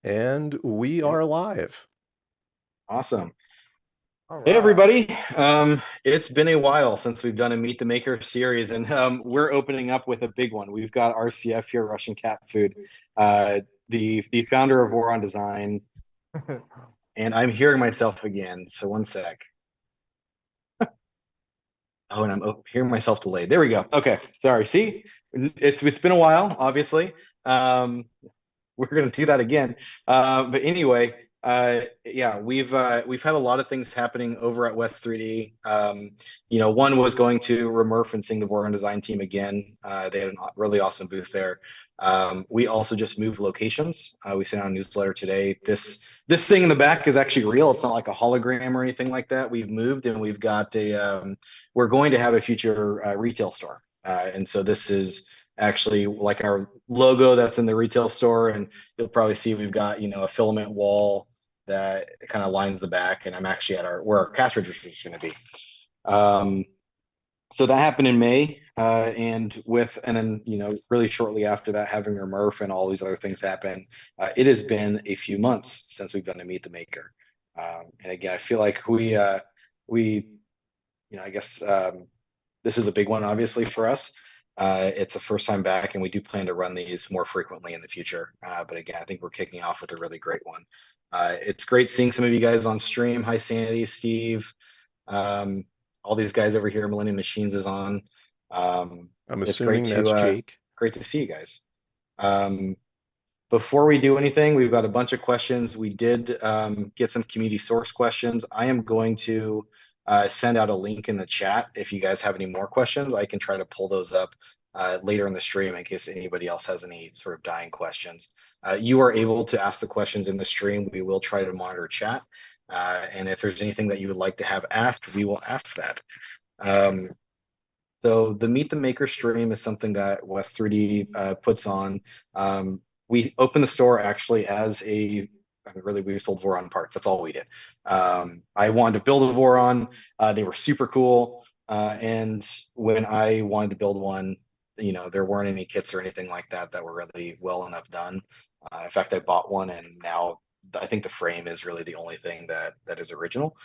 And we are live. Awesome. All Hey, right. everybody. It's been a while since we've done a Meet the Maker series, and we're opening up with a big one. We've got RCF here, Russian cat food, the founder of Voron Design, and I'm hearing myself again. So one sec. Oh, and I'm hearing myself delayed. There we go. Okay, sorry. See, it's been a while, obviously. Um, we're going to do that again. But anyway, yeah, we've had a lot of things happening over at West 3D. One was going to Remurf and seeing the Voron Design team again. They had a really awesome booth there. We also just moved locations. We sent out a newsletter today. This thing in the back is actually real. It's not like a hologram or anything like that. We've moved and we've got we're going to have a future retail store. And so this is actually like our logo that's in the retail store, and you'll probably see we've got a filament wall that kind of lines the back, and I'm actually at where our cash register is going to be. So that happened in May, and then really shortly after that, having our MRRF and all these other things happen. It has been a few months since we've done a Meet the Maker, and again, I feel like I guess this is a big one, obviously, for us. It's a first time back, and we do plan to run these more frequently in the future. But again, I think we're kicking off with a really great one. It's great seeing some of you guys on stream. Hi, Sanity, Steve, all these guys over here. Millennium Machines is on. I'm It's great assuming that's Jake. great to see you guys. Before we do anything, we've got a bunch of questions. We did get some community source questions. I am going to send out a link in the chat. If you guys have any more questions, I can try to pull those up later in the stream in case anybody else has any sort of dying questions. You are able to ask the questions in the stream. We will try to monitor chat. And if there's anything that you would like to have asked, we will ask that. So the Meet the Maker stream is something that West 3D puts on. We opened the store actually as really, we sold Voron parts. That's all we did. I wanted to build a Voron. They were super cool. And when I wanted to build one, there weren't any kits or anything like that that were really well enough done. In fact, I bought one, and now I think the frame is really the only thing that is original.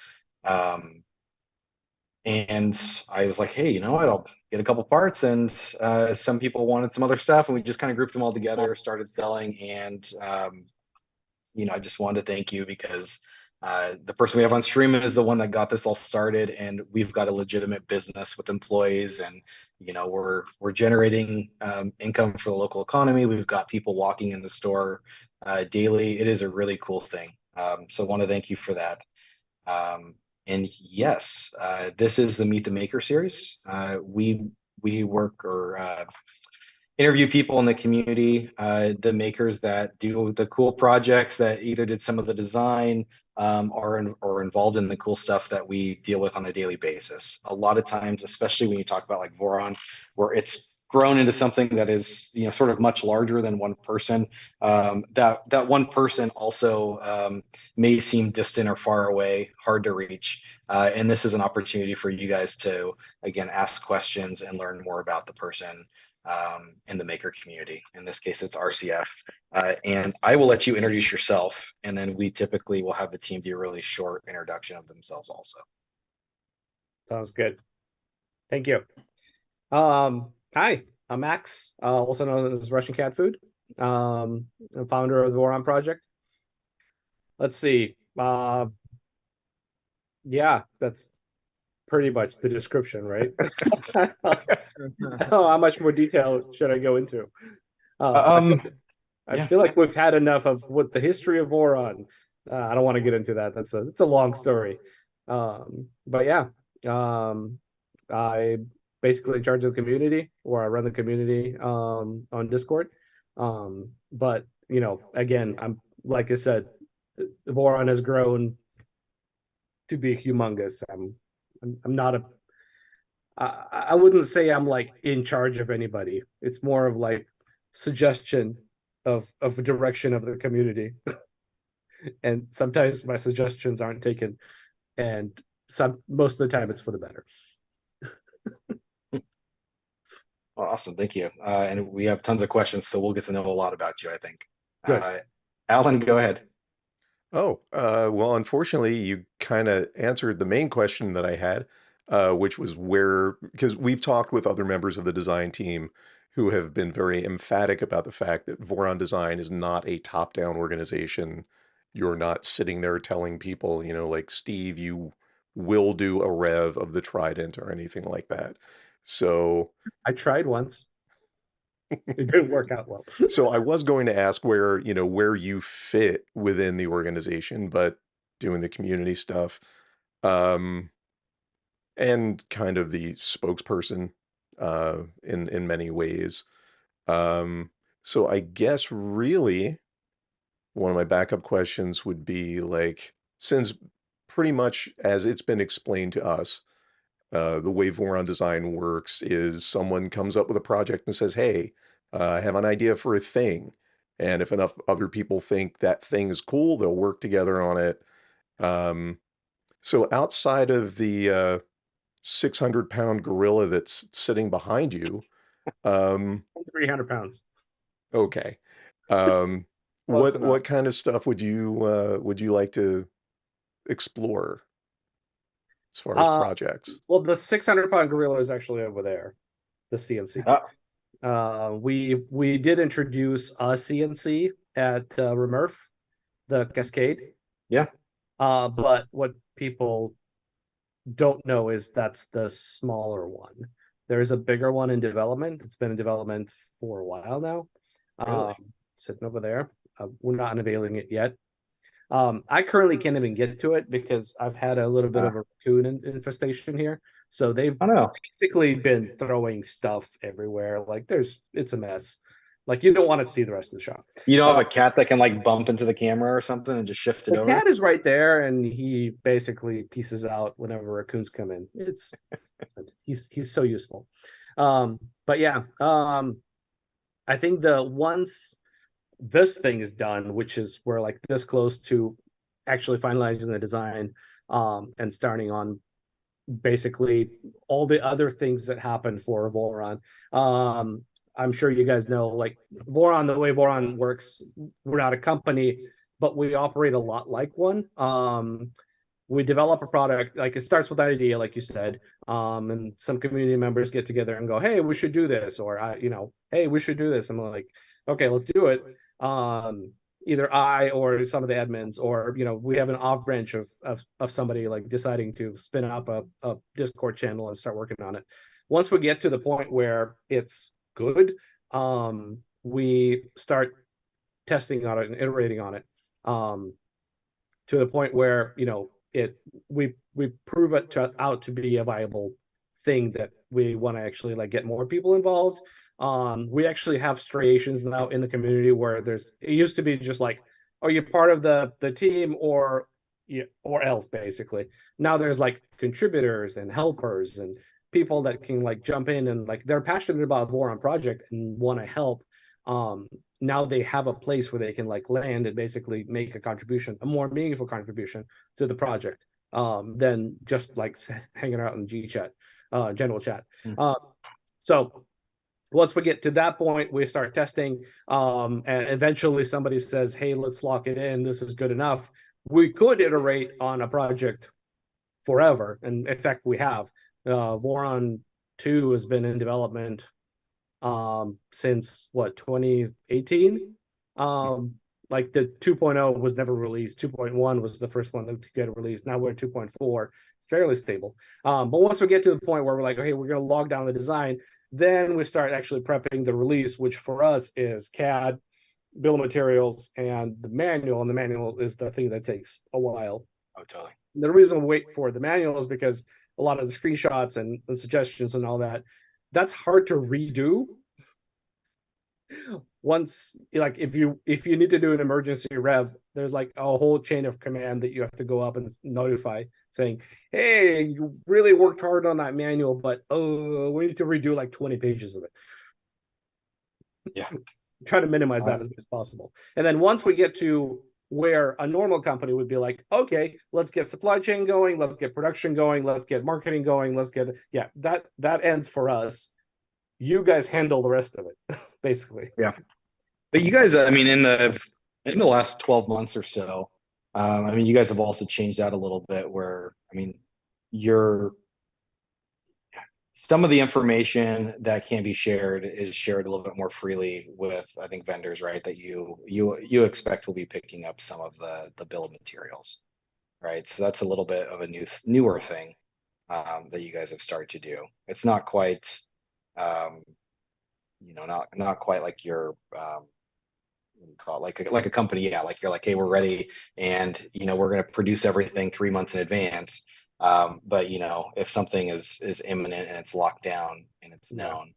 And I was like, hey, you know what? I'll get a couple parts. And some people wanted some other stuff, and we just kind of grouped them all together, started selling. And I just wanted to thank you because the person we have on stream is the one that got this all started, and we've got a legitimate business with employees, and we're generating income for the local economy. We've got people walking in the store daily. It is a really cool thing. So I want to thank you for that. And yes, this is the Meet the Maker series. We work or interview people in the community, the makers that do the cool projects that either did some of the design or involved in the cool stuff that we deal with on a daily basis. A lot of times, especially when you talk about like Voron, where it's grown into something that is sort of much larger than one person. That one person also may seem distant or far away, hard to reach. And this is an opportunity for you guys to again ask questions and learn more about the person in the maker community. In this case, it's RCF. And I will let you introduce yourself, and then we typically will have the team do a really short introduction of themselves also. Sounds good. Thank you. Hi, I'm Max, also known as Russian Cat Food. I'm founder of the Voron project. Let's see. Yeah, that's pretty much the description, right? How much more detail should I go into? I feel like we've had enough of what the history of Voron. I don't want to get into that. It's a long story. But yeah, I basically in charge of the community, or I run the community on Discord. But again, I'm like I said, Voron has grown to be humongous. I'm not I wouldn't say I'm like in charge of anybody. It's more of like suggestion of a direction of the community. And sometimes my suggestions aren't taken, and most of the time it's for the better. Awesome, thank you. And we have tons of questions, so we'll get to know a lot about you, I think. Alan, go ahead. Oh, well, unfortunately, you kind of answered the main question that I had, which was where, because we've talked with other members of the design team who have been very emphatic about the fact that Voron Design is not a top-down organization. You're not sitting there telling people, like, Steve, you will do a rev of the Trident or anything like that. So, I tried once. It didn't work out well. so I was going to ask where you fit within the organization, but doing the community stuff, um, and kind of the spokesperson, in many ways. Um, so I guess really one of my backup questions would be like, since pretty much as it's been explained to us, the way Voron Design works is someone comes up with a project and says, hey, I have an idea for a thing. And if enough other people think that thing is cool, they'll work together on it. Um, so outside of the 600-pound gorilla that's sitting behind you, um, 300 pounds. okay. Close What enough. kind of stuff would you like to explore as far as projects? Well, the 600-pound gorilla is actually over there, the CNC. We did introduce a CNC at RepRap, the Cascade. Yeah. But what people don't know is that's the smaller one. There's a bigger one in development. It's been in development for a while now. Really? Sitting over there. We're not unveiling it yet. I currently can't even get to it because I've had a little bit of a raccoon infestation here. So they've basically been throwing stuff everywhere. Like it's a mess. Like you don't want to see the rest of the shop. You don't have a cat that can like bump into the camera or something and just shift it over? The cat is right there, and he basically pieces out whenever raccoons come in. He's so useful. But yeah, I think once this thing is done, which is we're like this close to actually finalizing the design, and starting on basically all the other things that happen for Voron. I'm sure you guys know, like Voron, the way Voron works, we're not a company, but we operate a lot like one. We develop a product, like it starts with an idea, like you said, and some community members get together and go, hey, we should do this, or hey, we should do this. I'm like, okay, let's do it. Either I or some of the admins, or we have an off branch of somebody like deciding to spin up a Discord channel and start working on it. Once we get to the point where it's good, we start testing on it and iterating on it, to the point where we prove it out to be a viable thing that we want to actually like get more people involved. We actually have striations now in the community where it used to be just like, oh, you're part of the team or else, basically. Now there's like contributors and helpers and people that can like jump in and like they're passionate about Voron project and want to help. Now they have a place where they can like land and basically make a contribution, a more meaningful contribution to the project, than just like hanging out in G chat, general chat. So once we get to that point, we start testing, and eventually somebody says, hey, let's lock it in. This is good enough. We could iterate on a project forever. And in fact, we have. Voron 2 has been in development since 2018. Like the 2.0 was never released. 2.1 was the first one to get released. Now we're at 2.4. It's fairly stable. But once we get to the point where we're like, okay, we're going to log down the design, then we start actually prepping the release, which for us is CAD, bill of materials, and the manual. And the manual is the thing that takes a while. Oh, totally. The reason we wait for the manual is because a lot of the screenshots and suggestions and all that, that's hard to redo. Once, like if you need to do an emergency rev, there's like a whole chain of command that you have to go up and notify, saying, hey, you really worked hard on that manual, but we need to redo like 20 pages of it. Yeah. Try to minimize that as much as possible. And then once we get to where a normal company would be like, okay, let's get supply chain going, let's get production going, let's get marketing going, that ends for us. You guys handle the rest of it, basically. Yeah. But you guys, I mean, in the in the last 12 months or so. I mean, you guys have also changed that a little bit where, I mean, you're some of the information that can be shared is shared a little bit more freely with, I think, vendors, right? That you expect will be picking up some of the bill of materials, right? So that's a little bit of a newer thing that you guys have started to do. It's not quite, um, not quite like your what do you call it? Like a company, yeah. Like you're like, hey, we're ready, and we're going to produce everything 3 months in advance. But if something is imminent and it's locked down and it's Yeah. known,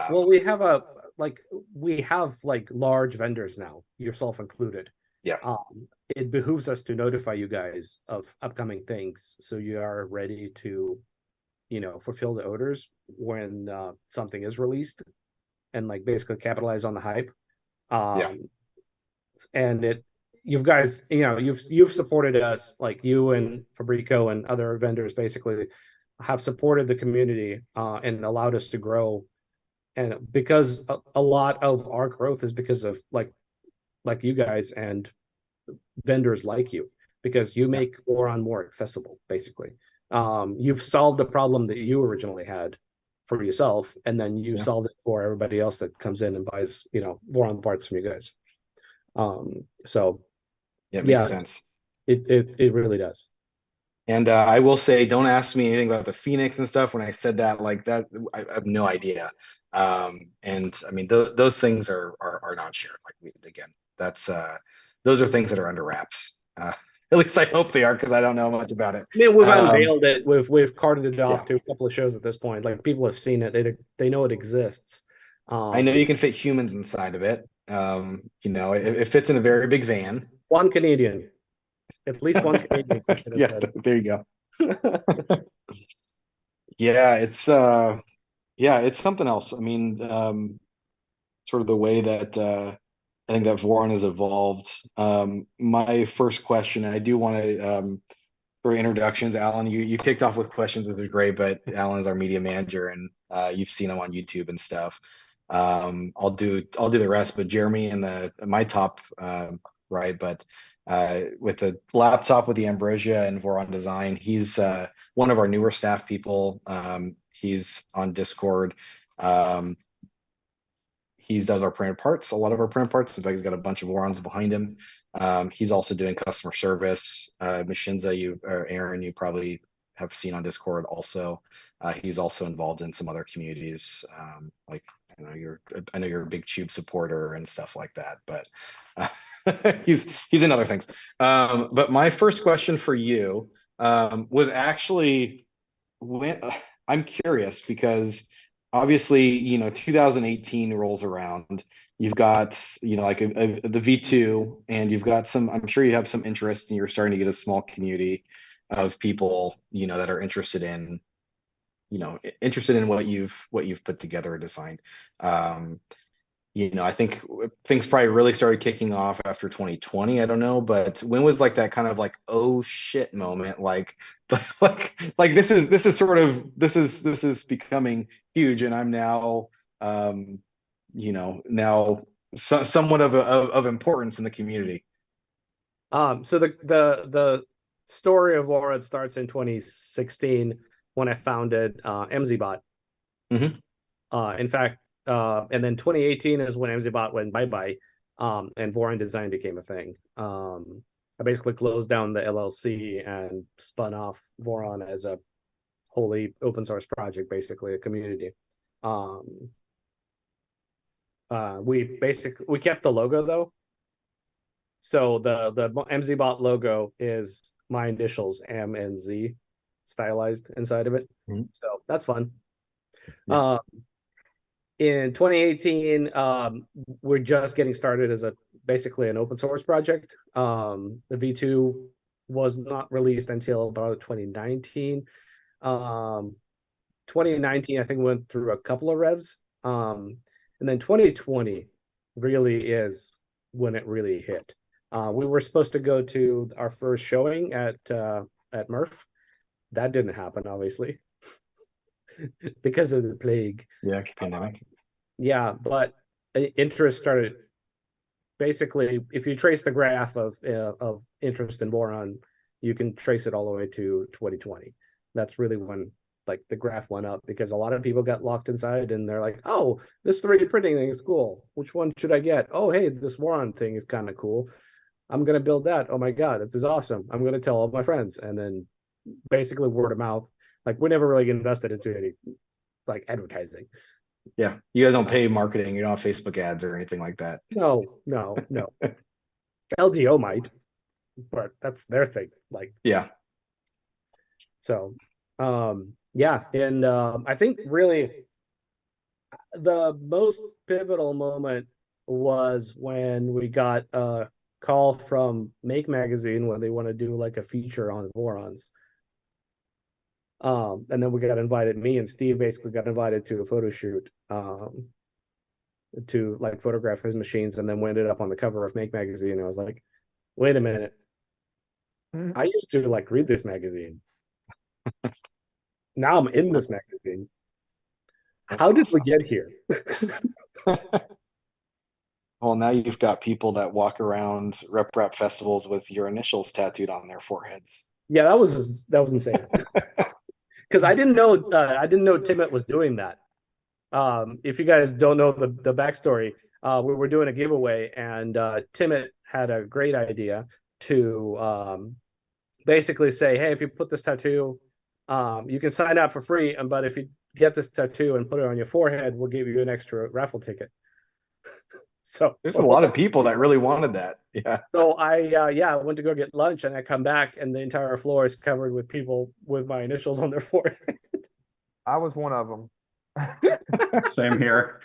Well, we have like large vendors now, yourself included. yeah, It behooves us to notify you guys of upcoming things so you are ready to, fulfill the orders when something is released and like basically capitalize on the hype. yeah, And you've guys, you've supported us, like you and Fabrico and other vendors basically have supported the community and allowed us to grow. And because a lot of our growth is because of like you guys and vendors like you, because you yeah, make Voron more accessible, basically. You've solved the problem that you originally had for yourself, and then you yeah. solved it for everybody else that comes in and buys, Voron parts from you guys. So Yeah, it makes yeah, sense. it really does. And I will say, don't ask me anything about the Phoenix and stuff. When I said that, like that, I have no idea. And I mean, those things are not shared. Like again, that's those are things that are under wraps. At least I hope they are, because I don't know much about it. I mean, we've Um, unveiled it, we've carted it yeah, off to a couple of shows at this point. Like people have seen it, they know it exists. I know Um, you can fit humans inside of it. It fits in a very big van. one Canadian, at least one Canadian can fit Yeah, inside there you go. it. Yeah, it's something else. I mean, sort of the way that I think that Voron has evolved. My first question, and I do want to for introductions, Alan, you kicked off with questions, which is great, but Alan is our media manager, and you've seen him on YouTube and stuff. I'll do the rest, but Jeremy and my top right, but with the laptop with the Ambrosia and Voron Design, he's one of our newer staff people. He's on Discord. Um, he does our printed parts, a lot of our printed parts. In fact, he's got a bunch of Vorons behind him. He's also doing customer service. Mashinza, or Aaron, you probably have seen on Discord also. He's also involved in some other communities. Like I know you're a big Tube supporter and stuff like that, but he's in other things. But my first question for you was actually when I'm curious because obviously 2018 rolls around. You've got like the V2, and you've got some, I'm sure you have some interest, and you're starting to get a small community of people that are interested in what you've put together or designed. I think things probably really started kicking off after 2020. I don't know, but when was like that kind of like, oh shit moment? Like, this is becoming huge, and I'm now, now somewhat of importance in the community. So the story of Voron starts in 2016 when I founded MZBot. Hmm. In fact, and then 2018 is when MZBot went bye-bye, and Voron Design became a thing. I basically closed down the LLC and spun off Voron as a wholly open source project, basically a community. We kept the logo though. So the MZBot logo is my initials, M and Z, stylized inside of it. Mhm. So that's fun. Yeah. In 2018, we're just getting started as basically an open source project. The V2 was not released until about 2019. 2019, I think, went through a couple of revs. And then 2020 really is when it really hit. We were supposed to go to our first showing at MRRF. That didn't happen, obviously, because of the plague. Yeah, pandemic. Yeah, but interest started basically, if you trace the graph of interest in boron, you can trace it all the way to 2020. That's really when like the graph went up, because a lot of people got locked inside and they're like, oh, this 3D printing thing is cool. Which one should I get? Oh, hey, this Voron thing is kind of cool. I'm gonna build that. Oh my god, this is awesome. I'm gonna tell all my friends, and then basically word of mouth. Like we never really invested into any like advertising. Yeah, you guys don't pay marketing. You don't have Facebook ads or anything like that. No, no, no. LDO might, but that's their thing. Like, Yeah. so, yeah, and I think really the most pivotal moment was when we got a call from Make Magazine when they want to do like a feature on Vorons. And then we got invited, me and Steve basically got invited to a photo shoot to like photograph his machines, and then we ended up on the cover of Make Magazine. I was like, wait a minute. I used to like read this magazine. Now I'm in this magazine. How did we get here? Well, now you've got people that walk around RepRap festivals with your initials tattooed on their foreheads. Yeah, that was insane. Because I didn't know Timmett was doing that. If you guys don't know the backstory, we were doing a giveaway, and Timmett had a great idea to basically say, hey, if you put this tattoo, you can sign up for free, but if you get this tattoo and put it on your forehead, we'll give you an extra raffle ticket. So there's a lot of people that really wanted that. Yeah. So I went to go get lunch, and I come back and the entire floor is covered with people with my initials on their forehead. I was one of them. Same here.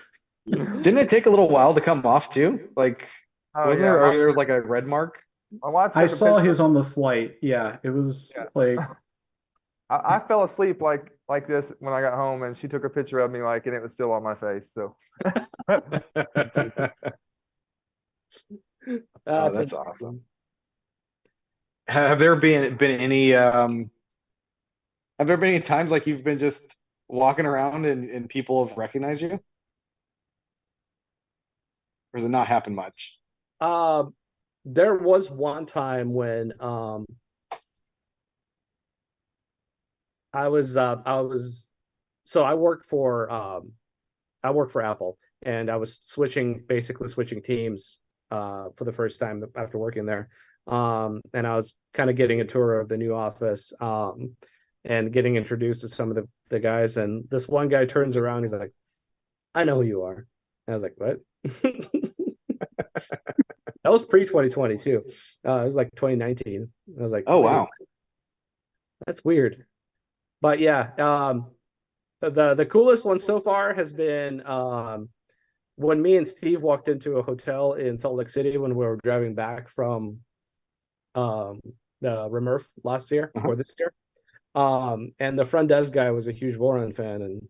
Didn't it take a little while to come off too? Like, wasn't there? Or there was like a red mark. My wife I took a saw picture. his on the flight. Yeah, it was like I fell asleep like this when I got home, and she took a picture of me and it was still on my face. So Oh, that's awesome. Have there been any times like you've been just walking around and people have recognized you? Or does it not happen much? There was one time when I work for Apple, and I was basically switching teams for the first time after working there. And I was kind of getting a tour of the new office and getting introduced to some of the guys, and this one guy turns around, he's like, I know who you are. And I was like, what? That was pre-2020 too. It was like 2019. I was like, oh wow, that's weird. But yeah, the coolest one so far has been when me and Steve walked into a hotel in Salt Lake City when we were driving back from the RepRap last year or this year. And the front desk guy was a huge Voron fan, and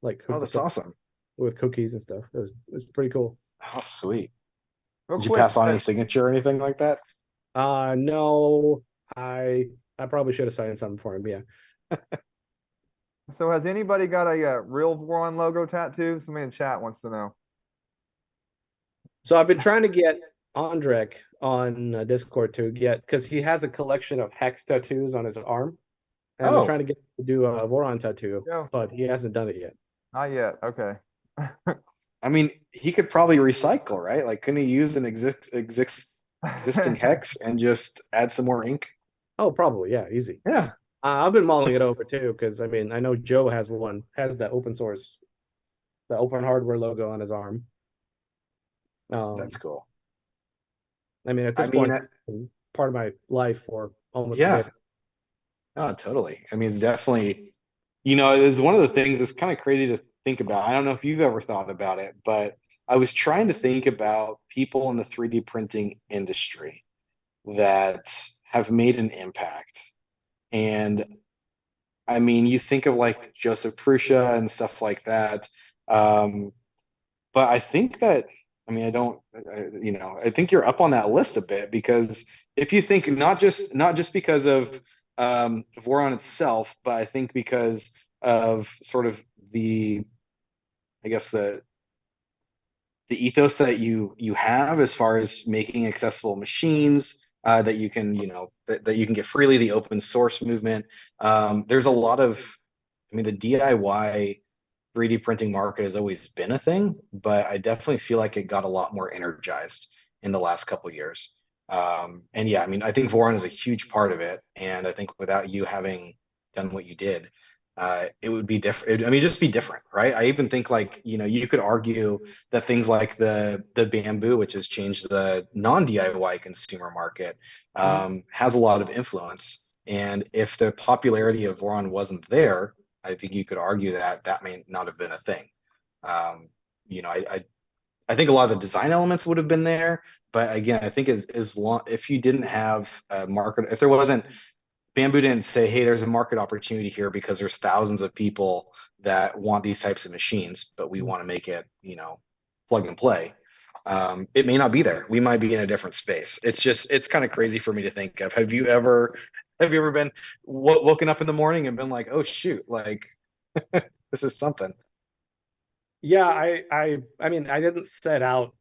like, oh, that's awesome, with cookies and stuff. It was pretty cool. Oh, sweet. real Did you quick, pass on any signature or anything like that? No, I probably should have signed something for him. Yeah. So has anybody got a real Voron logo tattoo? Somebody in chat wants to know. So I've been trying to get Andrek on Discord to get, because he has a collection of hex tattoos on his arm. And I'm trying to get him to do a Voron tattoo, but he hasn't done it yet. Not yet. Okay. I mean, he could probably recycle, right? Like, couldn't he use an existing hex and just add some more ink? Oh, probably. Yeah, easy. Yeah. I've been mulling it over too, because I mean, I know Joe has the open source, the open hardware logo on his arm. That's cool. I mean, at this point, part of my life for almost a day. Oh, totally. I mean, it's definitely, it's one of the things that's kind of crazy to think about. I don't know if you've ever thought about it, but I was trying to think about people in the 3D printing industry that have made an impact. And I mean, you think of like Joseph Prussia and stuff like that. But I think that, I mean, I think you're up on that list a bit, because if you think not just because of Voron itself, but I think because of sort of the the ethos that you have as far as making accessible machines that you can, that you can get freely, the open source movement. There's a lot of, I mean, the DIY 3D printing market has always been a thing, but I definitely feel like it got a lot more energized in the last couple of years. And yeah, I mean, I think Voron is a huge part of it. And I think without you having done what you did, it would be different. I mean, just be different, right? I even think like, you could argue that things like the bamboo, which has changed the non-DIY consumer market, has a lot of influence. And if the popularity of Voron wasn't there, I think you could argue that that may not have been a thing. Um, I think a lot of the design elements would have been there, but again, I think as long if you didn't have a market, if there wasn't Bamboo didn't say, hey, there's a market opportunity here because there's thousands of people that want these types of machines, but we want to make it, plug and play. It may not be there. We might be in a different space. It's kind of crazy for me to think of. Have you ever been woken up in the morning and been like, oh shoot, like this is something? Yeah, I mean, I didn't set out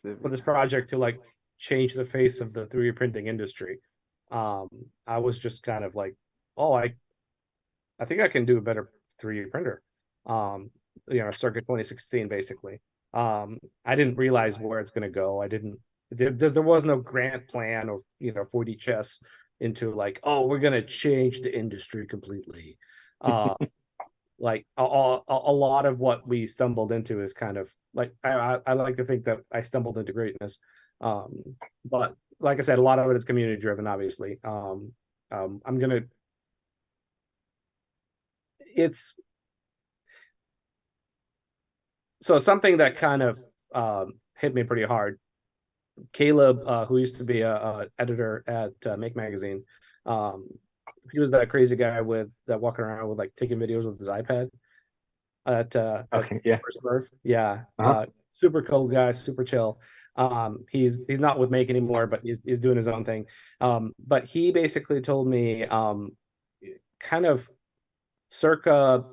for this project to like change the face of the 3D printing industry. I was just kind of like, oh, I think I can do a better 3D printer. Circa 2016, basically. I didn't realize where it's going to go. There was no grant plan or 4D chess into like, oh, we're going to change the industry completely. Like a lot of what we stumbled into is kind of like, I like to think that I stumbled into greatness. But like I said, a lot of it is community driven, obviously. It's so something that kind of hit me pretty hard. Caleb, who used to be a editor at Make Magazine, he was that crazy guy that walking around with like taking videos with his iPad Okay, yeah. First Birth. Yeah. Uh-huh. Super cool guy, super chill. He's not with Make anymore, but he's doing his own thing. But he basically told me kind of circa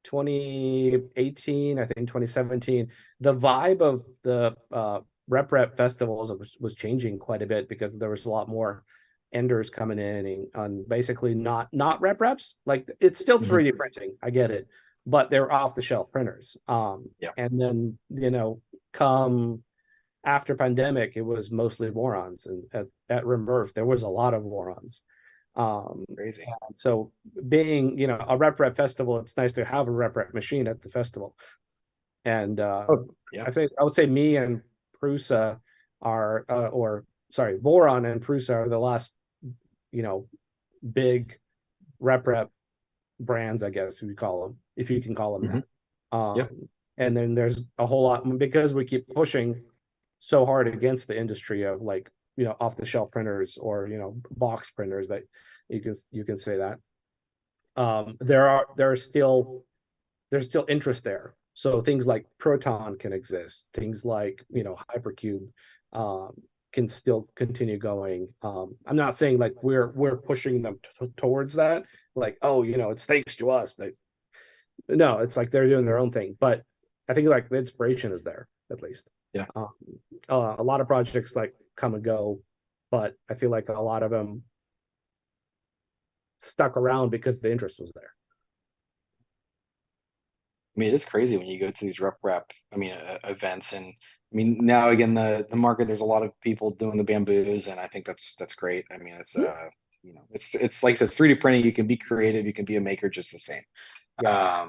2018, I think 2017, the vibe of the RepRap festivals was changing quite a bit because there was a lot more enders coming in and basically not RepRaps. Like it's still 3D printing, I get it, but they're off the shelf printers. Yeah. And then come after pandemic, it was mostly Vorons, and at RepRap there was a lot of Vorons. Crazy. So being a RepRap festival, it's nice to have a RepRap machine at the festival. And Yeah. I think I would say me and Prusa are Voron and Prusa are the last big RepRap brands, I guess we call them, if you can call them that. Yeah. And then there's a whole lot because we keep pushing so hard against the industry of like off the shelf printers or box printers, that you can say that there's still interest there. So things like Proton can exist, things like Hypercube can still continue going. I'm not saying like we're pushing them towards that, like, oh, it's thanks to us. No, it's like they're doing their own thing, but I think like the inspiration is there at least. Yeah. A lot of projects like come and go, but I feel like a lot of them stuck around because the interest was there. I mean, it is crazy when you go to these RepRap, events, and I mean, now again, the market, there's a lot of people doing the bamboos, and I think that's great. I mean, it's it's like I said, 3D printing. You can be creative, you can be a maker just the same. Yeah.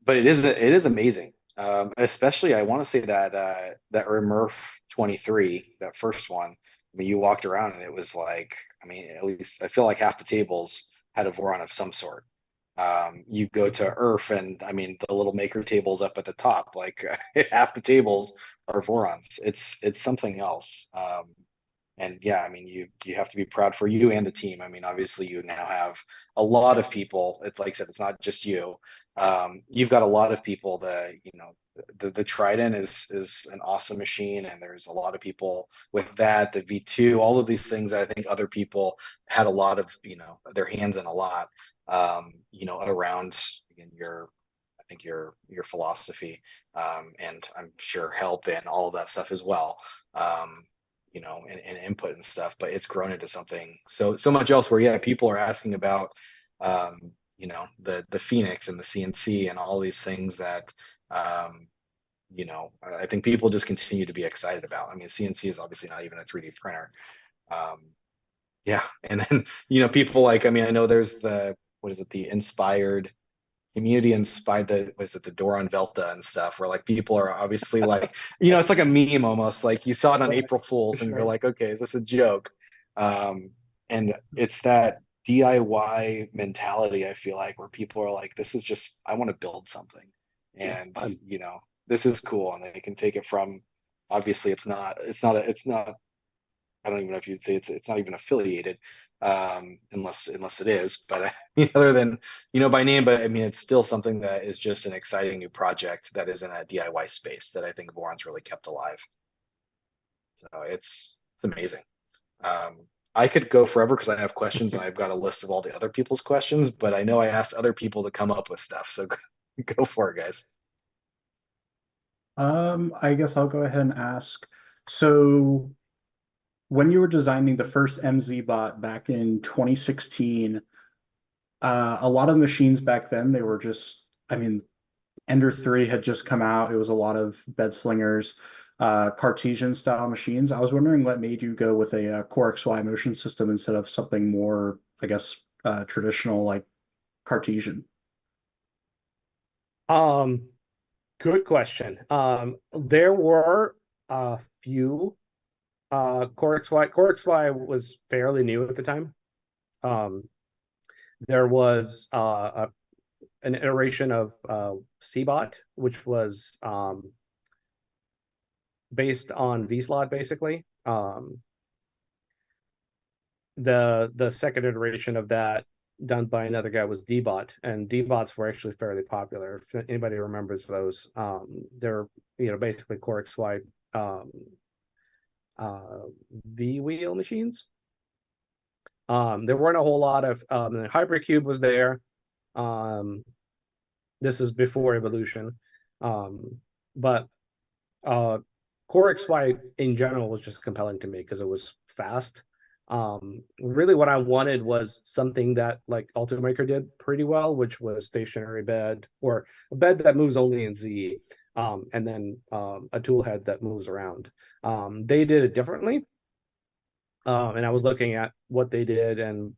But it is amazing. Especially, I want to say that RMRF 23, that first one. I mean, you walked around and it was like, I mean, at least I feel like half the tables had a Voron of some sort. You go to ERF and I mean the little maker tables up at the top, like half the tables are Vorons. It's something else. And yeah, I mean you have to be proud for you and the team. I mean, obviously you now have a lot of people. It's like I said, it's not just you. You've got a lot of people that the Trident is an awesome machine, and there's a lot of people with that, the V2, all of these things that I think other people had a lot of their hands in a lot. Around again, your think your philosophy, and I'm sure help and all of that stuff as well. You know, and input and stuff, but it's grown into something so much else where, yeah, people are asking about, you know, the Phoenix and the CNC and all these things that, you know, I think people just continue to be excited about. I mean, CNC is obviously not even a 3D printer. Yeah, and then, you know, people like, I mean, I know there's the, what is it, the inspired community inspired, the, was it the Doron Velta and stuff, where like people are obviously like, you know, it's like a meme almost, like you saw it on April Fools and you're like, okay, is this a joke? And it's that DIY mentality, I feel like, where people are like, this is just, I want to build something, and you know, this is cool, and they can take it from, obviously it's not I don't even know if you'd say it's not even affiliated, unless it is. But other than, you know, by name, but I mean, it's still something that is just an exciting new project that is in a DIY space that I think Voron's really kept alive. So it's amazing. I could go forever because I have questions and I've got a list of all the other people's questions, but I know I asked other people to come up with stuff. So go for it, guys. I guess I'll go ahead and ask. So when you were designing the first MZ bot back in 2016, a lot of machines back then, they were just, I mean, Ender 3 had just come out. It was a lot of bed slingers, Cartesian style machines. I was wondering what made you go with a CoreXY motion system instead of something more, I guess, traditional like Cartesian. Good question. There were a few CoreXY. CoreXY was fairly new at the time. There was an iteration of CBot, which was based on vSlot, basically. The second iteration of that, done by another guy, was Dbot, and Dbots were actually fairly popular. If anybody remembers those, they're, you know, basically CoreXY V-wheel machines. There weren't a whole lot of Hypercube was there. This is before Evolution, but CoreXY in general was just compelling to me because it was fast. Really what I wanted was something that like Ultimaker did pretty well, which was stationary bed, or a bed that moves only in Z, and then a tool head that moves around. They did it differently, and I was looking at what they did, and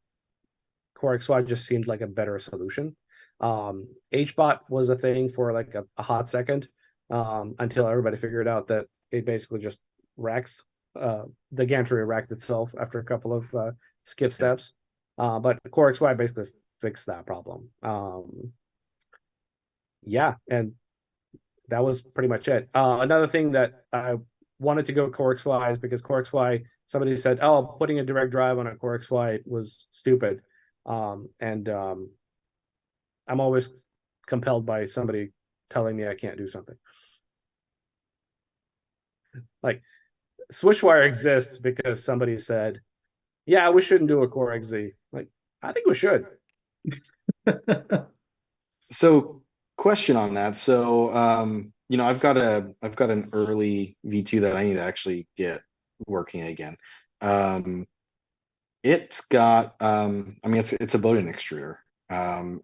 CoreXY just seemed like a better solution. HBot was a thing for like a hot second, until everybody figured out that it basically just racks. The gantry racked itself after a couple of skip steps, but CoreXY basically fixed that problem. Yeah, and that was pretty much it. Another thing that I wanted to go CoreXY is because CoreXY, somebody said, oh, putting a direct drive on a CoreXY was stupid. And I'm always compelled by somebody telling me I can't do something. Like, Swishwire exists because somebody said, yeah, we shouldn't do a CoreXY. Like, I think we should. So question on that. So, you know, I've got an early V2 that I need to actually get working again. It's got, I mean, it's a Bowden extruder.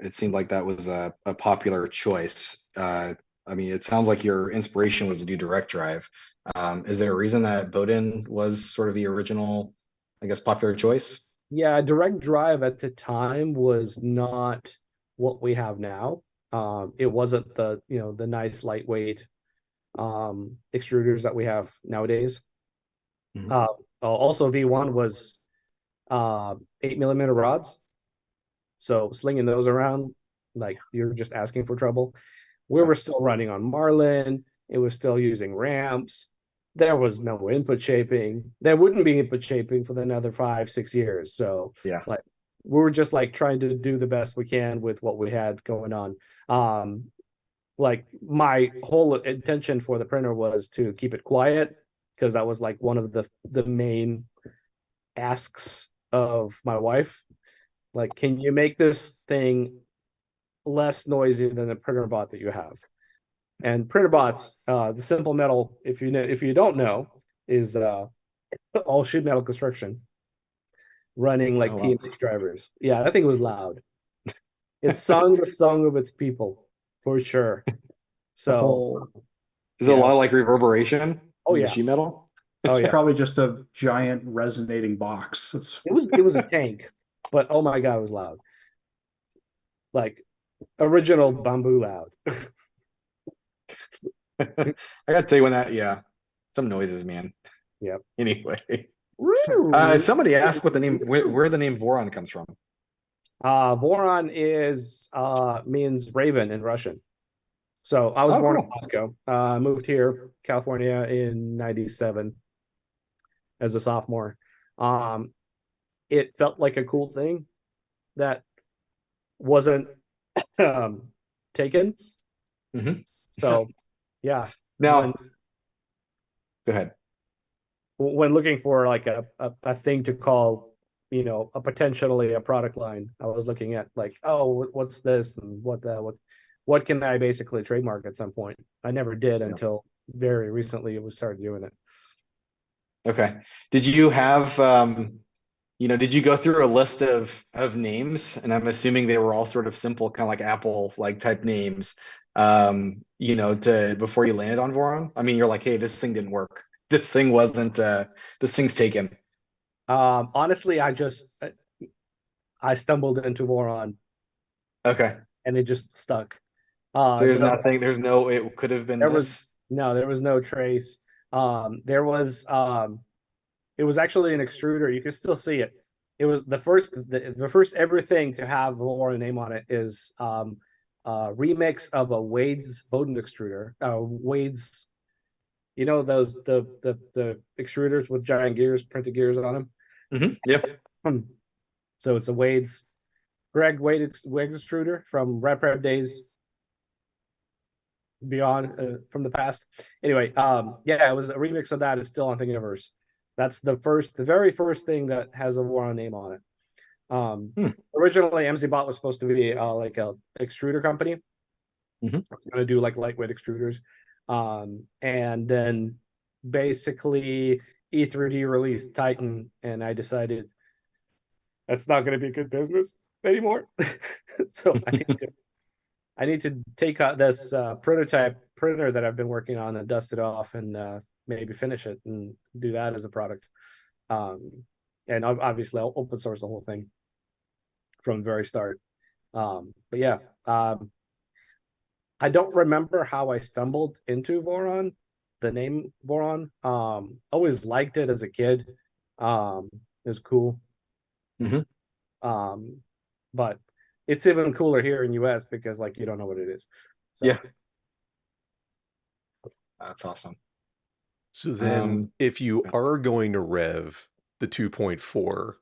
It seemed like that was a popular choice. I mean, it sounds like your inspiration was to do direct drive. Is there a reason that Bowden was sort of the original, I guess, popular choice? Yeah, direct drive at the time was not what we have now. It wasn't the, you know, the nice lightweight extruders that we have nowadays. Also, V1 was 8mm rods, so slinging those around, like, you're just asking for trouble. We were still running on Marlin. It was still using ramps. There was no input shaping. There wouldn't be input shaping for another 5-6 years. So Yeah, like, we were just like trying to do the best we can with what we had going on. Like, my whole intention for the printer was to keep it quiet, because that was like one of the main asks of my wife. Like, can you make this thing less noisy than the printer bot that you have. And printer bots, the simple metal, if you don't know, is all sheet metal construction running like Oh, wow. TNC drivers. Yeah, I think it was loud. It sung the song of its people for sure. So, whole Is it a yeah. lot of like reverberation? Oh, in the yeah. sheet metal. It's yeah. probably just a giant resonating box. It was a tank, but oh my god, it was loud. Like original bamboo loud. I gotta tell you when that, yeah, some noises, man. Yep. Anyway, somebody asked what the name, where the name Voron comes from. Voron is means raven in Russian. So I was Oh, born cool. in Moscow. I moved here, California, in '97 as a sophomore. It felt like a cool thing that wasn't taken. Mhm. So, yeah. Now, go ahead. When looking for like a thing to call, you know, a potentially a product line, I was looking at like, oh, what's this and what can I basically trademark at some point? I never did until very recently it was started doing it. Okay. Did you have did you go through a list of names? And I'm assuming they were all sort of simple, kind of like Apple like type names, to before you landed on Voron? I mean, you're like, hey, this thing didn't work. This thing wasn't this thing's taken. Honestly, I stumbled into Voron Okay. and it just stuck. So there's nothing, it could have been there this. there was no trace. There was it was actually an extruder. You can still see it. It was the first everything to have the Voron name on it is remix of a Wade's Bowden extruder. Wade's, you know, those the extruders with giant gears, printed gears on them. Mm-hmm. Yep. So it's a Wade's Wade extruder from RepRap days beyond from the past. Anyway, it was a remix of that. Is still on Thingiverse. That's the very first thing that has a Voron name on it. Originally, MZBot was supposed to be like a extruder company. Mm-hmm. Going to do like lightweight extruders, and then basically E3D released Titan, and I decided that's not going to be good business anymore. So I need to take out this prototype printer that I've been working on and dust it off and maybe finish it and do that as a product. And obviously I'll open source the whole thing from the very start. But yeah, I don't remember how I stumbled into Voron, the name Voron. Always liked it as a kid. It was cool. Mm-hmm. But it's even cooler here in US because like you don't know what it is. So. Yeah. That's awesome. So then if you are going to rev the 2.4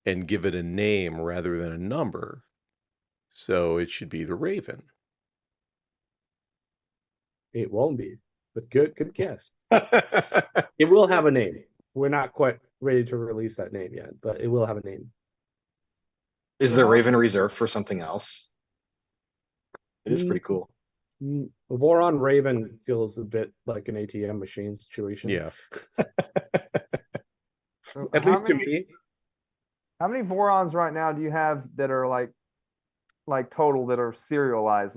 and give it a name rather than a number, so it should be the Raven. It won't be, but good guess. It will have a name. We're not quite ready to release that name yet, but it will have a name. Is the Raven reserved for something else? It is pretty cool. Voron Raven feels a bit like an ATM machine situation. Yeah. At least to me. How many Vorons right now do you have that are like total that are serialized?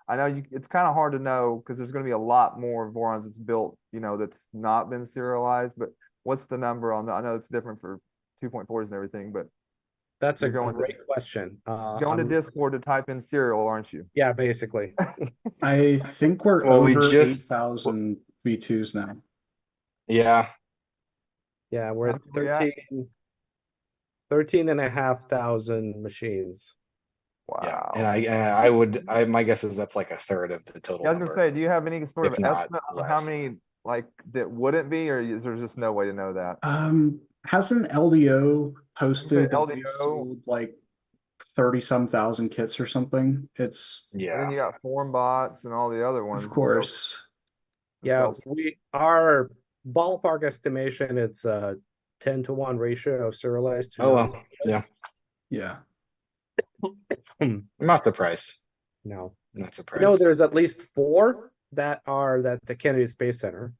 I know it's kind of hard to know because there's going to be a lot more Vorons that's built, that's not been serialized. But what's the number on I know it's different for 2.4s and everything, but that's a great question. Going to Discord to type in serial, aren't you? Yeah, basically. I think we're over 8,000 V2s now. Yeah. Yeah, we're at 13,500 machines. Wow. Yeah. And my guess is that's like a third of the total. I was gonna say, do you have any sort of estimate on how less. many like that wouldn't be, or is there just no way to know that? Hasn't LDO posted that LDO they've sold like 30-some thousand kits or something? It's And then you got form bots and all the other ones. of course. Yeah, our ballpark estimation, it's a 10-to-1 ratio of serialized to well. Yeah. Yeah. I'm not surprised. No. I'm not No, surprised. there's at least 4 that are at the Kennedy Space Center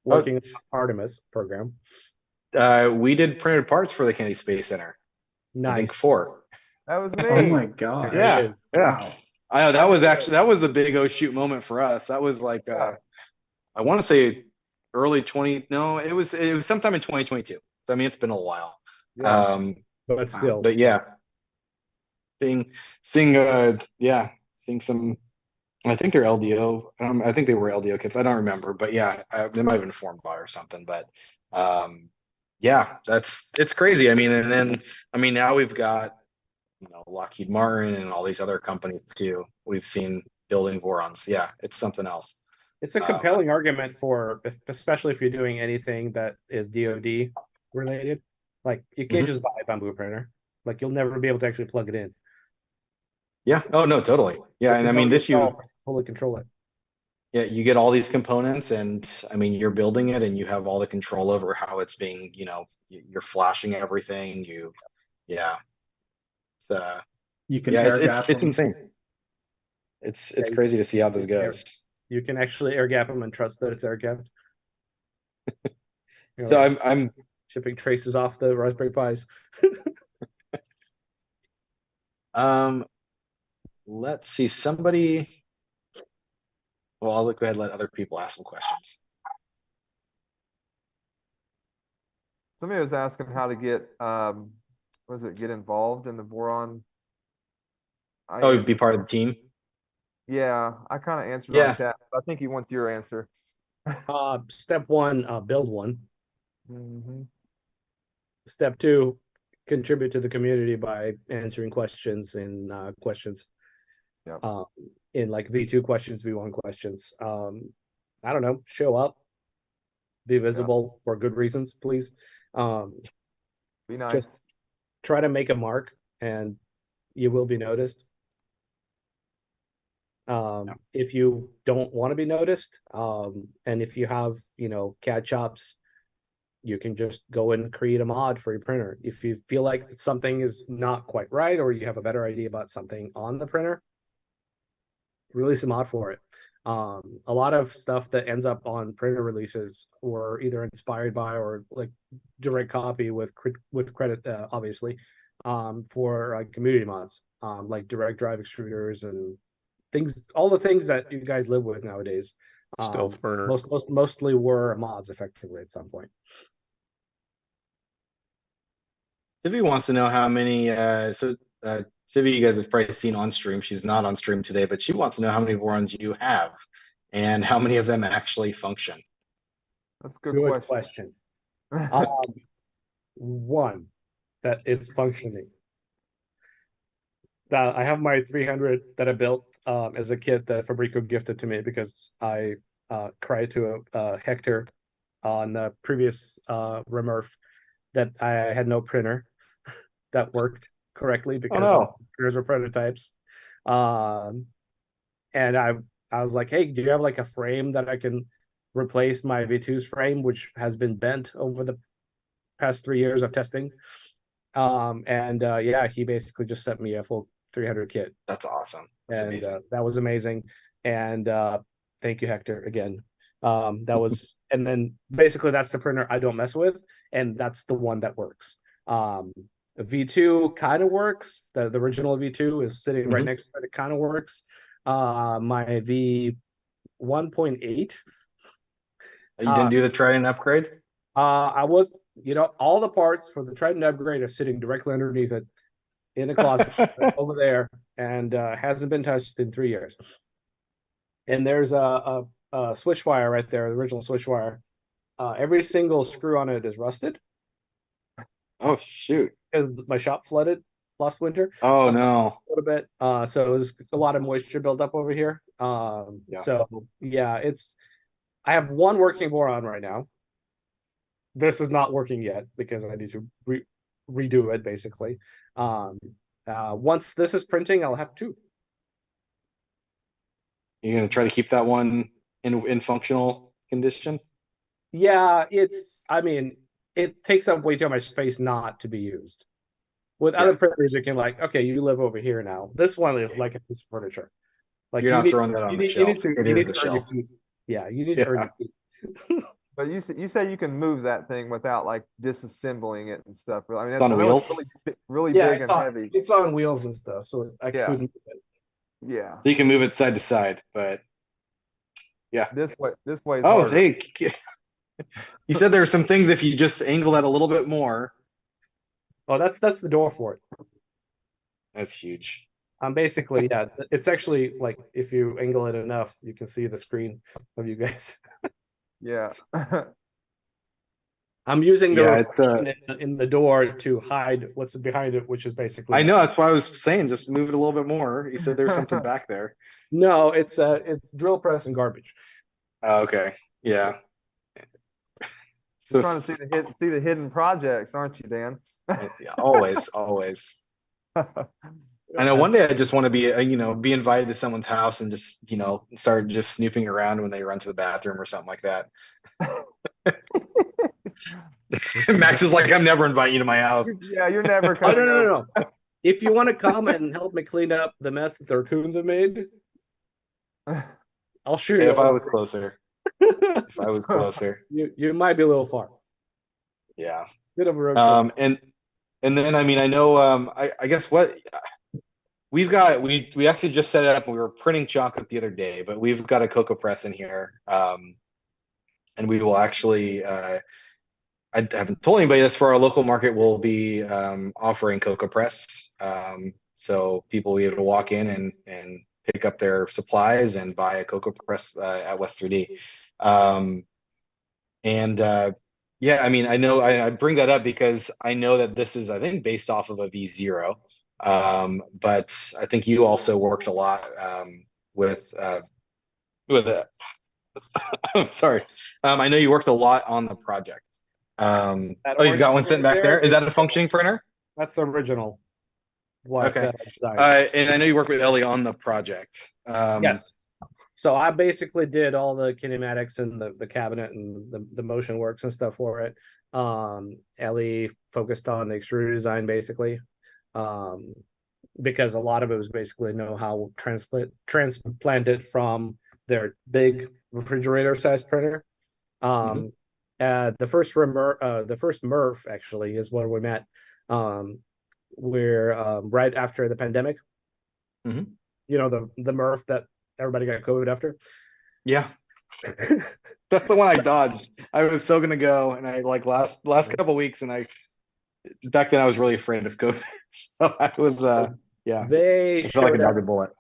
working on the Artemis program. We did printed parts for the Kennedy Space Center. I think Nice. 4. That was Oh me. my gosh. Yeah, is. yeah. Wow. I know that was the big oh shoot moment for us. That was like I want to say early 20. No, it was sometime in 2022. So I mean, it's been a while. Yeah. But still, But yeah, seeing some. I think they're LDO. I think they were LDO kits. I don't remember, but yeah, they might have been formed by or something. But yeah, it's crazy. I mean, and then now we've got Lockheed Martin and all these other companies too. We've seen building Vorons. Yeah, it's something else. it's a compelling argument for, especially if you're doing anything that is DoD related. Like, you can't just buy a bamboo printer. Like, you'll never be able to actually plug it in. Yeah. Oh no, totally. Yeah, You and have I to mean build this you. yourself, fully control it. Yeah, you get all these components, and I mean you're building it, and you have all the control over how it's being. You're flashing everything. Yeah. It's You can yeah, air gap it's them. insane. It's Yeah, crazy to see how this goes. You can actually air gap them and trust that it's air gapped. So I'm shipping traces off the Raspberry Pis. let's see somebody. Well, I'll go ahead and let other people ask some questions. Somebody was asking how to get get involved in the Voron. Oh, be part of the team. Yeah, I kind of answered Yeah. on chat. But I think he wants your answer. Step 1, build one. Mm-hmm. Step 2, contribute to the community by answering questions in questions. Yep. In like V2 questions, V1 questions. I don't know, show up, be visible for good reasons, please. Be nice. Just try to make a mark, and you will be noticed. If you don't want to be noticed, and if you have, CAD chops, you can just go and create a mod for your printer. If you feel like something is not quite right, or you have a better idea about something on the printer, release a mod for it. A lot of stuff that ends up on printer releases were either inspired by or like direct copy with credit, obviously, for community mods, like direct drive extruders and things, all the things that you guys live with nowadays. Stealth burner. Mostly were mods effectively at some point. Civi wants to know how many. Civi, you guys have probably seen on stream. She's not on stream today, but she wants to know how many Vorons you have and how many of them actually function. That's a good Good question. One, that is functioning. I have my 300 that I built as a kit that Fabrico gifted to me because I cried to Hector on the previous RepRap that I had no printer that worked correctly because printers were prototypes. And I was like, hey, do you have like a frame that I can replace my V2's frame, which has been bent over the past 3 years of testing? Yeah, he basically just sent me a full 300 kit. That's awesome. That's amazing. That was amazing. And thank you, Hector, again. That was, and then basically that's the printer I don't mess with, and that's the one that works. V2 kind of works. The original V2 is sitting right next to it. It kind of works. My V 1.8. You didn't do the Trident upgrade? I was, all the parts for the Trident upgrade are sitting directly underneath it in a closet over there, and hasn't been touched in 3 years. And there's a switch wire right there, the original switch wire. Every single screw on it is rusted. Oh shoot! Because my shop flooded last winter. Oh no! A little bit. So there's a lot of moisture built up over here. So yeah, I have one working Voron right now. This is not working yet because I need to redo it basically. Once this is printing, I'll have 2. You're gonna try to keep that one in functional condition? Yeah, it takes up way too much space not to be used. With Yeah. other printers, you can like, okay, you live over here now. This one is like a piece of furniture. Like You're you not need, throwing that on you the need, shelf. It you is need the to earn your shelf. keep. Yeah, you need to earn Yeah. your keep. But you say you can move that thing without like disassembling it and stuff. I mean, It's on I know it's wheels. really Yeah, big and heavy. it's on wheels and stuff, so I Yeah. couldn't. Yeah. So you can move it side to side, but yeah. This way is Oh, harder. hey, you said there are some things if you just angle that a little bit more. Oh, that's the door for it. That's huge. Basically, yeah, it's actually like if you angle it enough, you can see the screen of you guys. Yeah. I'm using the Yeah, it's reflection in the door to hide what's behind it, which is basically I know that's why I was saying just move it a little bit more. You said there's something back there. no, it's drill press and garbage. Oh, okay. Yeah. Just So trying to see the hidden projects, aren't you, Dan? yeah, always, always. I know one day I just want to be, be invited to someone's house and just, start just snooping around when they run to the bathroom or something like that. Max is like, I'm never inviting you to my house. Yeah, you're never Oh, coming over. no. If you want to come and help me clean up the mess that the raccoons have made, I'll shoot Hey, you. if I was closer. If I was closer. You might be a little far. Yeah. Bit of a road trip. And then I mean I know I guess what we've got we actually just set it up and we were printing chocolate the other day, but we've got a cocoa press in here. And we will actually I haven't told anybody this, for our local market we'll be offering cocoa press. So people will be able to walk in and pick up their supplies and buy a cocoa press at West 3D. Yeah, I mean, I know I bring that up because I know that this is, I think, based off of a V0. But I think you also worked a lot with sorry. I know you worked a lot on the project. Oh, you've got one sitting back there. Is that a functioning printer? That's the original. Okay. Design. And I know you worked with Ellie on the project. Yes. So I basically did all the kinematics and the cabinet and the motion works and stuff for it. Ellie focused on the extruder design basically, because a lot of it was basically know how transplant it from their big refrigerator size printer. The first MRRF actually is where we met. We're right after the pandemic. Mhm. You know, the MRRF that everybody got COVID after. Yeah. That's the one I dodged. I was so gonna go, and I like last couple of weeks, and back then I was really afraid of COVID, so I was yeah. They I feel like I showed dodged up. a bullet.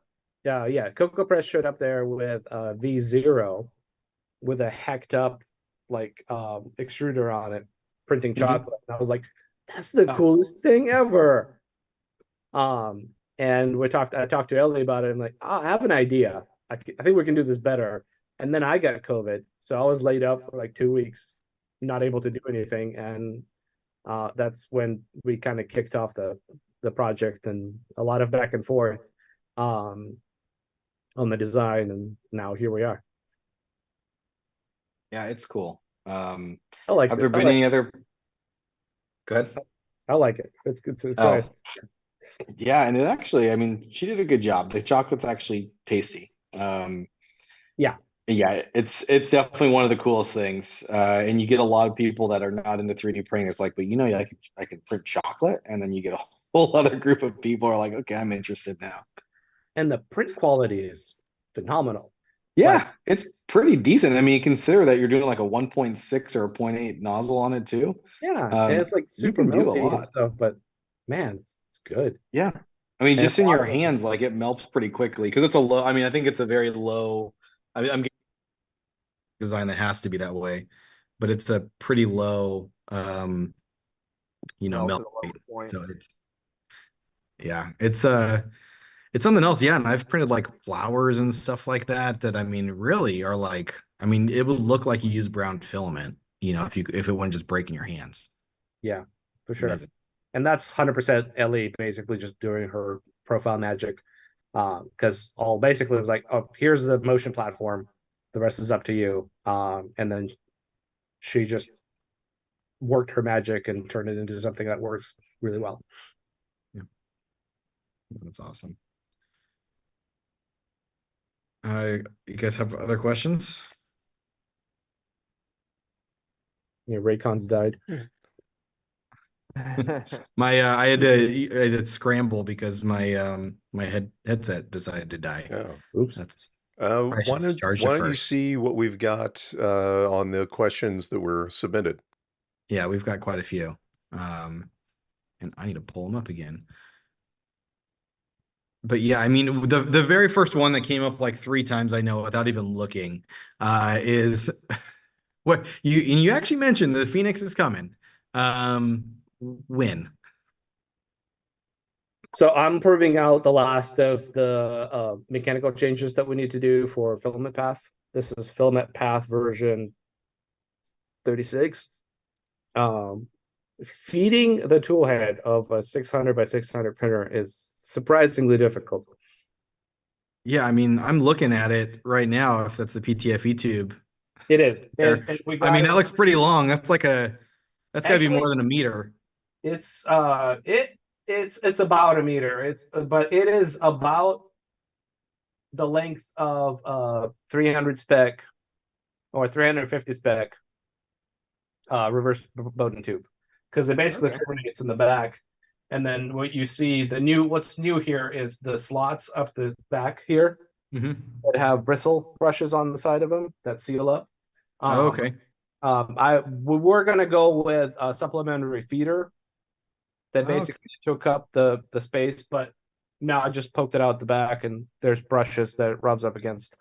Yeah. Cocoa Press showed up there with V0 with a hacked up like extruder on it, printing chocolate. And I was like, that's the coolest thing ever. And I talked to Ellie about it. I'm like, I have an idea. I think we can do this better. And then I got COVID, so I was laid up for like 2 weeks, not able to do anything. And that's when we kind of kicked off the project, and a lot of back and forth on the design. And now here we are. Yeah, it's cool. I like Have there it. been any other? Go ahead. I like it. It's Oh. nice. Yeah, and it actually, I mean, she did a good job. The chocolate's actually tasty. Yeah. Yeah, it's definitely one of the coolest things. And you get a lot of people that are not into 3D printing. It's like, but I could print chocolate, and then you get a whole other group of people are like, okay, I'm interested now. And the print quality is phenomenal. Yeah, it's pretty decent. I mean, consider that you're doing like a 1.6 or a 0.8 nozzle on it too. Yeah, and it's like super can do a melty and lot. stuff, but man, it's good. Yeah. I mean, And just in your hands, like it melts pretty quickly because it's a low. I mean, I think it's a very low. I'm getting design that has to be that way, but it's a pretty low, melt rate. So it's something else. Yeah, and I've printed like flowers and stuff like that. That I mean, really are like. I mean, it would look like you use brown filament. If it wouldn't just break in your hands. Yeah, for sure. Amazing. And that's 100% Ellie basically just doing her profile magic. Because all basically it was like, oh, here's the motion platform. The rest is up to you. And then she just worked her magic and turned it into something that works really well. That's awesome. You guys have other questions? Yeah, Raycons died. I had to scramble because my headset decided to die. Oh. Oops. That's Why should have charged it don't you first. see what we've got on the questions that were submitted? Yeah, we've got quite a few. And I need to pull them up again. But yeah, I mean, the very first one that came up like 3 times, I know, without even looking, is what you actually mentioned the Phoenix is coming. When? So I'm proving out the last of the mechanical changes that we need to do for filament path. This is filament path version 36. Feeding the toolhead of a 600 by 600 printer is surprisingly difficult. Yeah, I mean, I'm looking at it right now. If that's the PTFE tube, It is. there. And we I mean, got that it. looks pretty long. That's got to be Actually, more than a meter. It's it's about a meter. But it is about the length of 300 spec or 350 spec reverse Bowden tube, because it basically terminates in the back. And then what you see, what's new here is the slots up the back here that have bristle brushes on the side of them that seal up. Okay. We're gonna go with a supplementary feeder that basically took up the space, but now I just poked it out the back and there's brushes that it rubs up against.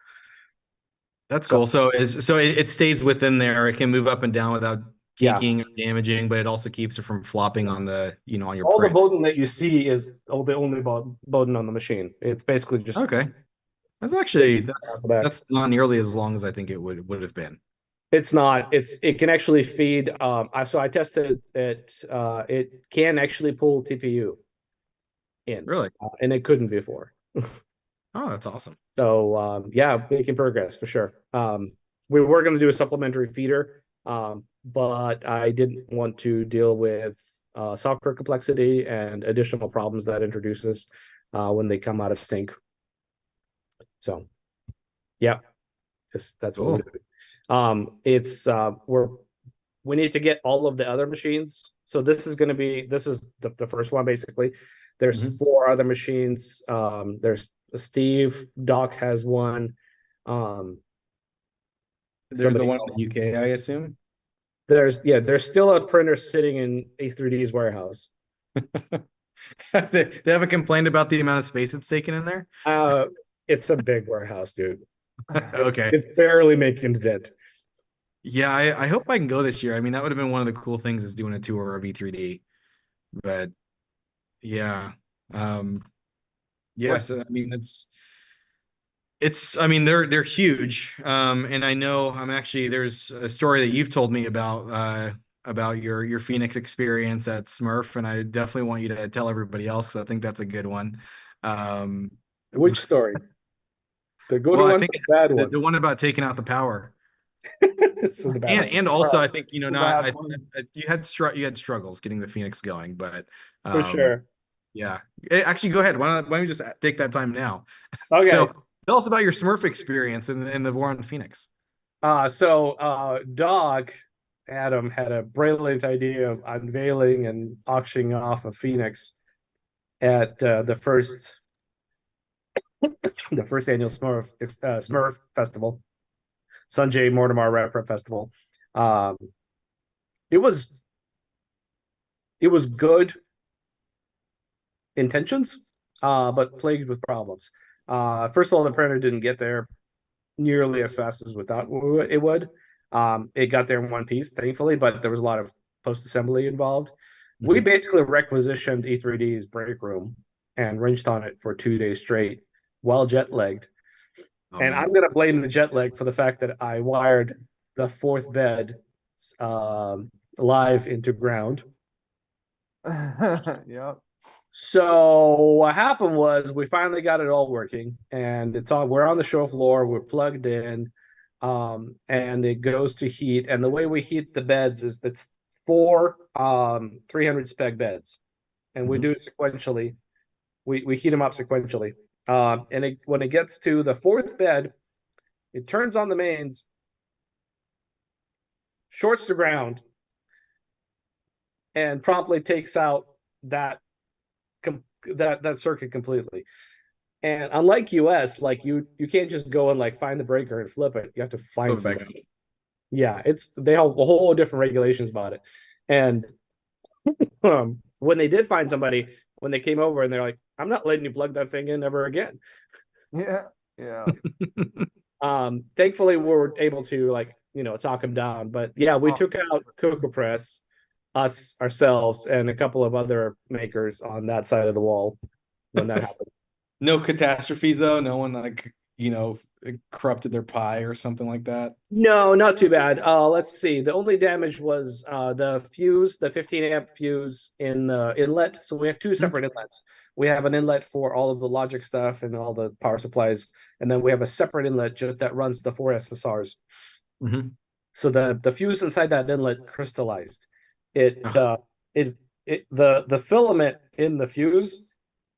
That's cool. So it stays within there. It can move up and down without kinking or damaging, but it also keeps it from flopping on the on your all print. the Bowden that you see is the only Bowden on the machine. It's basically just okay. That's actually that's not nearly as long as I think it would have been. It's not. It can actually feed. So I tested it. It can actually pull TPU in. Really? And it couldn't before. Oh, that's awesome. So yeah, making progress for sure. We were going to do a supplementary feeder, but I didn't want to deal with software complexity and additional problems that introduces when they come out of sync. So yeah, that's cool. what we do. We need to get all of the other machines. So this is the first one basically. There's 4 other machines. There's Steve, Doc has one. There's the one in the UK, I assume. There's still a printer sitting in A3D's warehouse. They haven't complained about the amount of space it's taken in there. It's a big warehouse, dude. Okay. It's barely making a dent. Yeah, I hope I can go this year. I mean, that would have been one of the cool things is doing a tour of E3D. But yeah. Yeah, so I mean it's I mean they're huge. And I know there's a story that you've told me about your Phoenix experience at Smurf, and I definitely want you to tell everybody else because I think that's a good one. Which story? The good one, the bad one. The one about taking out the power. So the bad and also I think you had struggles getting the Phoenix going, but for sure. Yeah. Actually, go ahead. Why don't we just take that time now? Okay. So tell us about your Smurf experience in the Voron Phoenix. Dog Adam had a brilliant idea of unveiling and auctioning off a Phoenix at the first annual Smurf festival, Sanjay Mortimer RepRap festival. It was good intentions, but plagued with problems. First of all, the printer didn't get there nearly as fast as we thought it would. It got there in one piece, thankfully, but there was a lot of post-assembly involved. We basically requisitioned E3D's break room and wrenched on it for 2 days straight while jet-lagged. And I'm going to blame the jet lag for the fact that I wired the 4th bed live into ground. Yep. So what happened was we finally got it all working, and we're on the show floor, we're plugged in, and it goes to heat. And the way we heat the beds is that's 4 300 spec beds, and we do it sequentially. We heat them up sequentially. And when it gets to the fourth bed, it turns on the mains, shorts the ground, and promptly takes out that circuit completely. And unlike US, like you can't just go and like find the breaker and flip it. You have to find somebody. Yeah, they have a whole different regulations about it. And when they did find somebody, when they came over and they're like, I'm not letting you plug that thing in ever again. Yeah. Yeah. Thankfully we were able to like, talk him down. But yeah, we took out Cocoa Press, us ourselves, and a couple of other makers on that side of the wall when that happened. No catastrophes though. No one like, corrupted their pie or something like that. No, not too bad. Let's see. The only damage was the fuse, the 15 amp fuse in the inlet. So we have two separate inlets. We have an inlet for all of the logic stuff and all the power supplies, and then we have a separate inlet just that runs the 4 SSRs. So the fuse inside that inlet crystallized. The filament in the fuse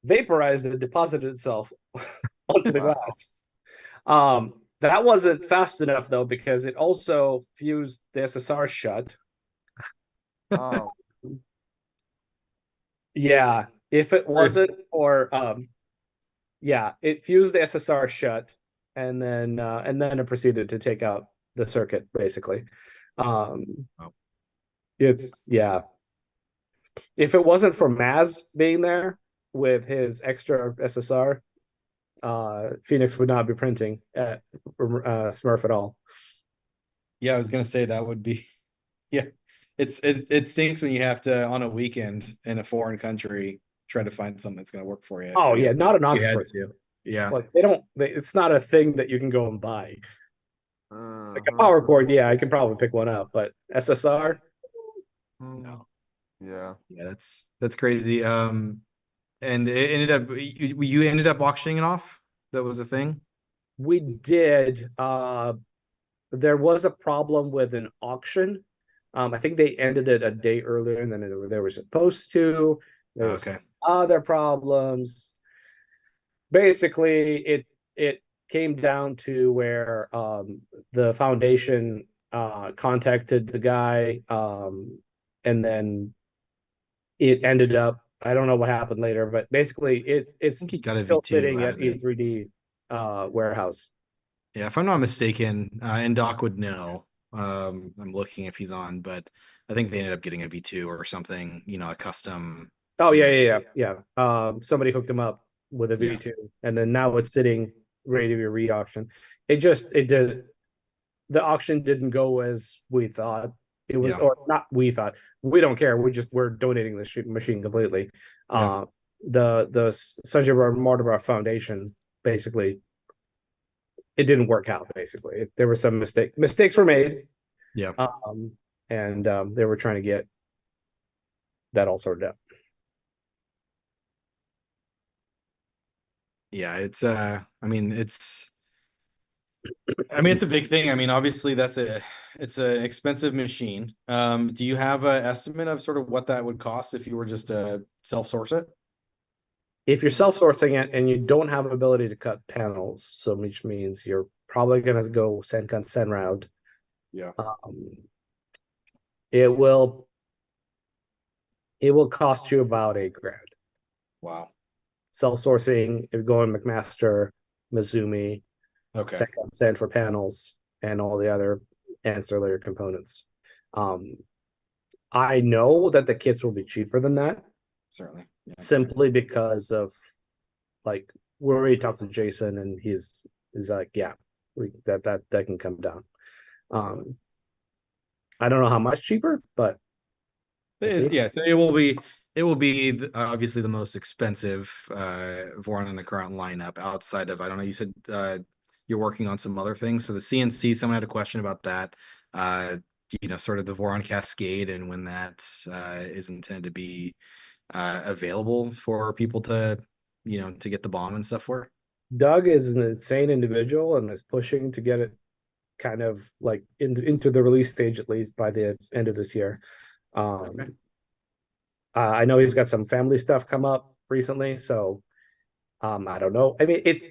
vaporized and deposited itself onto the glass. That wasn't fast enough though, because it also fused the SSR shut. Oh. Yeah, if it wasn't, or yeah, it fused the SSR shut, and then it proceeded to take out the circuit basically. It's yeah. If it wasn't for Maz being there with his extra SSR, Phoenix would not be printing at Smurf at all. Yeah, I was gonna say that would be, yeah. It stinks when you have to, on a weekend in a foreign country, try to find something that's gonna work for you. Oh yeah, not an Oxford. Yeah, like it's not a thing that you can go and buy. Like a power cord, yeah, I can probably pick one up, but SSR, no. Yeah, that's crazy. And it ended up, you ended up auctioning it off. That was a thing. We did. There was a problem with an auction. I think they ended it a day earlier than they were supposed to. There was other problems. Basically, it came down to where the foundation contacted the guy, and then it ended up, I don't know what happened later, but basically it's still sitting at E3D warehouse. Yeah, if I'm not mistaken, and Doc would know. I'm looking if he's on, but I think they ended up getting a V2 or something, a custom. Oh yeah. Somebody hooked him up with a V2, and then now it's sitting ready to be re-auctioned. The auction didn't go as we thought. It was, or not we thought. We don't care. We're donating this machine completely. The Sanjay Mortimer Foundation, basically, it didn't work out. Basically, there were some mistakes were made. Yeah. And they were trying to get that all sorted out. Yeah, it's a big thing. I mean, obviously it's an expensive machine. Do you have an estimate of sort of what that would cost if you were just to self-source it? If you're self-sourcing it and you don't have ability to cut panels, so which means you're probably going to go Sen route. Yeah. It will cost you about $8,000. Wow. Self-sourcing, if you're going McMaster, Mizumi, okay, Sen for panels, and all the other ancillary components. I know that the kits will be cheaper than that. Certainly. Yeah. Simply because of, like, we already talked to Jason, and he's like, yeah, that can come down. I don't know how much cheaper, but so it will be obviously the most expensive Voron in the current lineup, outside of, I don't know, you said you're working on some other things. So the CNC, someone had a question about that. Sort of the Voron Cascade, and when that is intended to be available for people to get the bomb and stuff for. Doug is an insane individual and is pushing to get it kind of like into the release stage, at least by the end of this year. I know he's got some family stuff come up recently, so I don't know. I mean, it's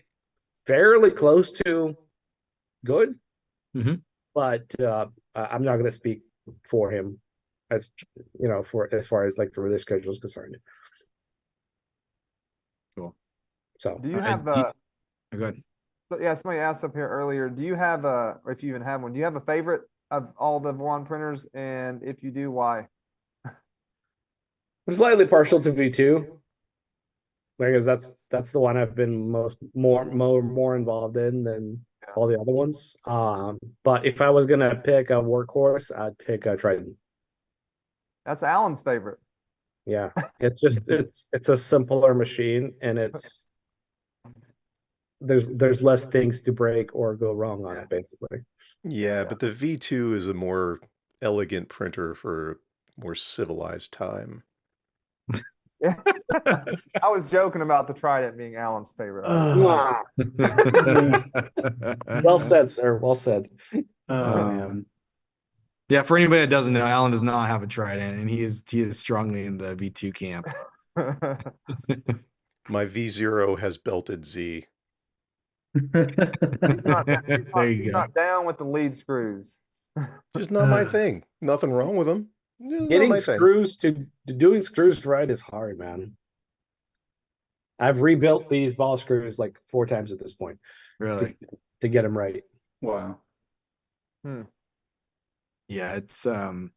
fairly close to good, but I'm not going to speak for him as for as far as like the release schedule is concerned. Cool. So Do you have go ahead. yeah, somebody asked up here earlier, do you have or if you even have one, do you have a favorite of all the Voron printers? And if you do, why? I'm slightly partial to V2 because that's the one I've been more involved in than all the other ones. But if I was gonna pick a workhorse, I'd pick a Triton. That's Alan's favorite. Yeah, it's just it's a simpler machine, and there's less things to break or go wrong on it, basically. Yeah, but the V2 is a more elegant printer for more civilized time. I was joking about the Trident being Alan's favorite. Well said, sir. Well said. Man. Yeah, for anybody that doesn't know, Alan does not have a Trident, and he is strongly in the V2 camp. My V0 has belted Z. He's not down with the lead screws. Just not my thing. Nothing wrong with them. Getting screws to doing screws right is hard, man. I've rebuilt these ball screws like 4 times at this point. Really? To get them right. Wow. Yeah, it's I mean,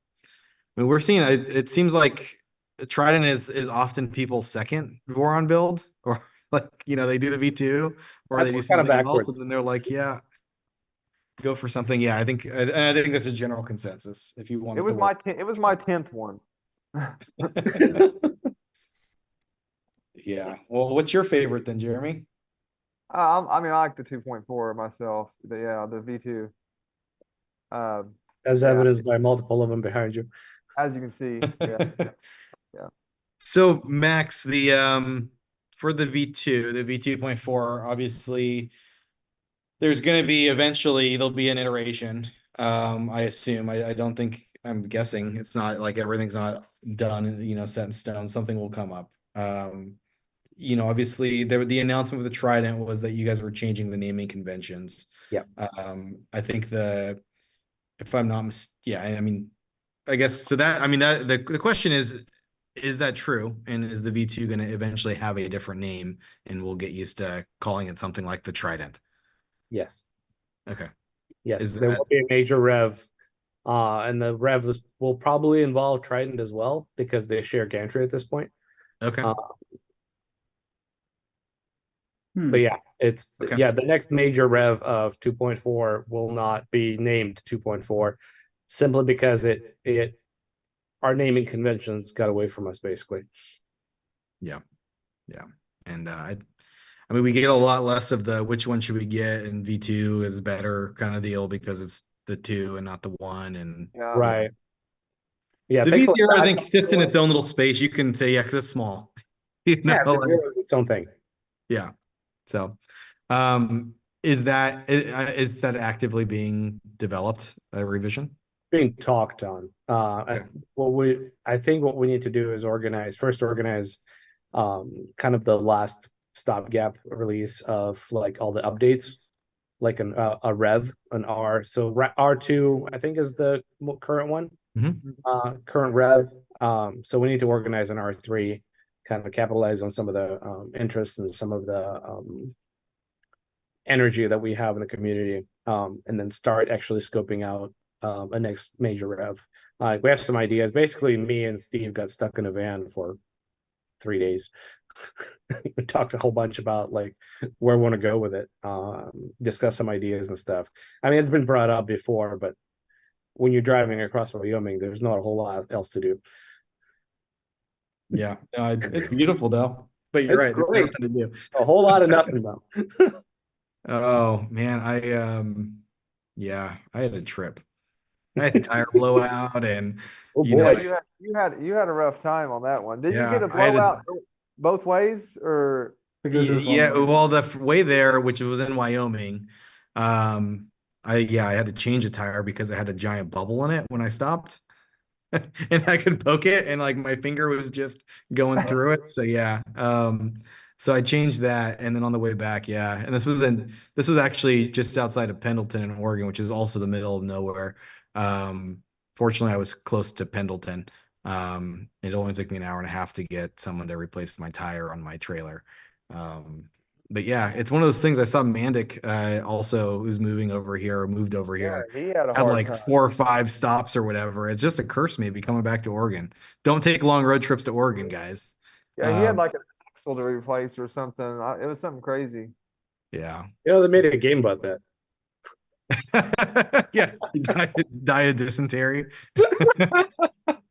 we're seeing it seems like Trident is often people's second Voron build, or like they do the V2 or That's they do kind of something else, backwards. and then they're like, yeah, go for something. Yeah, I think that's a general consensus. If you want, it was my 10th one. Yeah. Well, what's your favorite then, Jeremy? I mean, I like the 2.4 myself. The V2. As evidenced by multiple of them behind you. As you can see, yeah. So Max, the for the V2, the V2.4, obviously there's going to be eventually there'll be an iteration. I assume. I don't think, I'm guessing it's not like everything's not done, set in stone. Something will come up. Obviously the announcement with the Trident was that you guys were changing the naming conventions. Yeah. I think if I'm not I mean, I guess so that, I mean, that the question is that true? And is the V2 going to eventually have a different name and we'll get used to calling it something like the Trident? Yes. Okay. Yes, there will be a major rev. And the rev will probably involve Trident as well because they share gantry at this point. Okay. But yeah, Okay. the next major rev of 2.4 will not be named 2.4 simply because our naming conventions got away from us basically. Yeah. And I mean, we get a lot less of the which one should we get, and V2 is better kind of deal because it's the 2 and not the 1. And right. Yeah, the V0 I think sits in its own little space. You can say, because it's small. Yeah, it's its own thing. Yeah. So, is that actively being developed, a revision? Being talked on. I think what we need to do is organize kind of the last stopgap release of like all the updates, like a rev, an R. So R2 I think is the current one. Current rev. So we need to organize an R3, kind of capitalize on some of the interest and some of the energy that we have in the community, and then start actually scoping out a next major rev. We have some ideas. Basically, me and Steve got stuck in a van for 3 days. We talked a whole bunch about like where we want to go with it, discuss some ideas and stuff. I mean, it's been brought up before, but when you're driving across Wyoming, there's not a whole lot else to do. Yeah, no, it's beautiful though. But you're right, there's nothing to do. A whole lot of nothing though. Oh man, I had a trip. I had a tire blowout, and you had a rough time on that one. Did you get a blowout both ways, or? Yeah, well, the way there, which was in Wyoming, I had to change a tire because it had a giant bubble in it when I stopped. And I could poke it, and like my finger was just going through it. So yeah, So I changed that, and then on the way back, yeah. And this was actually just outside of Pendleton in Oregon, which is also the middle of nowhere. Fortunately, I was close to Pendleton. It only took me an hour and a half to get someone to replace my tire on my trailer. But yeah, it's one of those things. I saw Mandic also who's moving over here or moved over Yeah, here. he had a Had hard like time. 4 or 5 stops or whatever. It's just a curse maybe coming back to Oregon. Don't take long road trips to Oregon, guys. Yeah, he had like an axle to replace or something. It was something crazy. Yeah. You know, they made a game about that. Yeah. Die of dysentery.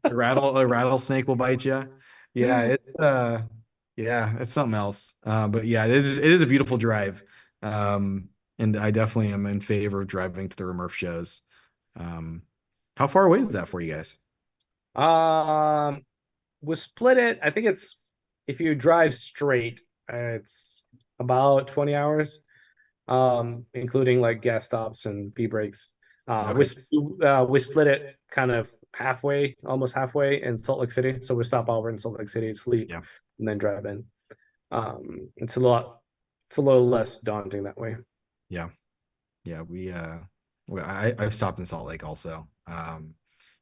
A rattlesnake will bite you. Yeah, it's something else. But yeah, it is a beautiful drive. And I definitely am in favor of driving to the RepRap shows. How far away is that for you guys? We split it. I think it's if you drive straight, it's about 20 hours, including like gas stops and pee breaks. We split it kind of halfway, almost halfway in Salt Lake City. So we stop over in Salt Lake City, sleep, Yeah. and then drive in. It's a little less daunting that way. Yeah. Yeah, I've stopped in Salt Lake also.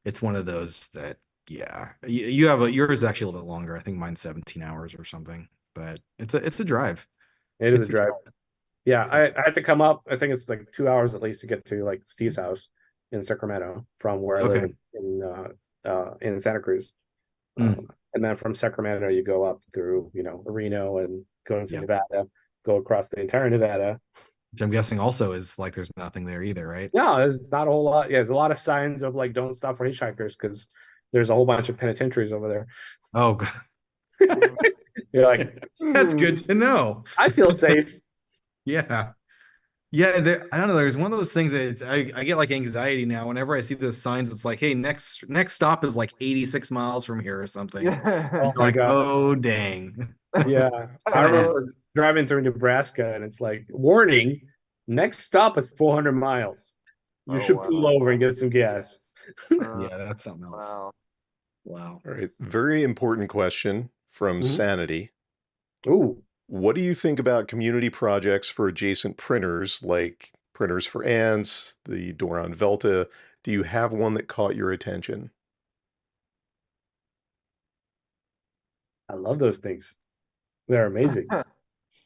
It's one of those that, yeah, you have yours is actually a little bit longer. I think mine's 17 hours or something, but it's a drive. It is It's a drive. Yeah, I had to come up. I think it's like 2 hours at least to get to like Steve's house in Sacramento from where I live in Santa Cruz. And then from Sacramento, you go up through, Reno and go into Nevada, go across the entire Nevada. Which I'm guessing also is like there's nothing there either, right? No, there's not a whole lot. Yeah, there's a lot of signs of like don't stop for hitchhikers because there's a whole bunch of penitentiaries over there. Oh, You're like, that's good to know. I feel safe. Yeah. Yeah, I don't know. There's one of those things that I get like anxiety now whenever I see those signs. It's like, hey, next stop is like 86 miles from here or something. Oh my Like, God. oh dang. Yeah. I remember driving through Nebraska and it's like, warning, next stop is 400 miles. You should pull over and get some gas. Yeah, that's something else. Wow. All right. Very important question from Sanity. Ooh. What do you think about community projects for adjacent printers, like printers for ants, the Voron Velta? Do you have one that caught your attention? I love those things. They're amazing.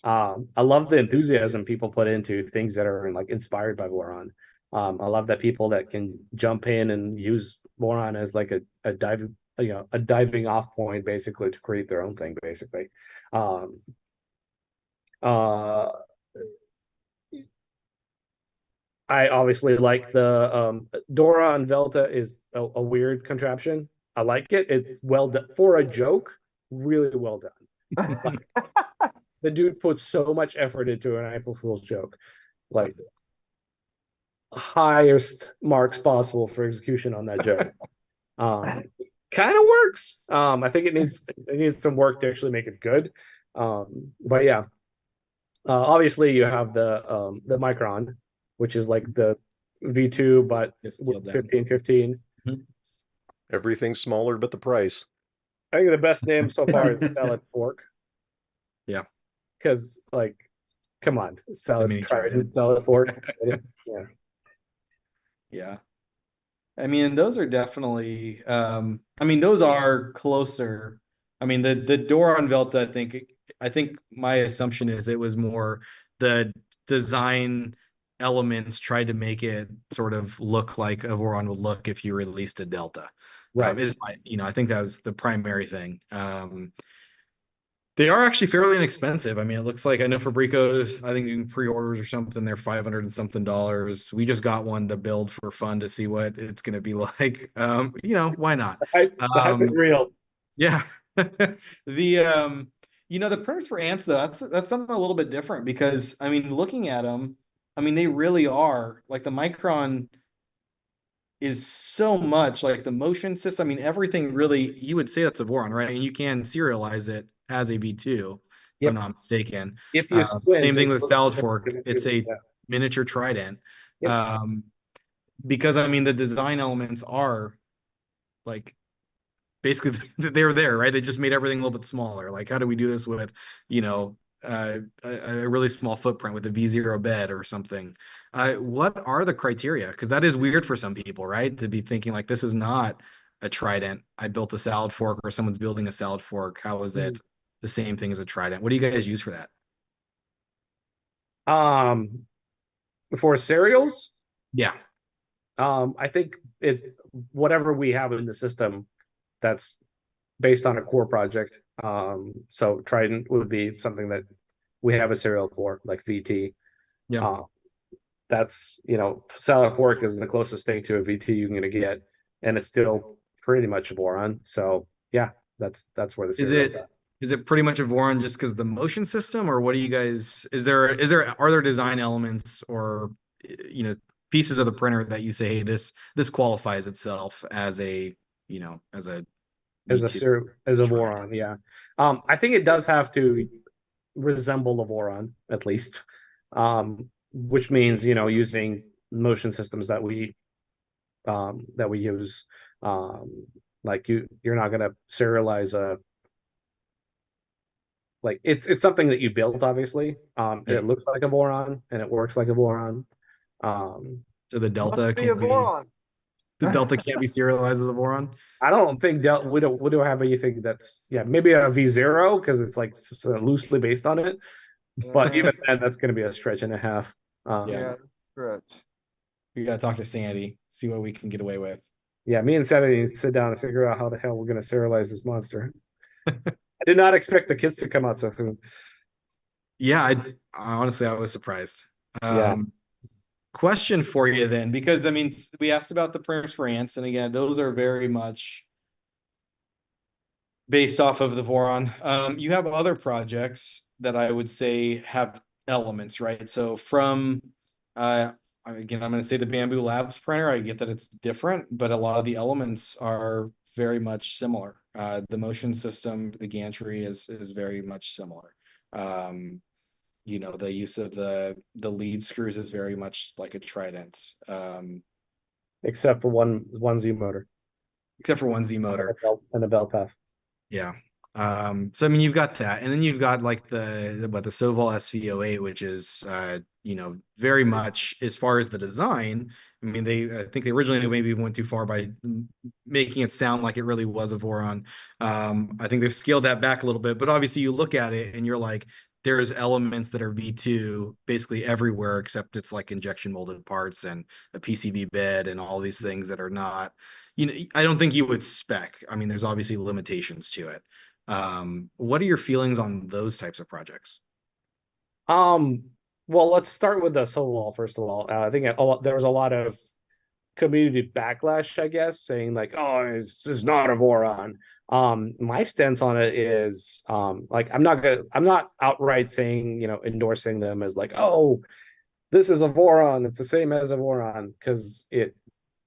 I love the enthusiasm people put into things that are like inspired by Voron. I love that people that can jump in and use Voron as like a diving off point basically to create their own thing basically. I obviously like the Voron Velta is a weird contraption. I like it. It's well done for a joke. Really well done. Like, the dude puts so much effort into an April Fool's joke, like highest marks possible for execution on that joke. Kind of works. I think it needs some work to actually make it good. But yeah, obviously you have the Micron, which is like the V2, but with 1515. Everything's smaller but the price. I think the best name so far is Salad Fork. Yeah. Because, like, come on, salad fork. Yeah. Yeah. I mean, those are definitely, those are closer. I mean, the Voron Velta, I think my assumption is it was more the design elements tried to make it sort of look like a Voron would look if you released a Delta. Right. I think that was the primary thing. They are actually fairly inexpensive. I mean, it looks like I know Fabrico's, I think you can pre-orders or something, they're $500 and something. We just got one to build for fun to see what it's going to be like. Why not? The hype is real. Yeah. The printers for ants though, that's something a little bit different because I mean, looking at them, I mean, they really are like the Micron is so much like the motion system. I mean, everything really, you would say that's a Voron, right? And you can serialize it as a V2, if I'm not mistaken. If you same thing with Salad Fork, it's a miniature Trident. Because I mean, the design elements are like basically they're there, right? They just made everything a little bit smaller. Like, how do we do this with, a really small footprint with a V0 bed or something. What are the criteria? Because that is weird for some people, right? To be thinking like, this is not a trident. I built a salad fork, or someone's building a salad fork. How is it the same thing as a trident? What do you guys use for that? For cereals, Yeah. I think it's whatever we have in the system that's based on a core project. So Trident would be something that we have a serial for, like VT. Yeah. That's, Salad Fork is the closest thing to a VT you're going to get, and it's still pretty much a Voron. So yeah, that's where the Is serial it pretty much a Voron just because the motion system, or what do you guys, are there design elements or, pieces of the printer that you say, hey, this qualifies itself as a, as a V2 as a trident? Voron. Yeah. I think it does have to resemble a Voron at least, which means, using motion systems that we use. Like you're not going to serialize it's something that you built, obviously. It looks like a Voron and it works like a Voron. So the Delta Must be a can't be, Voron. the Delta can't be serialized as a Voron. I don't think we don't have anything that's maybe a V0 because it's like loosely based on it, but even then that's going to be a stretch and a half. Yeah, stretch. We got to talk to Sandy, see what we can get away with. Yeah, me and Sandy need to sit down and figure out how the hell we're going to serialize this monster. I did not expect the kits to come out so soon. Yeah, I honestly, I was surprised. Yeah. Question for you then, because I mean, we asked about the printers for ants, and again, those are very much based off of the Voron. You have other projects that I would say have elements, right? So from again, I'm going to say the Bamboo Labs printer. I get that it's different, but a lot of the elements are very much similar. The motion system, the gantry is very much similar. The use of the lead screws is very much like a trident. Except for one Z motor. Except for one Z motor. And a belt path. Yeah. So I mean, you've got that, and then you've got like the Sovol SV08, which is very much as far as the design. I mean, I think they originally maybe went too far by making it sound like it really was a Voron. I think they've scaled that back a little bit, but obviously you look at it and you're like, there's elements that are V2 basically everywhere, except it's like injection molded parts and a PCB bed and all these things that are not, I don't think you would spec. I mean, there's obviously limitations to it. What are your feelings on those types of projects? Well, let's start with the Sovol first of all. I think there was a lot of community backlash, I guess, saying like, "Oh, this is not a Voron." My stance on it is, I'm not outright saying, endorsing them as like, "Oh, this is a Voron. It's the same as a Voron," because it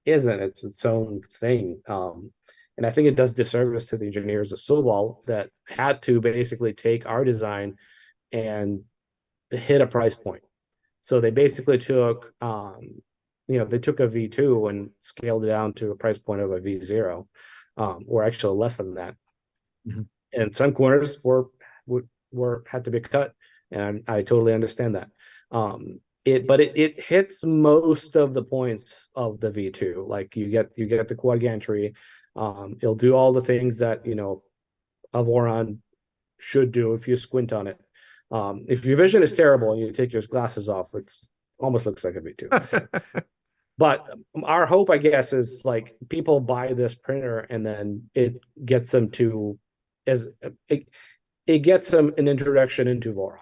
isn't. It's its own thing. And I think it does disservice to the engineers of Sovol that had to basically take our design and hit a price point. So they basically took, they took a V2 and scaled it down to a price point of a V0, or actually less than that. Mm-hmm. And some corners had to be cut, and I totally understand that. But it hits most of the points of the V2. Like you get the quad gantry. It'll do all the things that a Voron should do if you squint on it. If your vision is terrible and you take your glasses off, it's almost looks like a V2. But our hope, I guess, is like people buy this printer and then it gets them it gets them an introduction into Voron.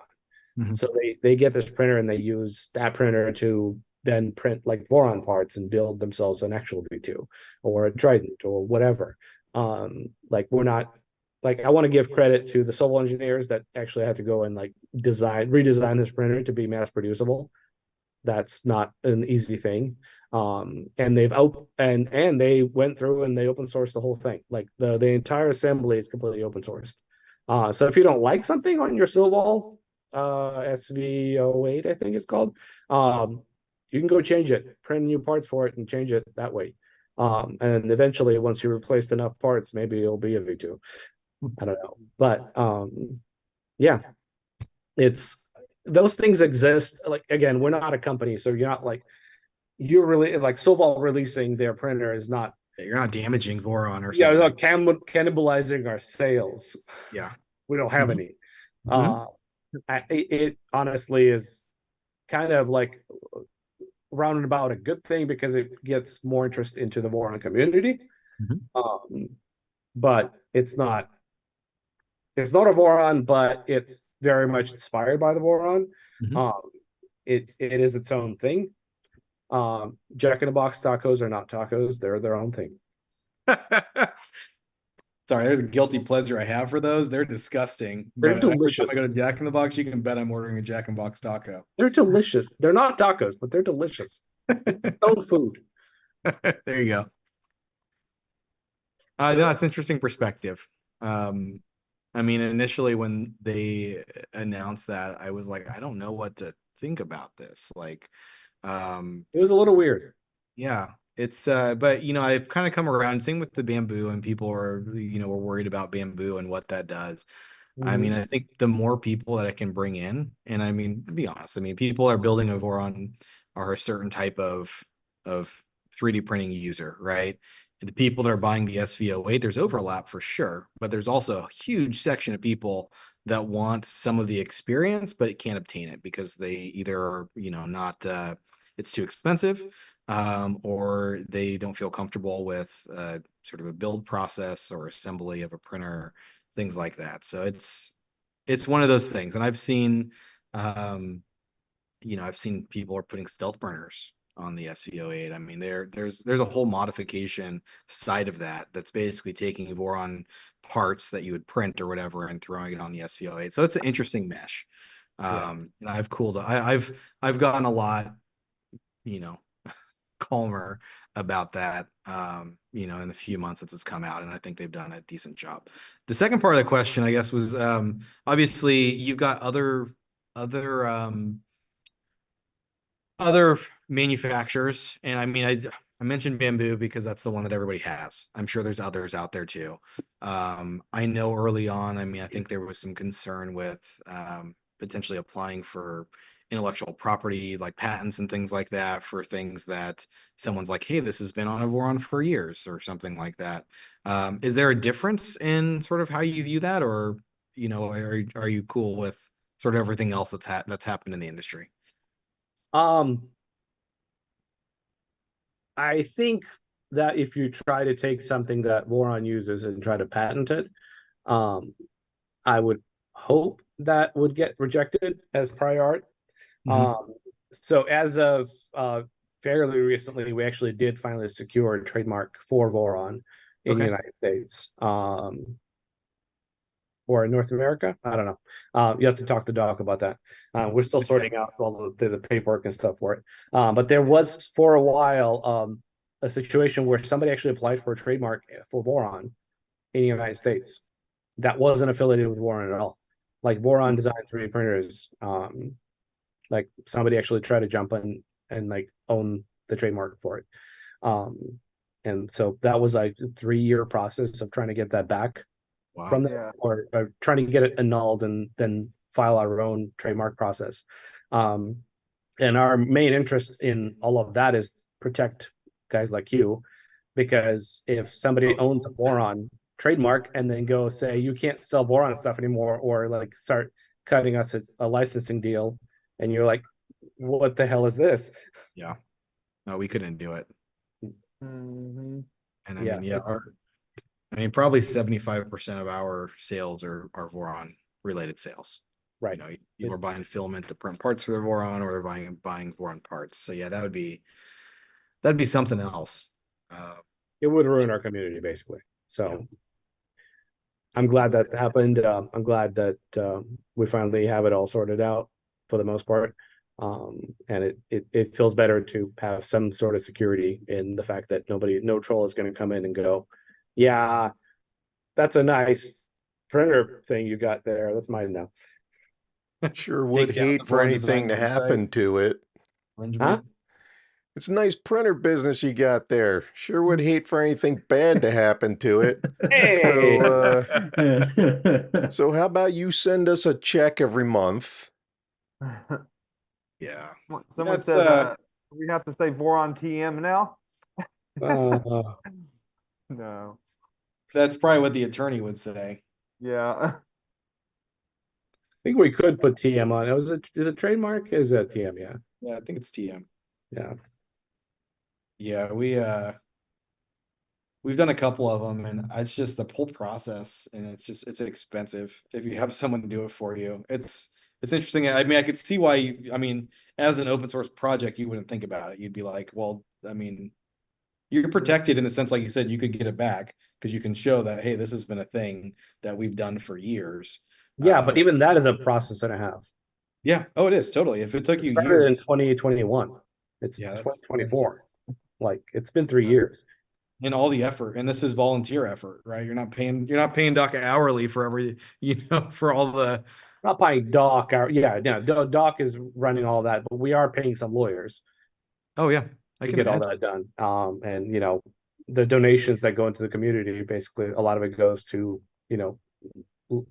Mm-hmm. So they get this printer and they use that printer to then print like Voron parts and build themselves an actual V2 or a Trident or whatever. We're not. Like, I want to give credit to the Sovol engineers that actually had to go and like redesign this printer to be mass producible. That's not an easy thing. And they went through and they open sourced the whole thing. Like the entire assembly is completely open sourced. So if you don't like something on your Sovol SV08, I think it's called, you can go change it, print new parts for it and change it that way. And eventually, once you replaced enough parts, maybe it'll be a V2. I don't know, but yeah. it's those things exist. Like, again, we're not a company, so you're not like, you're really like Soval releasing their printer is not, You're not damaging Voron or yeah, something. not cannibalizing our sales. Yeah. We don't have Mhm. any. It honestly is kind of like roundabout a good thing because it gets more interest into the Voron community. But it's not a Voron, but it's very much inspired by the Voron. It is its own thing. Jack in the Box tacos are not tacos; they're their own thing. Sorry, there's a guilty pleasure I have for those. They're disgusting. They're But every time delicious. I go to Jack in the Box, you can bet I'm ordering a Jack in the Box taco. They're delicious. They're not tacos, but they're delicious. It's own food. There you go. No, it's interesting perspective. I mean, initially when they announced that, I was like, I don't know what to think about this. Like, It was a little weird. yeah, it's but you know, I've kind of come around. Same with the bamboo, and people are, were worried about bamboo and what that does. I mean, I think the more people that I can bring in, and I mean, to be honest, I mean, people are building a Voron are a certain type of 3D printing user, right? And the people that are buying the SV08, there's overlap for sure, but there's also a huge section of people that want some of the experience but can't obtain it because they either are, not it's too expensive, or they don't feel comfortable with sort of a build process or assembly of a printer, things like that. So it's one of those things. And I've seen I've seen people are putting stealth burners on the SV08. I mean, there's a whole modification side of that that's basically taking Voron parts that you would print or whatever and throwing it on the SV08. So it's an interesting mesh. And I've gotten a lot, calmer about that, in the few months since it's come out, and I think they've done a decent job. The second part of the question, I guess, was obviously you've got other other manufacturers, and I mean, I mentioned bamboo because that's the one that everybody has. I'm sure there's others out there too. I know early on, I mean, I think there was some concern with potentially applying for intellectual property, like patents and things like that, for things that someone's like, hey, this has been on a Voron for years or something like that. Is there a difference in sort of how you view that, or are you cool with sort of everything else that's happened in the industry? I think that if you try to take something that Voron uses and try to patent it, I would hope that would get rejected as prior art. So as of fairly recently, we actually did finally secure a trademark for Voron in the United States. Or in North America, I don't know. You have to talk to Doc about that. We're still sorting out all the paperwork and stuff for it. But there was for a while a situation where somebody actually applied for a trademark for Voron in the United States that wasn't affiliated with Voron at all. Like Voron Design 3D printers, like somebody actually tried to jump in and like own the trademark for it. And so that was like a 3-year process of trying to get that back. Wow. From them, or trying to get it annulled and then file our own trademark process. And our main interest in all of that is protect guys like you, because if somebody owns a Voron trademark and then go say you can't sell Voron stuff anymore, or like start cutting us a licensing deal, and you're like, what the hell is this? Yeah, no, we couldn't do it. And I mean, probably 75% of our sales are Voron related sales. Right. People are buying filament to print parts for their Voron, or they're buying Voron parts. So yeah, that'd be something else. It would ruin our community basically. So I'm glad that happened. I'm glad that we finally have it all sorted out for the most part. And it feels better to have some sort of security in the fact that no troll is going to come in and go, yeah, that's a nice printer thing you got there. That's mine now. Sure would hate for anything to happen to it. Huh? It's a nice printer business you got there. Sure would hate for anything bad to happen to it. Hey. So how about you send us a check every month? Yeah. Someone That's, said we have to say Voron TM now. Uh, No. That's probably what the attorney would say. Yeah. I think we could put TM on. Is it trademark? Is that TM? Yeah. Yeah, I think it's TM. Yeah. Yeah, we've done a couple of them, and it's just the whole process, and it's expensive if you have someone to do it for you. It's interesting. I mean, I could see why I mean, as an open source project, you wouldn't think about it. You'd be like, well, I mean, you're protected in the sense, like you said, you could get it back because you can show that, hey, this has been a thing that we've done for years. Yeah, but even that is a process and a half. Yeah. Oh, it is totally. If it took It you started in years, 2021. It's yeah, that's 2024. Like it's been 3 years. and all the effort, and this is volunteer effort, right? You're not paying Doc hourly for every, for all the. Not paying Doc. Doc is running all that, but we are paying some lawyers Oh yeah, I to can get all imagine. that done. And the donations that go into the community, basically, a lot of it goes to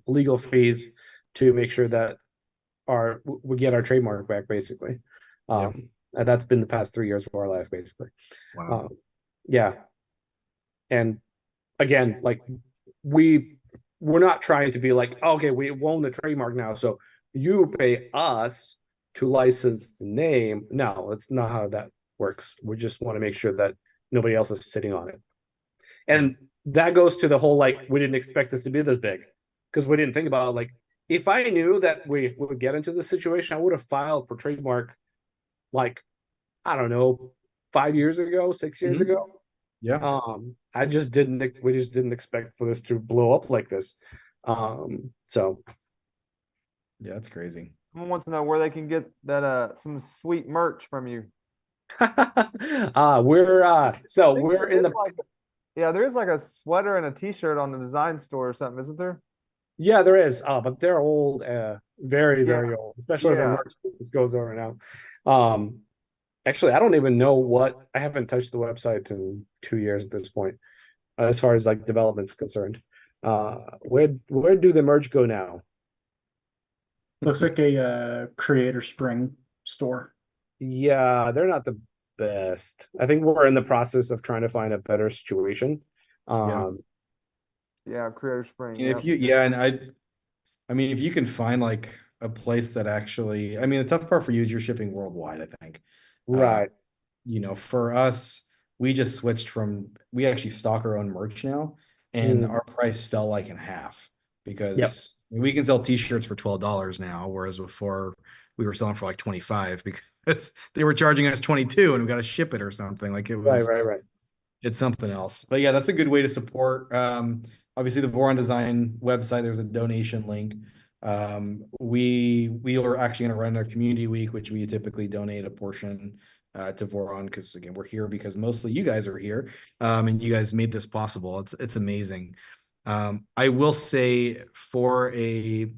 legal fees to make sure that we get our trademark back, basically. And that's been the past 3 years of our life, basically. Wow. Yeah. And again, like we're not trying to be like, okay, we own the trademark now, so you pay us to license the name. No, that's not how that works. We just want to make sure that nobody else is sitting on it. And that goes to the whole, like, we didn't expect this to be this big because we didn't think about it. Like, if I knew that we would get into this situation, I would have filed for trademark, like, I don't know, 5 years ago, 6 years ago. Yeah. We just didn't expect for this to blow up like this. So Yeah, that's crazy. Someone wants to know where they can get that some sweet merch from you. we're in the there is like a sweater and a t-shirt on the design store or something, isn't there? Yeah, there is. But they're old, very, very old, especially the merch that goes over now. Actually, I don't even know I haven't touched the website in 2 years at this point, as far as like development's concerned. Where do the merge go now? Looks like a Creator Spring store. Yeah, they're not the best. I think we're in the process of trying to find a better situation. Creator Spring. And I mean, if you can find like a place that actually, I mean, the tough part for you is you're shipping worldwide, I think. Right. For us, we just switched we actually stock our own merch now, and our price fell like in half because we can sell t-shirts for $12 now, whereas before we were selling for like 25 because they were charging us 22 and we got to ship it or something. Like it was right. It's something else. But yeah, that's a good way to support. Obviously the Voron Design website, there's a donation link. We are actually going to run our community week, which we typically donate a portion to Voron, because again, we're here because mostly you guys are here, and you guys made this possible. It's amazing. I will say for I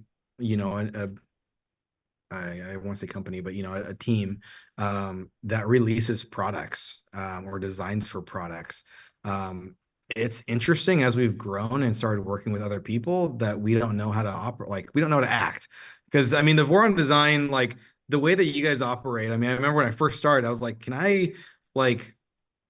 won't say company, but a team that releases products or designs for products. It's interesting as we've grown and started working with other people that we don't know how to operate, like we don't know how to act. Because I mean, the Voron Design, like the way that you guys operate, I mean, I remember when I first started, I was like, can I like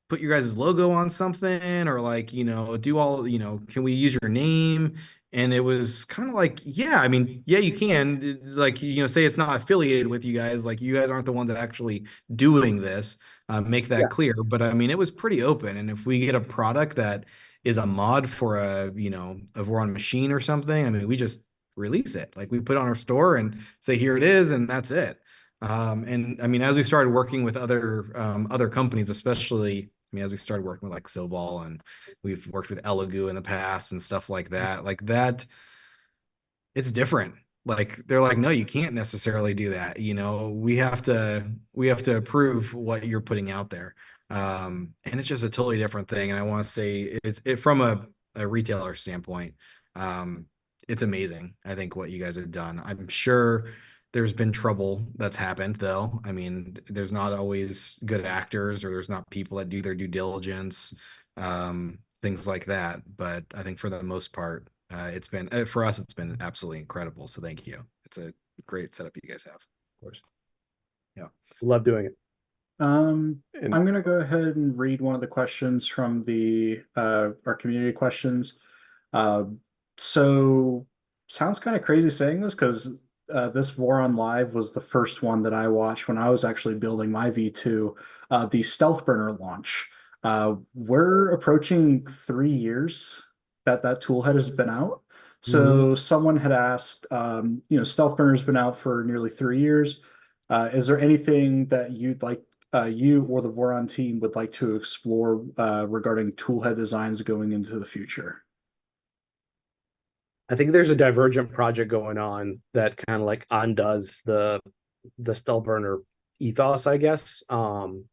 put your guys' logo on something or like, do all, can we use your name? And it was kind of like, yeah, I mean, yeah, you can like, say it's not affiliated with you guys. Like you guys aren't the ones that actually doing this, make that clear. But I mean, it was pretty open. And if we get a product that is a mod for a Voron machine or something, I mean, we just release it. Like we put it on our store and say, here it is. And that's it. And I mean, as we started working with other companies, especially, I mean, as we started working with like Sobol, and we've worked with Elegoo in the past and stuff like that, it's different. Like they're like, no, you can't necessarily do that. We have to approve what you're putting out there. And it's just a totally different thing. And I want to say it from a retailer standpoint, it's amazing. I think what you guys have done. I'm sure There's been trouble that's happened, though. I mean, there's not always good actors, or there's not people that do their due diligence, things like that. But I think for the most part, it's been for us, it's been absolutely incredible. So thank you. It's a great setup you guys have, of course. Yeah, Love doing it. I'm And gonna go ahead and read one of the questions from the our community questions. Uh, so sounds kind of crazy saying this because this Voron Live was the first one that I watched when I was actually building my V2, the Stealth Burner launch. We're approaching 3 years that that toolhead has been out. So someone had asked, Stealth Burner's been out for nearly 3 years. Is there anything that you'd like you or the Voron team would like to explore regarding toolhead designs going into the future? I think there's a divergent project going on that kind of like undoes the stealth burner ethos, I guess. Hard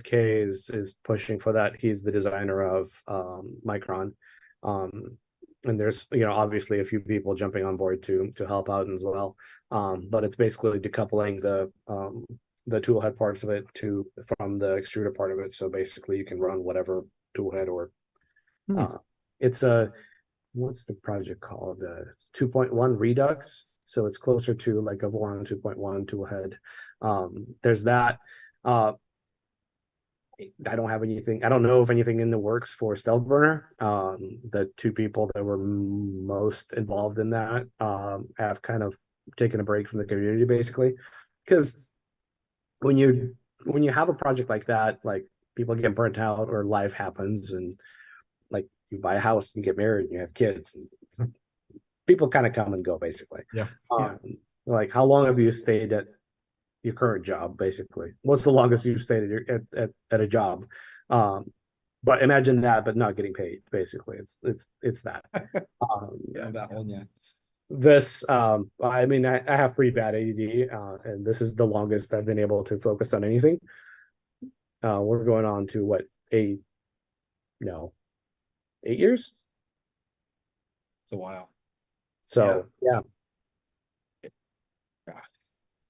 K is pushing for that. He's the designer of Micron. And there's obviously a few people jumping on board to help out as well. But it's basically decoupling the toolhead parts of it from the extruder part of it. So basically you can run whatever toolhead or it's a what's the project called? 2.1 Redux. So it's closer to like a Voron 2.1 toolhead. There's that. I don't have anything. I don't know if anything in the works for Stealth Burner. The two people that were most involved in that have kind of taken a break from the community, basically, because when you have a project like that, like people get burnt out or life happens, and like you buy a house, you get married, and you have kids, and people kind of come and go, basically. Yeah. Like, how long have you stayed at your current job, basically? What's the longest you've stayed at a job? But imagine that, but not getting paid, basically. It's that. That one, yeah. This I mean, I have pretty bad ADD, and this is the longest I've been able to focus on anything. We're going on to what, 8 years? It's a while. So yeah.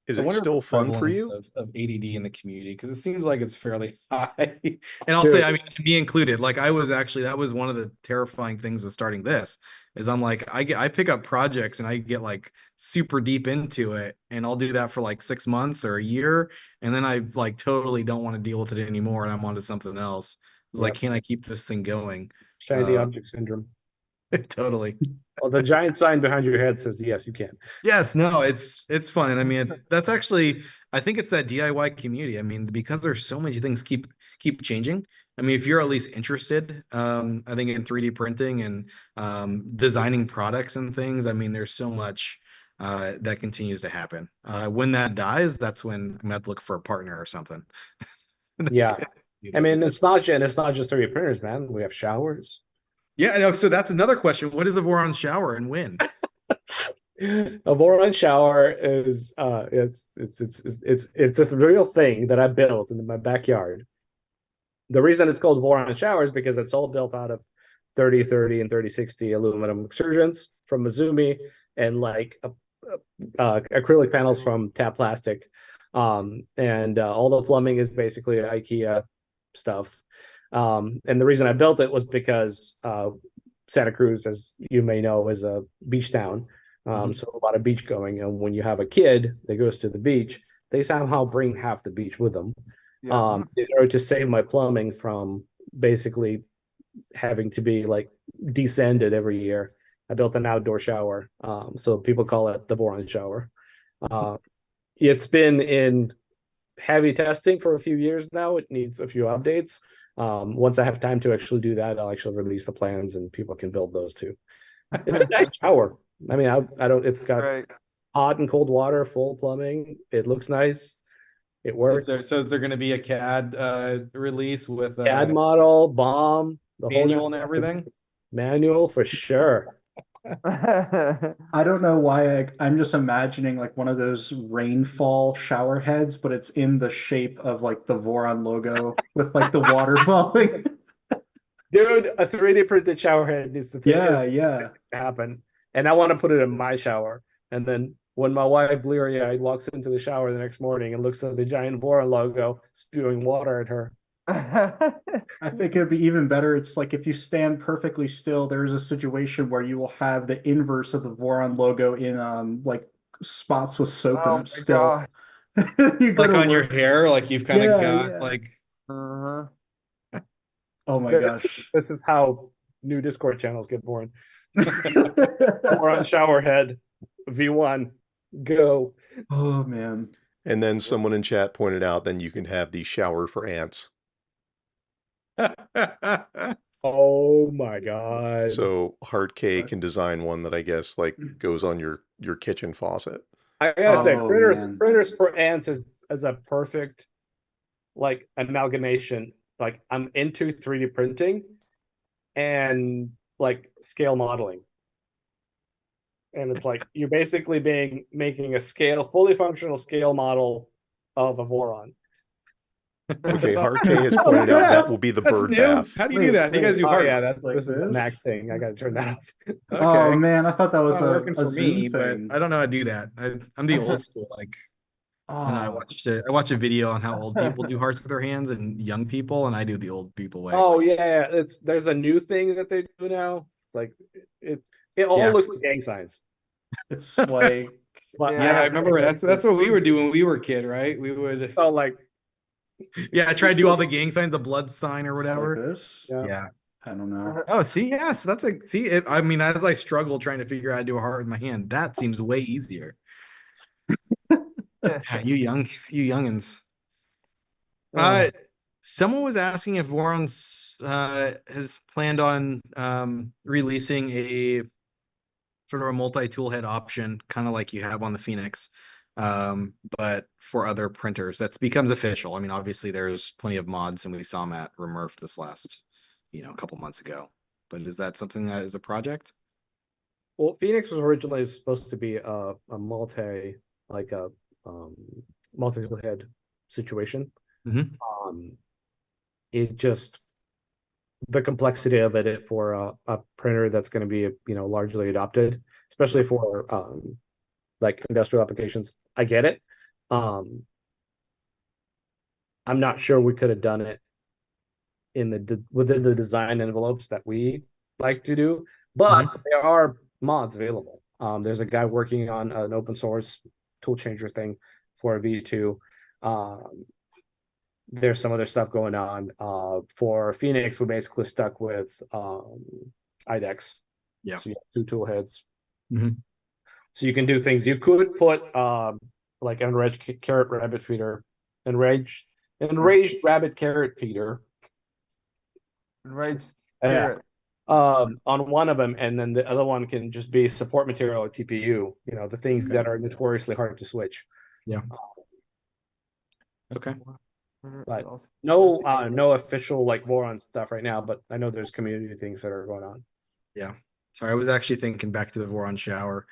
is I it wonder still the fun for prevalence you? of ADD in the community, because it seems like it's fairly high. And I'll say, I mean, me included, like I was actually, that was one of the terrifying things with starting this, is I'm like, I pick up projects and I get like super deep into it, and I'll do that for like 6 months or a year, and then I like totally don't want to deal with it anymore, and I'm onto something else. It's like, can I keep this thing going? Shiny object syndrome. Totally. Well, the giant sign behind your head says yes, you can. Yes, no, it's fun. And I mean, that's actually, I think it's that DIY community. I mean, because there's so many things keep changing. I mean, if you're at least interested, I think in 3D printing and designing products and things, I mean, there's so much that continues to happen. When that dies, that's when I'm gonna have to look for a partner or something. Yeah. I mean, it's not just 3D printers, man. We have showers. Yeah, I know. So that's another question. What is a Voron shower and when? A Voron shower is it's a real thing that I built in my backyard. The reason it's called Voron shower is because it's all built out of 3030 and 3060 aluminum extrusions from Mizumi, and like acrylic panels from Tap Plastic, and all the plumbing is basically IKEA stuff. And the reason I built it was because Santa Cruz, as you may know, is a beach town. So a lot of beach going. And when you have a kid that goes to the beach, they somehow bring half the beach with them. In order to save my plumbing from basically having to be like descended every year, I built an outdoor shower. So people call it the Voron shower. It's been in heavy testing for a few years now. It needs a few updates. Once I have time to actually do that, I'll actually release the plans and people can build those too. It's a nice shower. I mean, I don't. It's got hot and cold water, full plumbing. It looks nice. It works. Is there going to be a CAD release with CAD model, BOM, the manual whole and everything? Manual for sure. I don't know why I'm just imagining like one of those rainfall shower heads, but it's in the shape of like the Voron logo with like the water falling. Dude, a 3D printed shower head needs to yeah happen. And I want to put it in my shower. And then when my wife bleary-eyed walks into the shower the next morning and looks at the giant Voron logo spewing water at her. I think it'd be even better. It's like if you stand perfectly still, there's a situation where you will have the inverse of the Voron logo in like spots with soap Oh in my it still. God. You go Like to on your work. hair, like you've kind of Yeah, got yeah. like Uh-huh. Oh my This gosh. this is how new Discord channels get born. Voron showerhead V1 go. Oh man. And then someone in chat pointed out, then you can have the shower for ants. Oh my God. So Hard K can design one that I guess like goes on your kitchen faucet. I gotta say, Oh, printers man. printers for ants is a perfect like amalgamation. Like I'm into 3D printing and like scale modeling. And it's like you're basically making a fully functional scale model of a Voron. Okay, That's Hard awesome. K has Oh, pointed look at out that. that will be the That's bird new. bath. How do you do that? You guys do Oh hearts. yeah, Like this is a Mac this? thing. I gotta turn that off. Okay. Oh man, I thought that was Not working a for Zoom me, but thing. I don't know how to do that. I'm the old school. Like, and I Oh, watched a video on how old people do hearts with their hands and young people, and I do the old people way. Oh yeah, there's a new thing that they do now. It's like it all Yeah. looks like gang signs. it's like But Yeah, I remember that's that's what we would do when we were a kid, right? We would so like yeah, try to do all the gang signs, the blood sign or like whatever. this. yeah. Yeah. I don't know. Oh, see, yes, that's a see. I mean, as I struggle trying to figure out how to do a heart with my hand, that seems way easier. Yeah, you youngins. Someone was asking if Warren's has planned on releasing a sort of a multi-tool head option, kind of like you have on the Phoenix, but for other printers. That becomes official. I mean, obviously there's plenty of mods, and we saw them at RepRap this last, a couple months ago. But is that something that is a project? Well, Phoenix was originally supposed to be a multi like a multi-tool head situation. Mhm. It just the complexity of it for a printer that's going to be largely adopted, especially for like industrial applications. I get it. I'm not sure we could have done it within the design envelopes that we like to do, but there are mods available. There's a guy working on an open source tool changer thing for a V2. There's some other stuff going on. For Phoenix, we basically stuck with IDEX. Yeah. So you have two tool heads. Mhm. So you can do things. You could put like enraged carrot rabbit feeder, enraged rabbit carrot feeder. Enraged Yeah. spirit. On one of them, and then the other one can just be support material or TPU. The things Okay. that are notoriously hard to switch. Yeah. Okay. But no official like Voron stuff right now, but I know there's community things that are going on. Yeah. Sorry, I was actually thinking back to the Voron shower.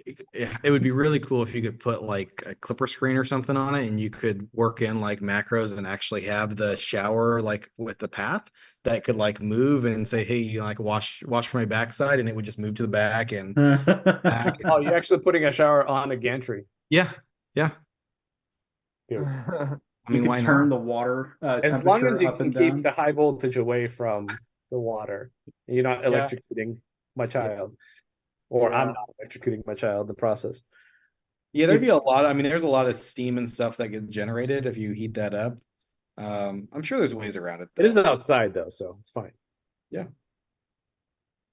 It would be really cool if you could put like a clipper screen or something on it, and you could work in like macros and actually have the shower like with the path that could like move and say, hey, like wash for my backside, and it would just move to the back and back. Oh, you're actually putting a shower on a gantry. Yeah. Yeah. I You mean, could why turn not? the water As long as temperature you up can and keep down. the high voltage away from the water, you're not electrocuting my child, or I'm not electrocuting my child in the process. Yeah, there'd be a lot. I mean, there's a lot of steam and stuff that gets generated if you heat that up. I'm sure there's ways around it, It is though. outside though, so it's fine. Yeah.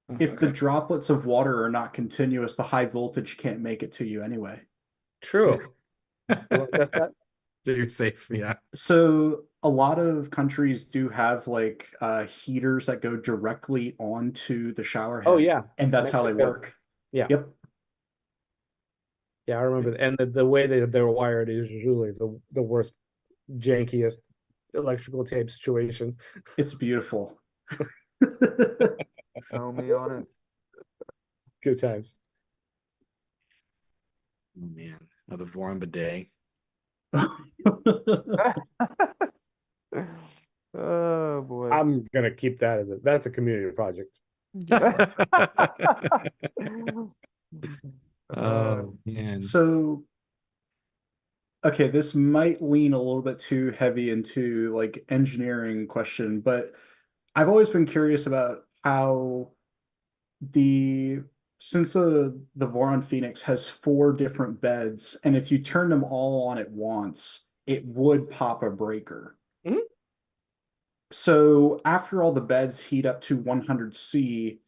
Oh, If the okay. droplets of water are not continuous, the high voltage can't make it to you anyway. True. You want to test that? So you're safe, yeah. So a lot of countries do have like heaters that go directly onto the shower head. Oh yeah, and that's how they Mexico. work. Yeah. Yep. Yeah, I remember. And the way they're wired is usually the worst, jankiest electrical tape situation. It's beautiful. Tell me on it. Good times. Oh man, the Voron bidet. Oh boy. I'm gonna keep that that's a community project. Oh man. So, okay, this might lean a little bit too heavy into like engineering question, but I've always been curious about how the since the Voron Phoenix has 4 different beds, and if you turn them all on at once, it would pop a breaker. Mhm. So after all the beds heat up to 100C,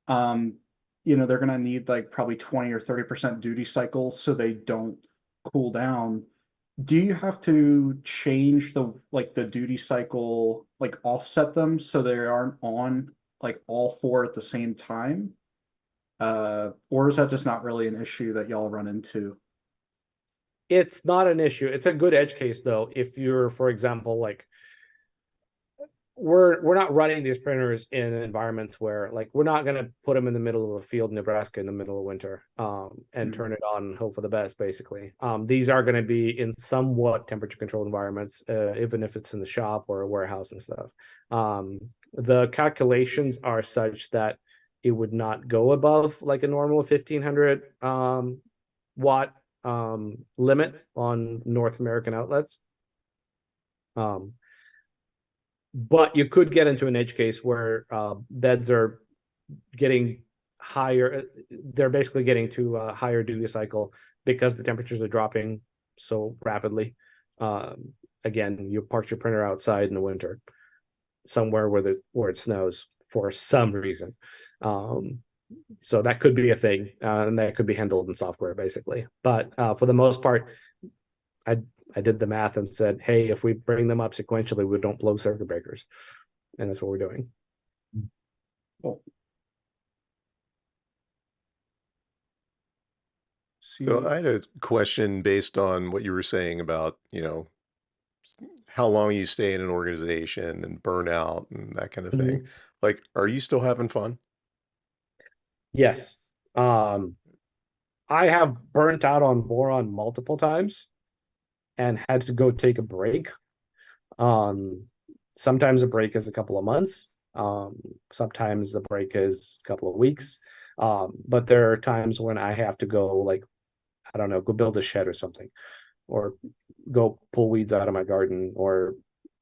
um, they're gonna need like probably 20 or 30% duty cycles so they don't cool down. Do you have to change the duty cycle, like offset them so they aren't on like all 4 at the same time? Or is that just not really an issue that y'all run into? It's not an issue. It's a good edge case though. If you're, for example, like we're not running these printers in environments where like we're not going to put them in the middle of a field in Nebraska in the middle of winter and turn it on and hope for the best basically. These are going to be in somewhat temperature controlled environments, even if it's in the shop or a warehouse and stuff. The calculations are such that it would not go above like a normal 1500 watt limit on North American outlets. But you could get into an edge case where beds are getting higher. They're basically getting to a higher duty cycle because the temperatures are dropping so rapidly. Again, you park your printer outside in the winter, somewhere where it snows for some reason. So that could be a thing, and that could be handled in software basically. But for the most part, I did the math and said, hey, if we bring them up sequentially, we don't blow circuit breakers. And that's what we're doing. Well, So I had a question based on what you were saying about, how long you stay in an organization and burnout and that kind of thing. Like, are you still having fun? Yes. I have burnt out on Voron multiple times and had to go take a break. Sometimes a break is a couple of months. Sometimes the break is a couple of weeks. But there are times when I have to go, like, I don't know, go build a shed or something, or go pull weeds out of my garden, or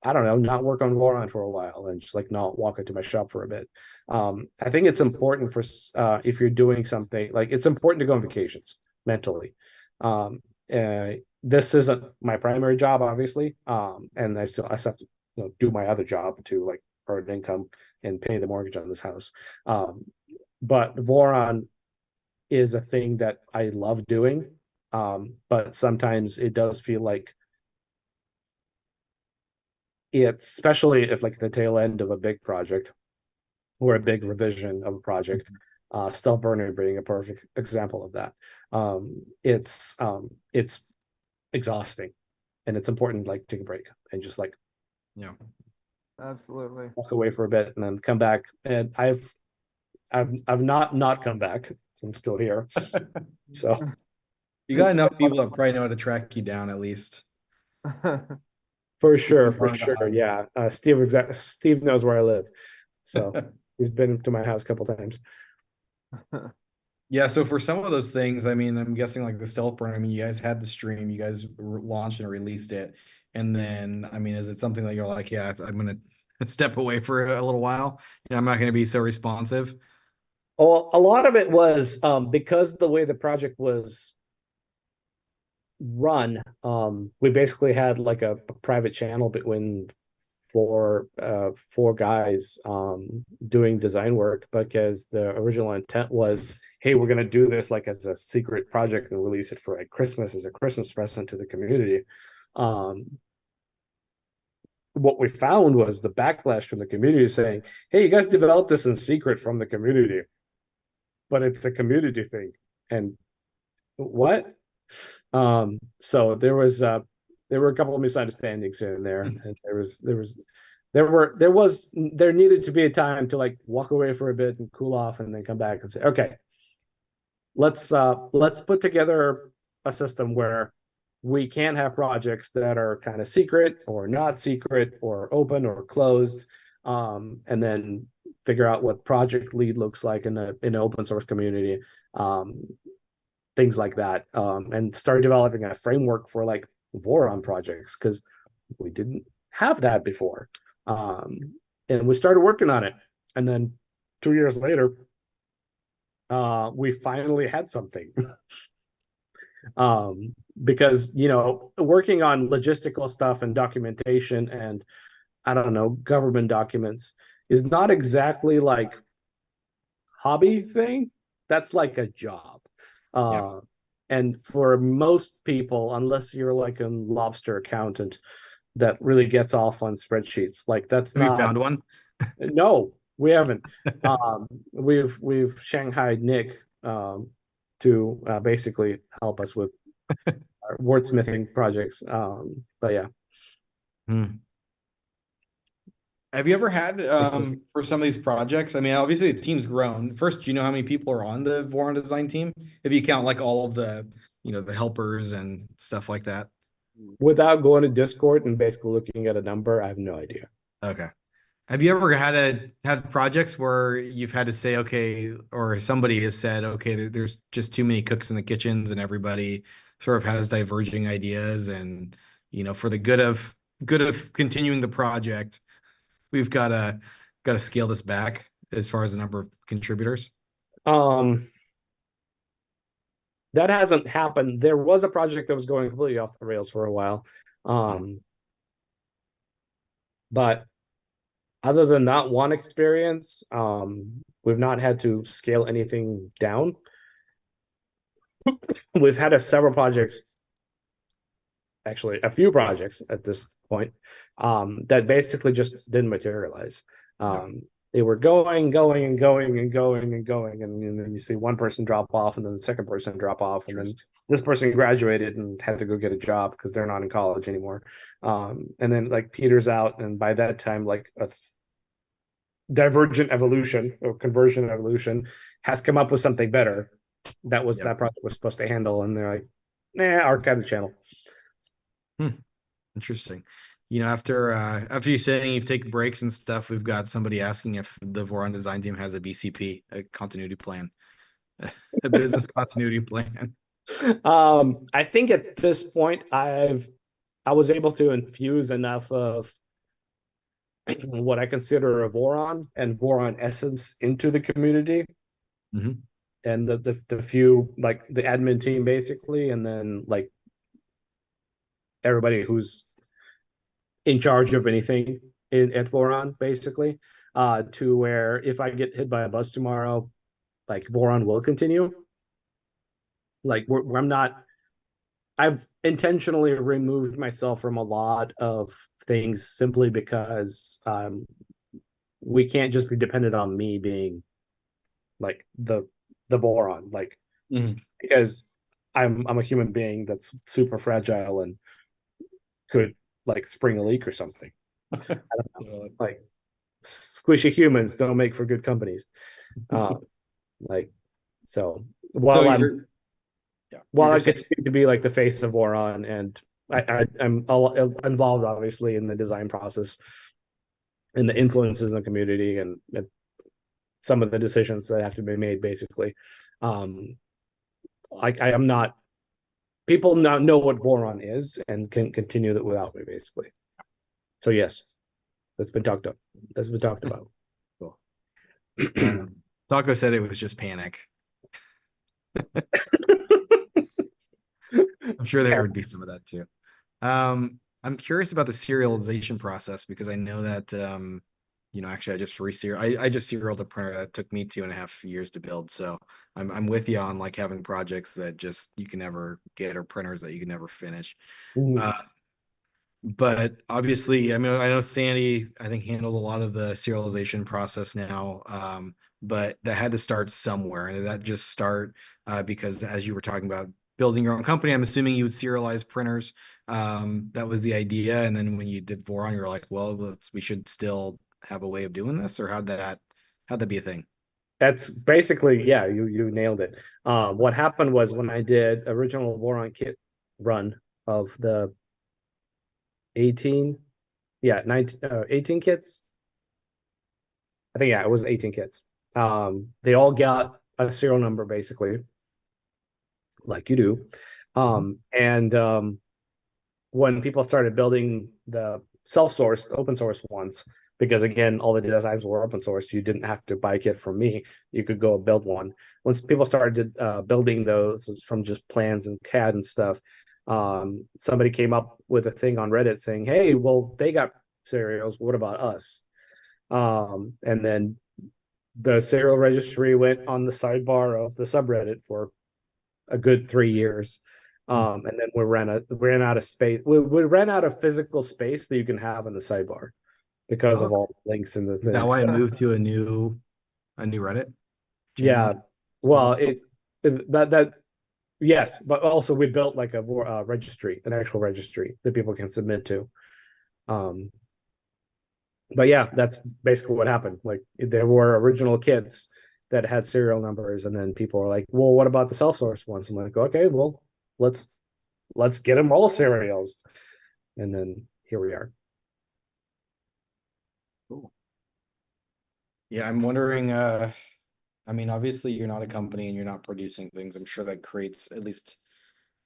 I don't know, not work on Voron for a while and just like not walk into my shop for a bit. I think it's important for if you're doing something, like it's important to go on vacations mentally. This isn't my primary job, obviously, and I still have to do my other job to like earn income and pay the mortgage on this house. But Voron is a thing that I love doing, but sometimes it does feel like it's, especially at like the tail end of a big project or a big revision of a project. Stealth burner being a perfect example of that. It's exhausting, and it's important like take a break and just like Absolutely. walk away for a bit and then come back. And I've not come back. I'm still here. So You got enough people that probably know how to track you down at least. for sure. Yeah. Steve knows where I live. So he's been to my house a couple times. Yeah, so for some of those things, I mean, I'm guessing like the stealth burn, I mean, you guys had the stream, you guys launched and released it. And then, I mean, is it something that you're like, yeah, I'm going to step away for a little while? I'm not going to be so responsive. Well, a lot of it was because the way the project was run, we basically had like a private channel between four guys doing design work, because the original intent was, hey, we're going to do this like as a secret project and release it for like Christmas as a Christmas present to the community. What we found was the backlash from the community saying, hey, you guys developed this in secret from the community, but it's a community thing. And what? So there were a couple of misunderstandings in there, and there needed to be a time to like walk away for a bit and cool off and then come back and say, okay, let's put together a system where we can have projects that are kind of secret or not secret or open or closed, and then figure out what project lead looks like in an open source community. things like that, and started developing a framework for like Voron projects because we didn't have that before. And we started working on it. And then 2 years later, we finally had something. Because, working on logistical stuff and documentation and I don't know, government documents is not exactly like hobby thing. That's like a job. Yeah. And for most people, unless you're like a lobster accountant that really gets off on spreadsheets, like that's Have you not. found one? No, we haven't. We've shanghaied Nick to basically help us with our wordsmithing projects. But yeah. Have you ever had for some of these projects? I mean, obviously the team's grown. First, do you know how many people are on the Voron design team? If you count like all of the, the helpers and stuff like that. Without going to Discord and basically looking at a number, I have no idea. Okay. Have you ever had projects where you've had to say, okay, or somebody has said, okay, there's just too many cooks in the kitchens and everybody sort of has diverging ideas and, for the good of continuing the project, we've got to scale this back as far as the number of contributors. That hasn't happened. There was a project that was going completely off the rails for a while. But other than that one experience, we've not had to scale anything down. We've had several projects, actually a few projects at this point, that basically just didn't materialize. They were going, and then you see one person drop off, and then the second person drop off, and then this person graduated and had to go get a job because they're not in college anymore. And then like Peter's out, and by that time, like a divergent evolution or conversion evolution has come up with something better that project was supposed to handle, and they're like, nah, archive the channel. Interesting. After you saying you've taken breaks and stuff, we've got somebody asking if the Voron design team has a BCP, a continuity plan, a business continuity plan. I think at this point I was able to infuse enough of what I consider a Voron and Voron essence into the community. And the few, like the admin team basically, and then like everybody who's in charge of anything at Voron basically, to where if I get hit by a bus tomorrow, like Voron will continue. Like I've intentionally removed myself from a lot of things simply because we can't just be dependent on me being like the Voron, like because I'm a human being that's super fragile and could like spring a leak or something. I don't know. Like squishy humans don't make for good companies. Like so while I continue to be like the face of Voron, and I'm involved obviously in the design process and the influences in the community and some of the decisions that have to be made basically. I am not, people now know what Voron is and can continue that without me basically. So yes, that's been talked about. Cool. Taco said it was just panic. I'm sure there would be some of that too. I'm curious about the serialization process because I know that actually I just serialed a printer that took me 2.5 years to build. So I'm with you on like having projects that just you can never get or printers that you can never finish. But obviously, I mean, I know Sandy, I think, handles a lot of the serialization process now. But that had to start somewhere, and that just start because as you were talking about building your own company, I'm assuming you would serialize printers. That was the idea, and then when you did Voron, you're like, well, we should still have a way of doing this, or how'd that be a thing? That's basically, yeah, you nailed it. What happened was when I did original Voron kit run of the 18 kits. I think, yeah, it was 18 kits. They all got a serial number basically. like you do. And when people started building the self-sourced open source ones, because again, all the designs were open source, you didn't have to buy a kit from me. You could go build one. Once people started building those from just plans and CAD and stuff, somebody came up with a thing on Reddit saying, hey, well, they got serials. What about us? And then the serial registry went on the sidebar of the subreddit for a good 3 years. And then we ran out of space. We ran out of physical space that you can have in the sidebar because of all the links in the thing. Now I So, moved to a new Reddit yeah, channel. well, that yes, but also we built like a registry, an actual registry that people can submit to. But yeah, that's basically what happened. Like there were original kits that had serial numbers, and then people were like, "Well, what about the self-source ones?" I'm like, "Okay, well, let's get them all serials," and then here we are. Cool. Yeah, I'm wondering. I mean, obviously, you're not a company and you're not producing things. I'm sure that creates at least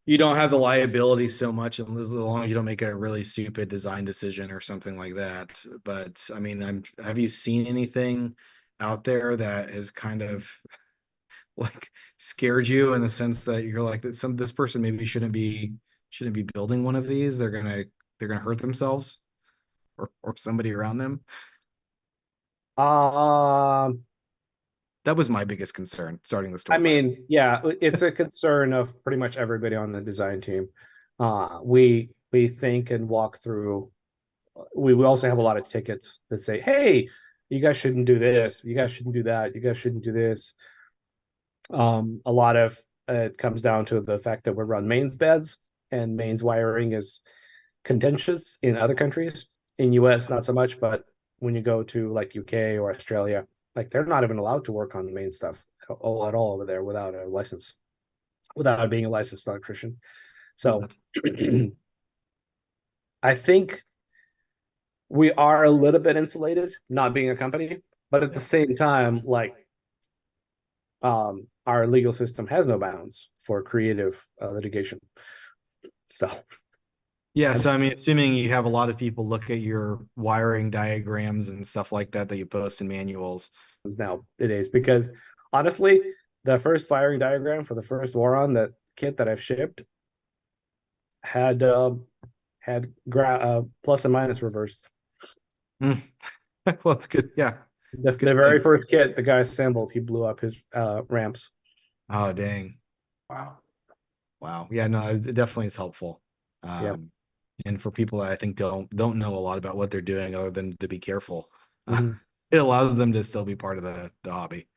you don't have the liability so much as long as you don't make a really stupid design decision or something like that. But I mean, have you seen anything out there that has kind of like scared you in the sense that you're like this person maybe shouldn't be building one of these. They're gonna hurt themselves or somebody around them. Um, That was my biggest concern starting the store. I mean, yeah, it's a concern of pretty much everybody on the design team. We think and walk through. We also have a lot of tickets that say, "Hey, you guys shouldn't do this. You guys shouldn't do that. You guys shouldn't do this." A lot of it comes down to the fact that we run mains beds, and mains wiring is contentious in other countries. In US, not so much, but when you go to like UK or Australia, like they're not even allowed to work on main stuff at all over there without a license, without being a licensed electrician. So I think we are a little bit insulated, not being a company, but at the same time, like our legal system has no bounds for creative litigation. So yeah, so I mean, assuming you have a lot of people look at your wiring diagrams and stuff like that you post in manuals. now it is because honestly, the first firing diagram for the first Voron that kit that I've shipped had plus and minus reversed. Well, it's good. Yeah. The very first kit the guy assembled, he blew up his ramps. Oh, dang. Wow. Yeah, no, it definitely is helpful. Yeah. And for people that I think don't know a lot about what they're doing other than to be careful, Mhm. it allows them to still be part of the hobby.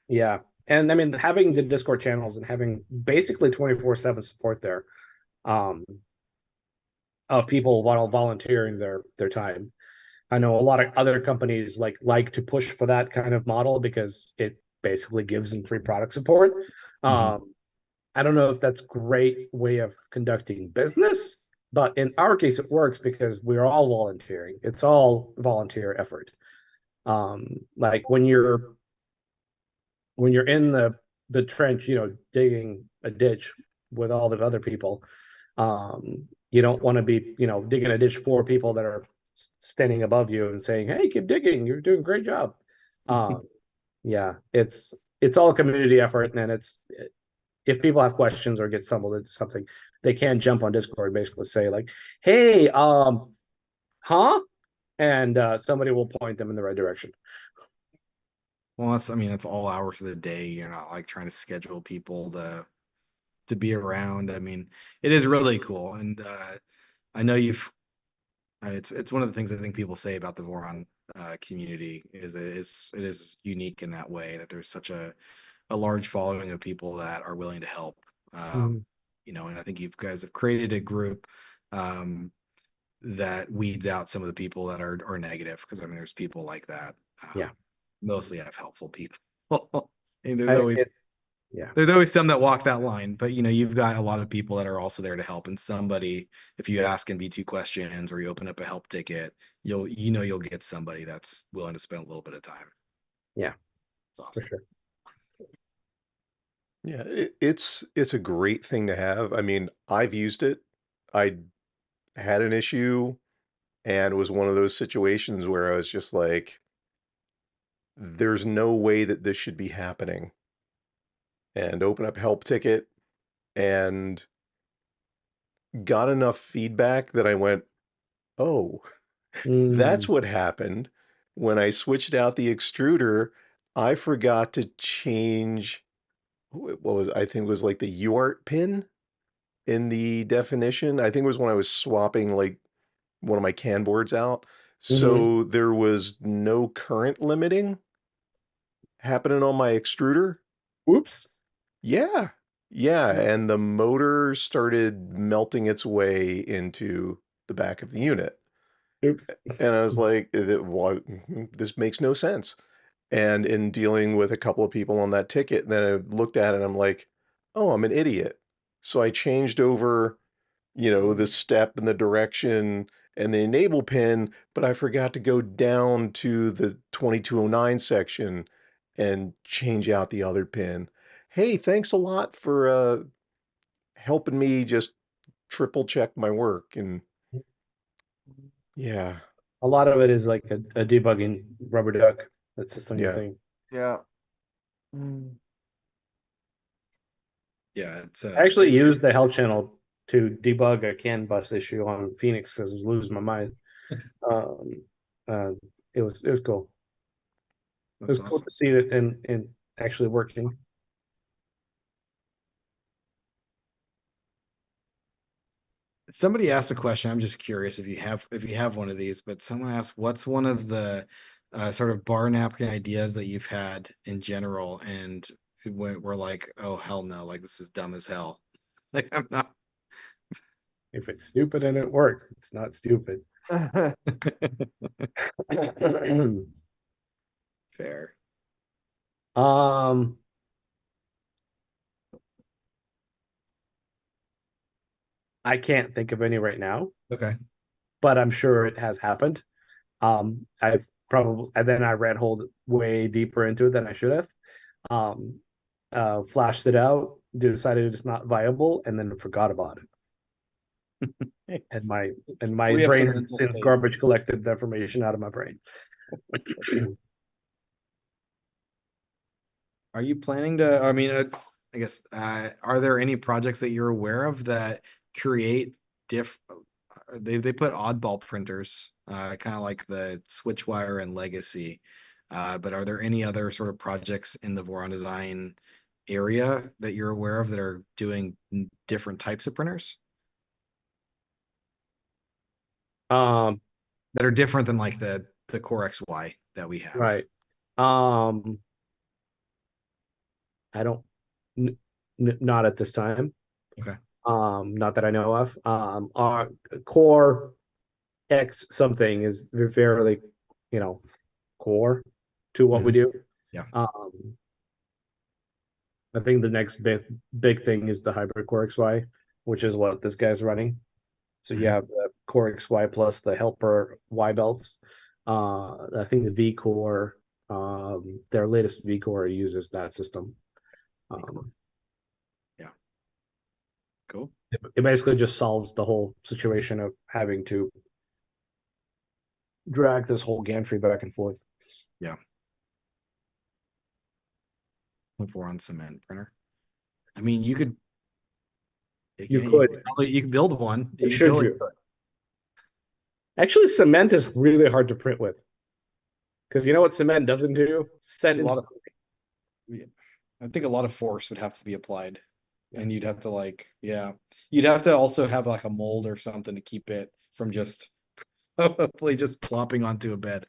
Yeah. And I mean, having the Discord channels and having basically 24/7 support there of people while volunteering their time. I know a lot of other companies like to push for that kind of model because it basically gives them free product support. I don't know if that's a great way of conducting business, but in our case, it works because we're all volunteering. It's all volunteer effort. Like when you're in the trench, digging a ditch with all the other people, you don't want to be, digging a ditch for people that are standing above you and saying, "Hey, keep digging. You're doing a great job." Yeah, it's all a community effort, and it's if people have questions or get stumbled into something, they can jump on Discord and basically say like, "Hey, huh?" And somebody will point them in the right direction. Well, that's all hours of the day. You're not like trying to schedule people to be around. I mean, it is really cool, and I know it's one of the things I think people say about the Voron community is it is unique in that way that there's such a large following of people that are willing to help. And I think you guys have created a group that weeds out some of the people that are negative because I mean there's people like that. Yeah. Mostly have helpful people. And there's always some that walk that line, but you've got a lot of people that are also there to help. And somebody, if you ask and V2 questions or you open up a help ticket, you'll get somebody that's willing to spend a little bit of time. Yeah, it's awesome. for sure. Yeah, it's a great thing to have. I mean, I've used it. I had an issue and it was one of those situations where I was just like, there's no way that this should be happening. And open up help ticket and got enough feedback that I went, oh, that's Mm, what happened. When I switched out the extruder, I forgot to change what was I think it was like the UART pin in the definition. I think it was when I was swapping like one of my CAN boards out. mhm. So there was no current limiting happening on my extruder. Whoops. Yeah. Yeah. Yeah. And the motor started melting its way into the back of the unit. Oops. And I was like, what? This makes no sense. And in dealing with a couple of people on that ticket, then I looked at it and I'm like, oh, I'm an idiot. So I changed over, the step and the direction and the enable pin, but I forgot to go down to the 2209 section and change out the other pin. Hey, thanks a lot for helping me just triple check my work. And yeah, A lot of it is like a debugging rubber duck. That's just the yeah. thing. Yeah. Mm. Yeah, it's I actually used the help channel to debug a CAN bus issue on Phoenix because I was losing my mind. Um, it was cool. It was that's cool awesome. to see it in actually working. Somebody asked a question. I'm just curious if you have one of these, but someone asked, what's one of the sort of bar napkin ideas that you've had in general, and we're like, oh hell no, like this is dumb as hell. Like I'm not. If it's stupid and it works, it's not stupid. Fair. um, I can't think of any right now, Okay. but I'm sure it has happened. I've probably and then I ran hold way deeper into it than I should have. Um, flashed it out, decided it's not viable, and then forgot about it. And my Free up brain some has mental since space. garbage collected the information out of my brain. Are you planning to, I mean, I guess, are there any projects that you're aware of that create they put oddball printers, kind of like the Switchwire and Legacy. But are there any other sort of projects in the Voron Design area that you're aware of that are doing different types of printers Um, that are different than like the CoreXY that we have? right. Um, I don't, not at this time. Okay. Not that I know of. Our core X something is fairly, core to what we do. Yeah. I think the next big thing is the hybrid CoreXY, which is what this guy's running. So you have the CoreXY plus the helper Y belts. I think the V Core, their latest V Core uses that system. Yeah. Cool. It basically just solves the whole situation of having to drag this whole gantry back and forth. Yeah. Voron cement printer. I mean, you could. You could. You could build one. You could Should totally you? Actually, cement is really hard to print with. Because you know what cement doesn't do? Set A lot in. of, yeah. I think a lot of force would have to be applied. And you'd have to you'd have to also have like a mold or something to keep it from just probably just plopping onto a bed.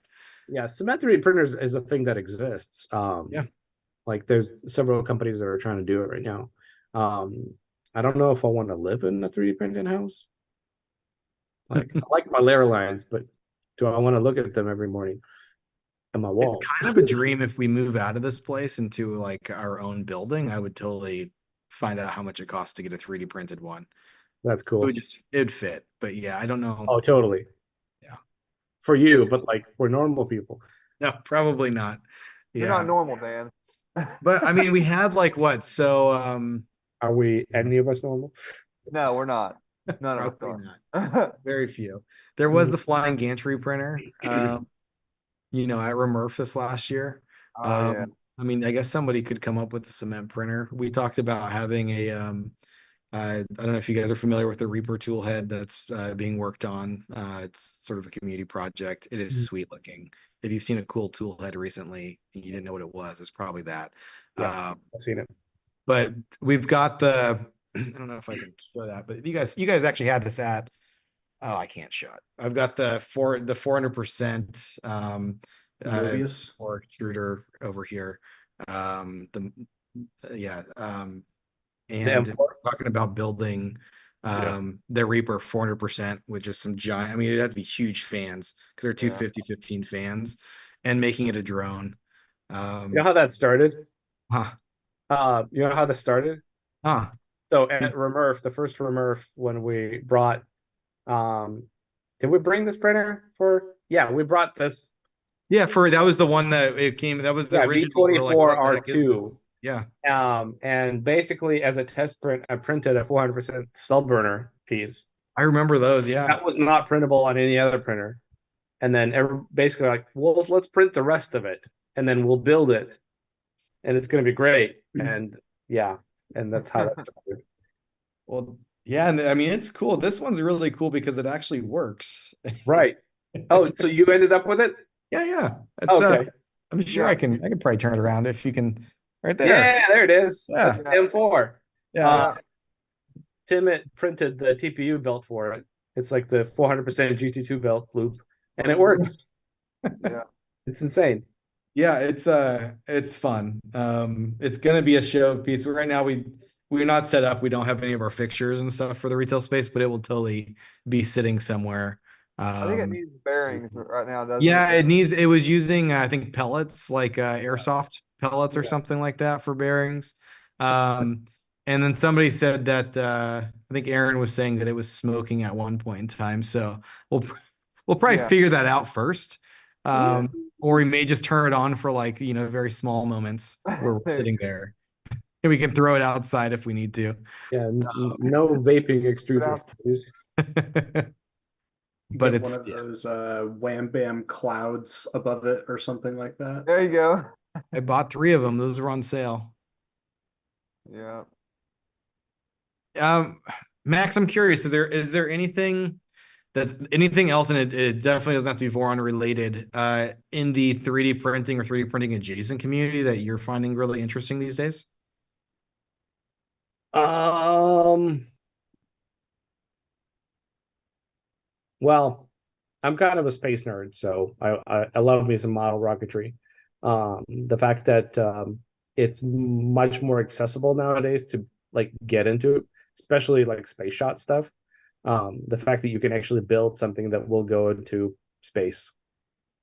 Yeah, cement 3D printers is a thing that exists. Yeah. Like there's several companies that are trying to do it right now. I don't know if I want to live in a 3D printing house. Like I like my layer lines, but do I want to look at them every morning on my It's wall? kind of a dream if we move out of this place into like our own building. I would totally find out how much it costs to get a 3D printed one. That's It cool. would it'd fit. But yeah, I don't know. Oh, totally. Yeah. For you, but like for normal people. No, probably not. You're Yeah. not normal, Dan. But I mean, we had like what? So Are we any of us normal? No, we're not. None of us probably are. not. Very few. There was the flying gantry printer, you know, at RepRap this last year. Oh yeah. I mean, I guess somebody could come up with a cement printer. We talked about having a I don't know if you guys are familiar with the Reaper toolhead that's being worked on. It's sort of a community project. It is sweet looking. If you've seen a cool toolhead recently and you didn't know what it was, it's probably that. Yeah, I've seen it. But we've got the I don't know if I can show that, but you guys actually had this at oh, I can't show it. I've got the 400% Mobius. or extruder over here. The yeah and M4? talking about building the Reaper 400% with just some giant, I mean, it'd have to be huge fans because they're 250/15 fans, and making it a drone. You know how that started? Huh. You know how this started? Huh. So at RepRap, the first RepRap, when we brought, did we bring this printer for? Yeah, we brought this. Yeah, that was the one that it came, that was the Yeah, original. We're like, what the heck is V24R2. this? Yeah. And basically as a test print, I printed a 400% cell burner piece. I remember those. Yeah. That was not printable on any other printer. And then basically like, well, let's print the rest of it and then we'll build it and it's going to be great. And yeah, and that's how that started. Well, yeah, and I mean it's cool. This one's really cool because it actually works. Right. Oh, so you ended up with it? Yeah. It's Okay. I'm sure I can probably turn it around if you can right there. Yeah, there it is. Yeah. That's the M4. Yeah. Tim printed the TPU belt for it. It's like the 400% GT2 belt loop, and it works. Yeah. It's insane. Yeah, it's fun. It's gonna be a show piece. Right now we're not set up. We don't have any of our fixtures and stuff for the retail space, but it will totally be sitting somewhere. I think it needs bearings right now, doesn't Yeah, it? it was using I think pellets, like airsoft pellets or something like that for bearings. And then somebody said that I think Aaron was saying that it was smoking at one point in time. So we'll probably figure that out first. Or we may just turn it on for like, you know, very small moments where we're sitting there. And we can throw it outside if we need to. Yeah, no vaping extruders, please. But Get it's one of those wham bam clouds above it or something like that. There you go. I bought 3 of them. Those were on sale. Yeah. Max, I'm curious, is there anything else, and it definitely doesn't have to be Voron related, in the 3D printing or 3D printing adjacent community that you're finding really interesting these days? Well, I'm kind of a space nerd, so I love me some model rocketry. The fact that it's much more accessible nowadays to like get into it, especially like space shot stuff. The fact that you can actually build something that will go into space,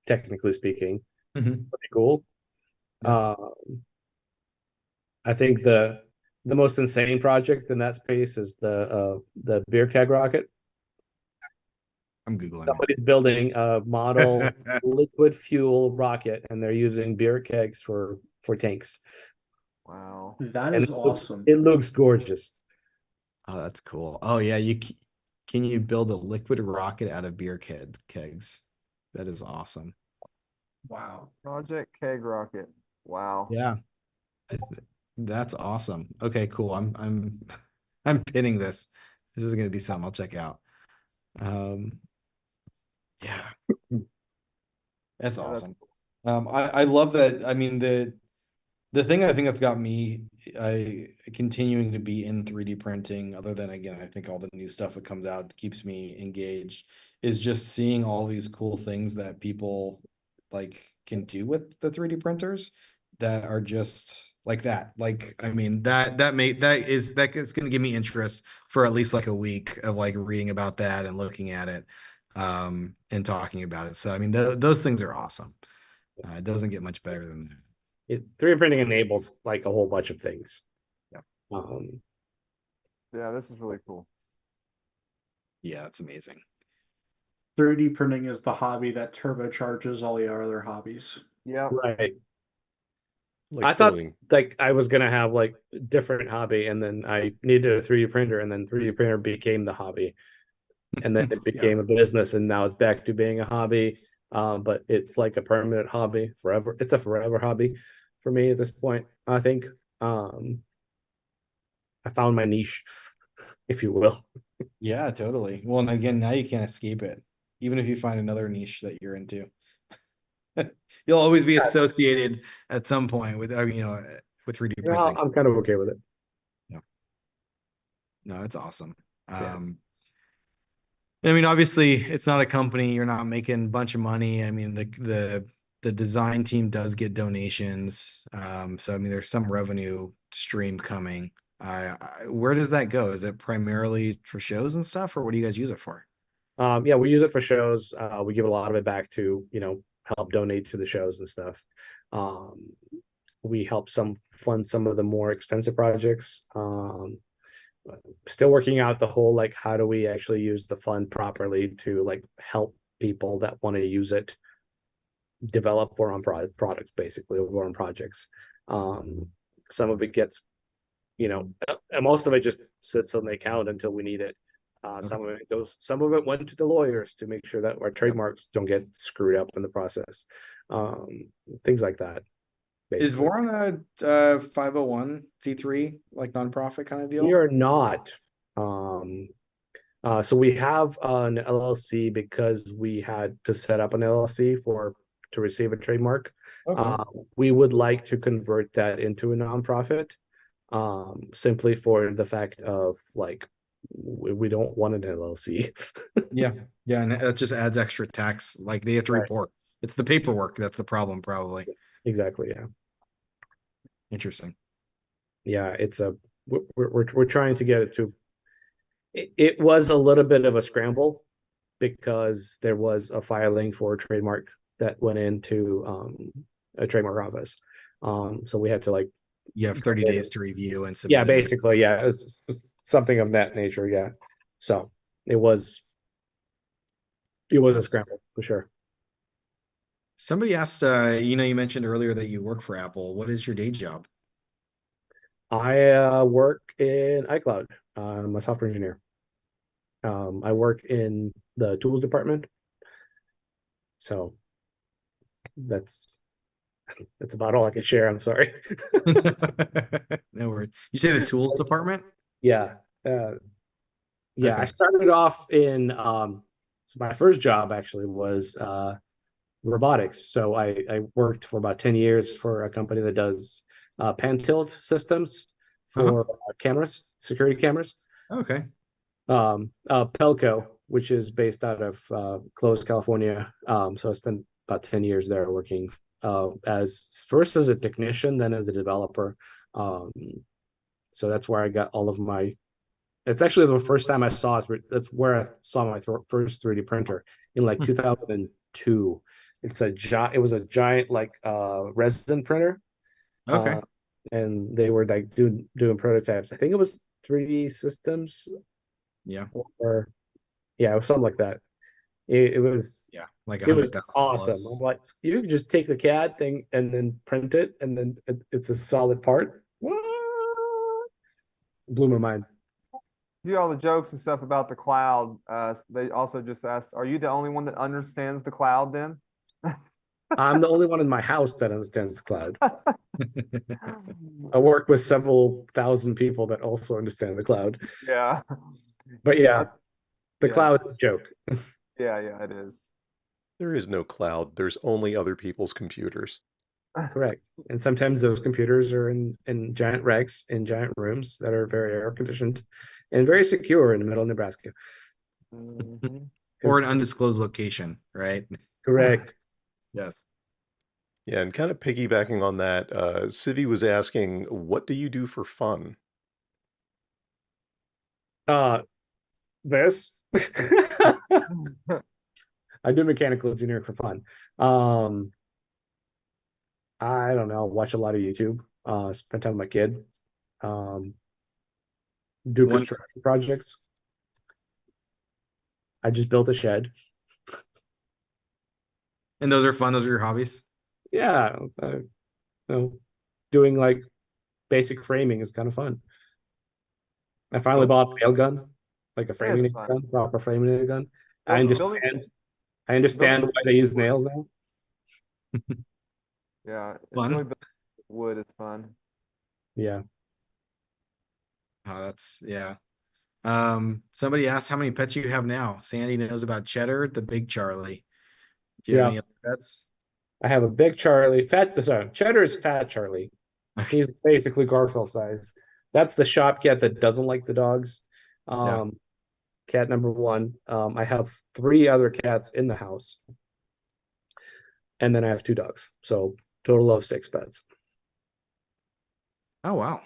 technically speaking, is pretty cool. I think the most insane project in that space is the beer keg rocket. I'm Googling. Somebody's building a model liquid fuel rocket, and they're using beer kegs for tanks. Wow. That is awesome. It looks gorgeous. Oh, that's cool. Oh yeah, can you build a liquid rocket out of beer kegs? That is awesome. Wow. Project Keg Rocket. Wow. Yeah. That's awesome. Okay, cool. I'm pinning this. This is gonna be something I'll check out. Yeah. That's awesome. I love that. I mean, the thing I think that's got me continuing to be in 3D printing, other than again, I think all the new stuff that comes out keeps me engaged, is just seeing all these cool things that people like can do with the 3D printers that are just like that. Like, I mean, that is going to give me interest for at least like a week of like reading about that and looking at it, and talking about it. So, I mean, those things are awesome. It doesn't get much better than that. 3D printing enables like a whole bunch of things. Yeah. Yeah, this is really cool. Yeah, that's amazing. 3D printing is the hobby that turbocharges all your other hobbies. Yeah. Right. Like I thought building. like I was gonna have like different hobby, and then I needed a 3D printer, and then 3D printer became the hobby, and then it became a business, and now it's back to being a hobby. But it's like a permanent hobby forever. It's a forever hobby for me at this point. I think I found my niche, if you will. Yeah, totally. Well, and again, now you can't escape it. Even if you find another niche that you're into, you'll always be associated at some point with, with 3D Yeah, printing. I'm kind of okay with it. No, it's awesome. Yeah. I mean, obviously, it's not a company. You're not making a bunch of money. I mean, the design team does get donations. So I mean, there's some revenue stream coming. Where does that go? Is it primarily for shows and stuff, or what do you guys use it for? Yeah, we use it for shows. We give a lot of it back to, help donate to the shows and stuff. Um, we help fund some of the more expensive projects. Still working out the whole like how do we actually use the fund properly to like help people that want to use it develop Voron products, basically Voron projects. Some of it gets, and most of it just sits on the account until we need it. Some of it went to the lawyers to make sure that our trademarks don't get screwed up in the process. Things like that. Is Basically. Voron a 501c3 like nonprofit kind of deal? We are not. So we have an LLC because we had to set up an LLC to receive a trademark. Okay. We would like to convert that into a nonprofit, simply for the fact of like we don't want an LLC. Yeah. Yeah, and that just adds extra tax. Like they have to Right. report. It's the paperwork that's the problem, probably. Exactly. Yeah. Interesting. Yeah. We're trying to get it to. It was a little bit of a scramble because there was a filing for a trademark that went into a trademark office. So we had to like. You have 30 days to review and submit. Yeah, basically, yeah, it's something of that nature. Yeah, so it was a scramble for sure. Somebody asked, you mentioned earlier that you work for Apple. What is your day job? I work in iCloud. I'm a software engineer. I work in the tools department. So that's about all I can share. I'm sorry. No worries. You say the tools department? Yeah. Yeah, Okay. I started off in so my first job actually was robotics. So I worked for about 10 years for a company that does pan tilt systems for cameras, security cameras. Okay. Pelco, which is based out of Clovis, California. So I spent about 10 years there working as first as a technician, then as a developer. So that's where I got all of my. It's actually the first time I saw it. That's where I saw my first 3D printer in like 2002. It was a giant like resin printer. Okay. And they were like doing prototypes. I think it was 3D systems. Yeah. Or yeah, it was something like that. It was Like it was 100,000 awesome. plus. I'm like, you can just take the CAD thing and then print it, and then it's a solid part. What? Blew my mind. Do all the jokes and stuff about the cloud. They also just asked, are you the only one that understands the cloud then? I'm the only one in my house that understands the cloud. I work with several thousand people that also understand the cloud. Yeah. But yeah, the Yeah. cloud is a joke. Yeah, it is. There is no cloud. There's only other people's computers. Correct. And sometimes those computers are in giant racks in giant rooms that are very air conditioned and very secure in the middle of Nebraska. Mhm. Or an undisclosed location, right? Correct. Yes. Yeah, and kind of piggybacking on that, Civi was asking, what do you do for fun? This I do mechanical engineering for fun. I don't know, watch a lot of YouTube, spend time with my kid, do construction projects. I just built a shed. And those are fun. Those are your hobbies? Yeah, no, doing like basic framing is kind of fun. I finally bought a nail gun, like a framing nail gun, proper framing nail gun. I understand. I understand why they use nails now. Yeah, it's Fun. really wood is fun. Yeah. Oh, that's yeah. Somebody asked how many pets you have now. Sandy knows about Cheddar, the big Charlie. Do you have any other pets? I have a big Charlie. Cheddar is fat Charlie. He's basically Garfield size. That's the shop cat that doesn't like the dogs. Cat number one. I have 3 other cats in the house. And then I have 2 dogs. So total of 6 pets. Oh, wow.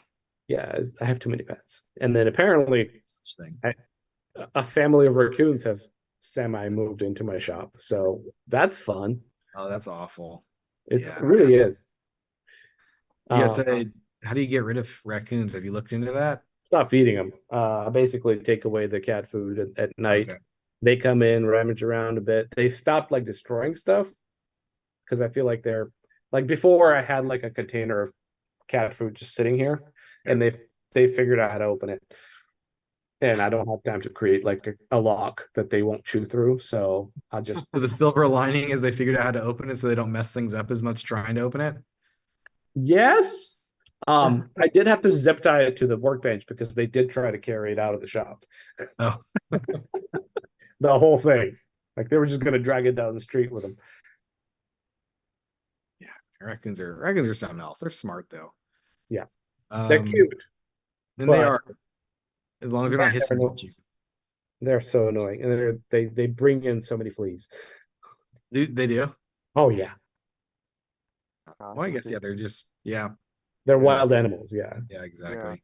Yeah, I have too many pets. And then apparently a family of raccoons have semi-moved into my shop. So that's fun. Oh, that's awful. It really is. How do you get rid of raccoons? Have you looked into that? Stop feeding them. I basically take away the cat food at night. Okay. They come in, rummage around a bit. They've stopped like destroying stuff because I feel like they're like before I had like a container of cat food just sitting here, and they figured out how to open it. And I don't have time to create like a lock that they won't chew through. So I'll just So the silver lining is they figured out how to open it so they don't mess things up as much trying to open it. Yes. I did have to zip tie it to the workbench because they did try to carry it out of the shop. Oh. The whole thing. Like they were just gonna drag it down the street with them. Yeah, raccoons are something else. They're smart though. Yeah. They're cute. And they are. As long as they're not hissing at you. They're so annoying. And they bring in so many fleas. They do? Oh yeah. Well, I guess they're just They're wild animals, yeah. Yeah, exactly.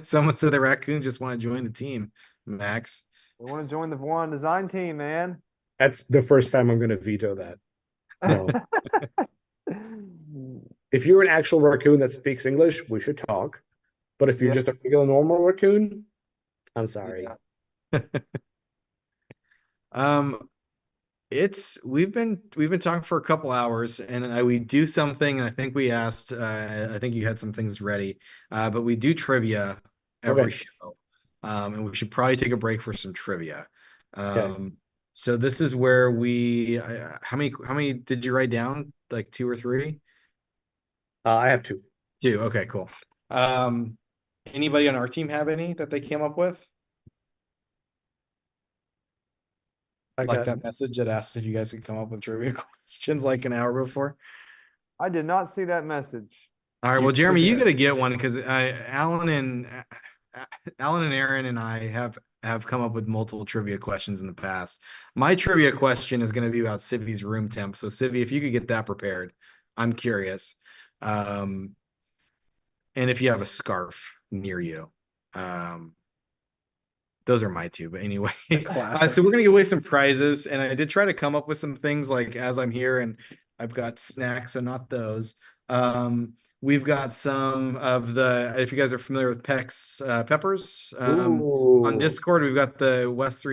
Someone said the raccoons just want to join the team, Max. They want to join the Voron Design team, man. That's the first time I'm gonna veto that. No. If you're an actual raccoon that speaks English, we should talk. But if you're just a regular normal raccoon, I'm sorry. We've been talking for a couple hours, and we do something. And I think we asked. I think you had some things ready, but we do trivia every show, and we should probably take a break for some trivia. So this is where how many did you write down? Like 2 or 3? I have 2. 2. Okay, cool. Anybody on our team have any that they came up with? Like that message that asked if you guys could come up with trivia questions like an hour before. I did not see that message. All right, well, Jeremy, you got to get one because Alan and Aaron and I have come up with multiple trivia questions in the past. My trivia question is going to be about Civi's room temp. So, Civi, if you could get that prepared, I'm curious. And if you have a scarf near you. Those are my 2, but anyway. So we're gonna give away some prizes, and I did try to come up with some things like as I'm here, and I've got snacks, so not those. We've got some of if you guys are familiar with peppers on Discord, we've got the West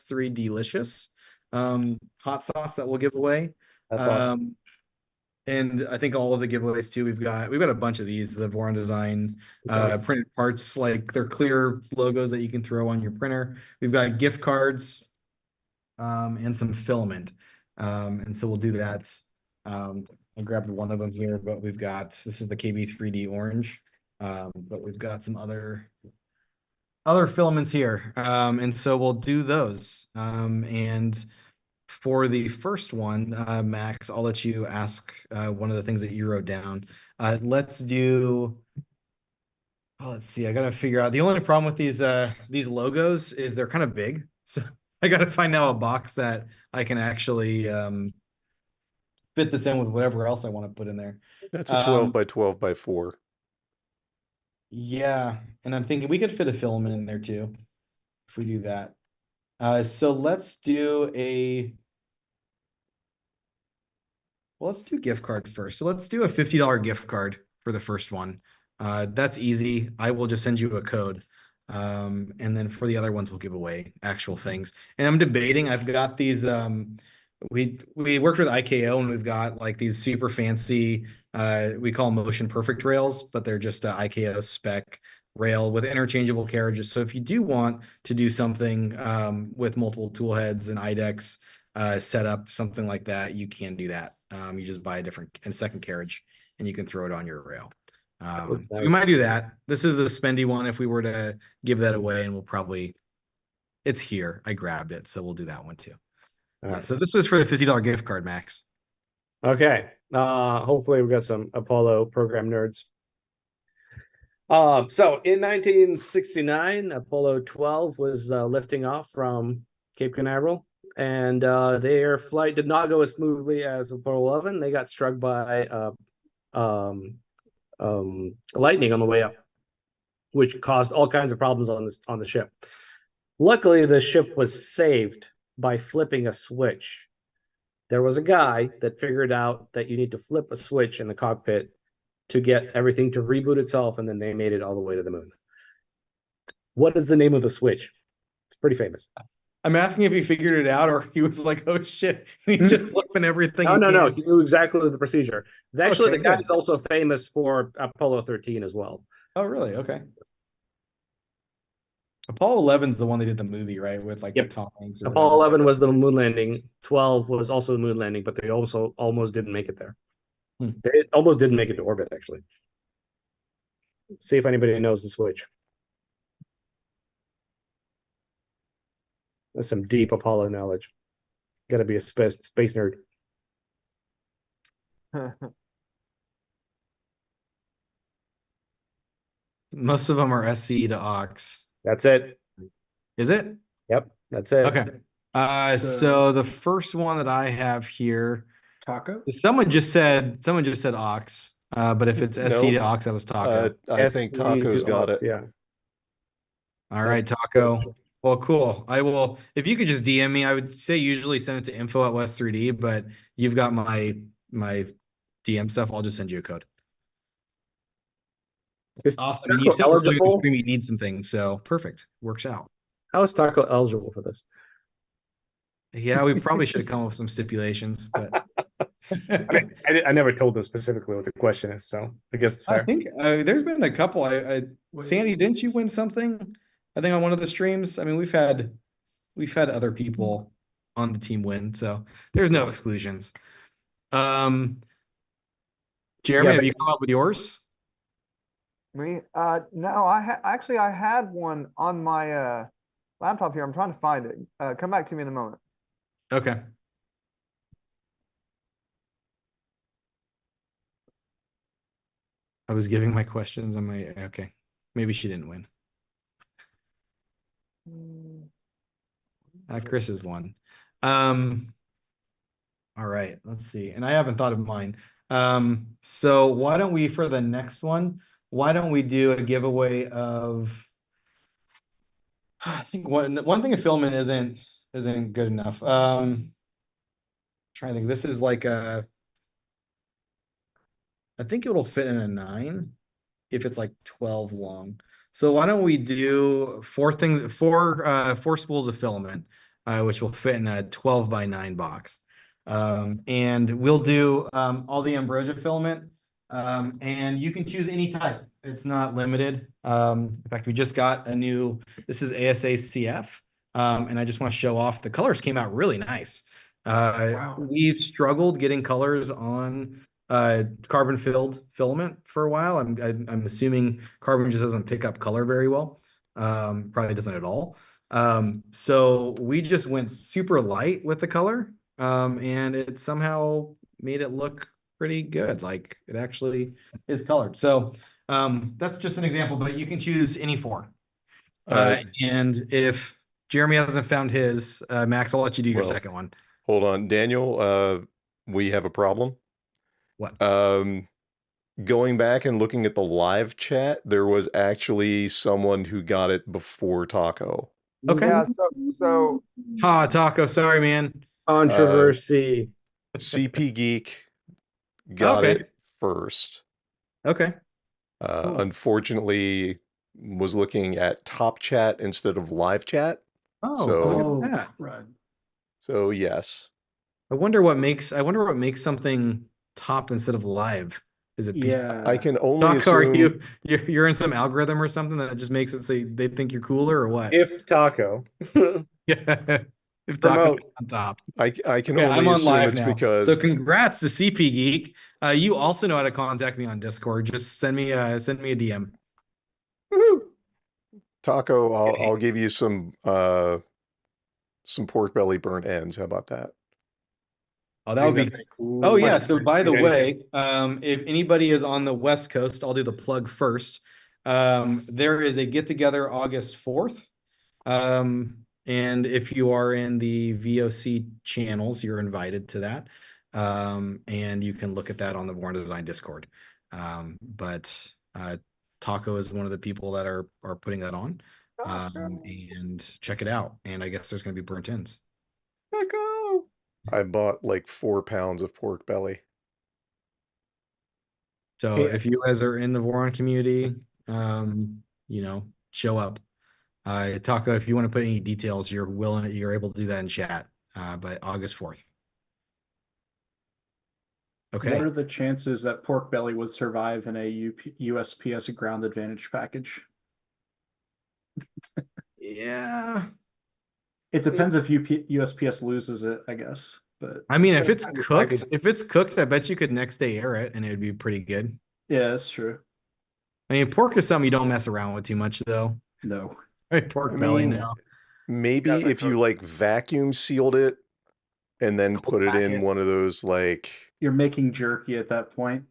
3 Delicious hot sauce that we'll give away. That's awesome. And I think all of the giveaways too, we've got a bunch of these, the Voron Design printed parts, like they're clear logos that you can throw on your printer. We've got gift cards and some filament. And so we'll do that. I grabbed one of them here, but this is the KB3D orange. But we've got some other filaments here. And so we'll do those. And for the first one, Max, I'll let you ask one of the things that you wrote down. Let's do. Oh, let's see. I gotta figure out. The only problem with these logos is they're kind of big, so I gotta find out a box that I can actually fit this in with whatever else I want to put in there. That's a 12 by 12 by 4. Yeah, and I'm thinking we could fit a filament in there too, if we do that. So let's do let's do gift card first. So let's do a $50 gift card for the first one. That's easy. I will just send you a code. And then for the other ones, we'll give away actual things. And I'm debating, I've got these We worked with IKO and we've got like these super fancy we call them motion perfect rails, but they're just a IKO spec rail with interchangeable carriages. So if you do want to do something with multiple tool heads and IDEX set up, something like that, you can do that. You just buy a second carriage and you can throw it on your rail. So we Nice. might do that. This is the spendy one if we were to give that away, and it's here. I grabbed it, so we'll do that one too. All right. So this was for the $50 gift card, Max. Okay. Hopefully we got some Apollo program nerds. So in 1969, Apollo 12 was lifting off from Cape Canaveral, and their flight did not go as smoothly as Apollo 11. They got struck by lightning on the way up, which caused all kinds of problems on the ship. Luckily, the ship was saved by flipping a switch. There was a guy that figured out that you need to flip a switch in the cockpit to get everything to reboot itself, and then they made it all the way to the moon. What is the name of the switch? It's pretty famous. I'm asking if he figured it out or he was like, oh shit, and he's just flipping everything. No. He knew exactly the procedure. Actually, Okay, the guy good. is also famous for Apollo 13 as well. Oh, really? Okay. Apollo 11's the one they did the movie, right? With like Yep. Tom Hanks. Apollo 11 was the moon landing. 12 was also the moon landing, but they also almost didn't make it there. They almost didn't make it to orbit, actually. See if anybody knows the switch. That's some deep Apollo knowledge. Got to be a space nerd. Most of them are SC to aux. That's it. Is it? Yep, that's it. Okay. So the first one that I have here, Taco? someone just said aux. But if it's SC to aux, that was Taco. I think Taco's got it. Yeah. All right, Taco. Well, cool. I will, if you could just DM me, I would say usually send it to info@west3d, but you've got my DM stuff. I'll just send you a code. Awesome. And you said earlier this stream you need some things, so perfect. Works out. How is Taco eligible for this? Yeah, we probably should have come up with some stipulations, but I never told them specifically what the question is, so I guess it's fair. I think there's been a couple. Sandy, didn't you win something? I think on one of the streams. I mean, we've had other people on the team win, so there's no exclusions. Jeremy, have you come up with yours? Me? No, I had one on my laptop here. I'm trying to find it. Come back to me in a moment. Okay. I was giving my questions on my, okay. Maybe she didn't win. Chris is one. All right, let's see. And I haven't thought of mine. So why don't we, for the next one, why don't we do a giveaway of, I think one thing of filament isn't good enough. Trying to think, this is like I think it'll fit in a 9 if it's like 12 long. So why don't we do four spools of filament, which will fit in a 12 by 9 box. And we'll do all the ambrosia filament, and you can choose any type. It's not limited. In fact, we just got this is ASA CF, and I just want to show off. The colors came out really nice. Wow. We've struggled getting colors on carbon filled filament for a while. I'm assuming carbon just doesn't pick up color very well. Probably doesn't at all. So we just went super light with the color, and it somehow made it look pretty good. Like it actually is colored. So that's just an example, but you can choose any 4. And if Jeremy hasn't found his, Max, I'll let you do your second one. Hold on, Daniel. We have a problem. What? Going back and looking at the live chat, there was actually someone who got it before Taco. Okay. Yeah, so Taco, sorry, man. Controversy. CP Geek got it first. Okay. Cool. Unfortunately, was looking at top chat instead of live chat. Oh, right. Right. So yes. I wonder what makes something top instead of live. Is it I can only Taco, are assume you're in some algorithm or something that just makes it say they think you're cooler or what? If Taco. Yeah. If Taco's Promote. on top. I can Okay, I'm only on assume live it's now. So because congrats to CP Geek. You also know how to contact me on Discord. Just send me a DM. Woohoo. Taco, I'll give you some pork belly burnt ends. How about that? Oh, that would be great. Oh That's yeah. my So by the favorite way, if anybody is on the West Coast, I'll do the plug first. There is a get together August 4th. And if you are in the VOC channels, you're invited to that. And you can look at that on the Voron Design Discord. But Taco is one of the people that are putting that on. And check it out. And I guess there's going to be burnt ends. Taco. I bought like 4 pounds of pork belly. So Hey, if you guys are in the Voron community, show up. Taco, if you want to put any details, you're able to do that in chat. By August 4th. Okay. what are the chances that pork belly would survive in a USPS ground advantage package? Yeah. It depends if USPS loses it, I guess. But I mean, if it's Package. cooked, I bet you could next day air it and it would be pretty good. yeah, that's true. I mean, pork is something you don't mess around with too much, though. No. Pork I belly mean, now. maybe if you like vacuum sealed it and then put it in packet. one of those like You're making jerky at that point.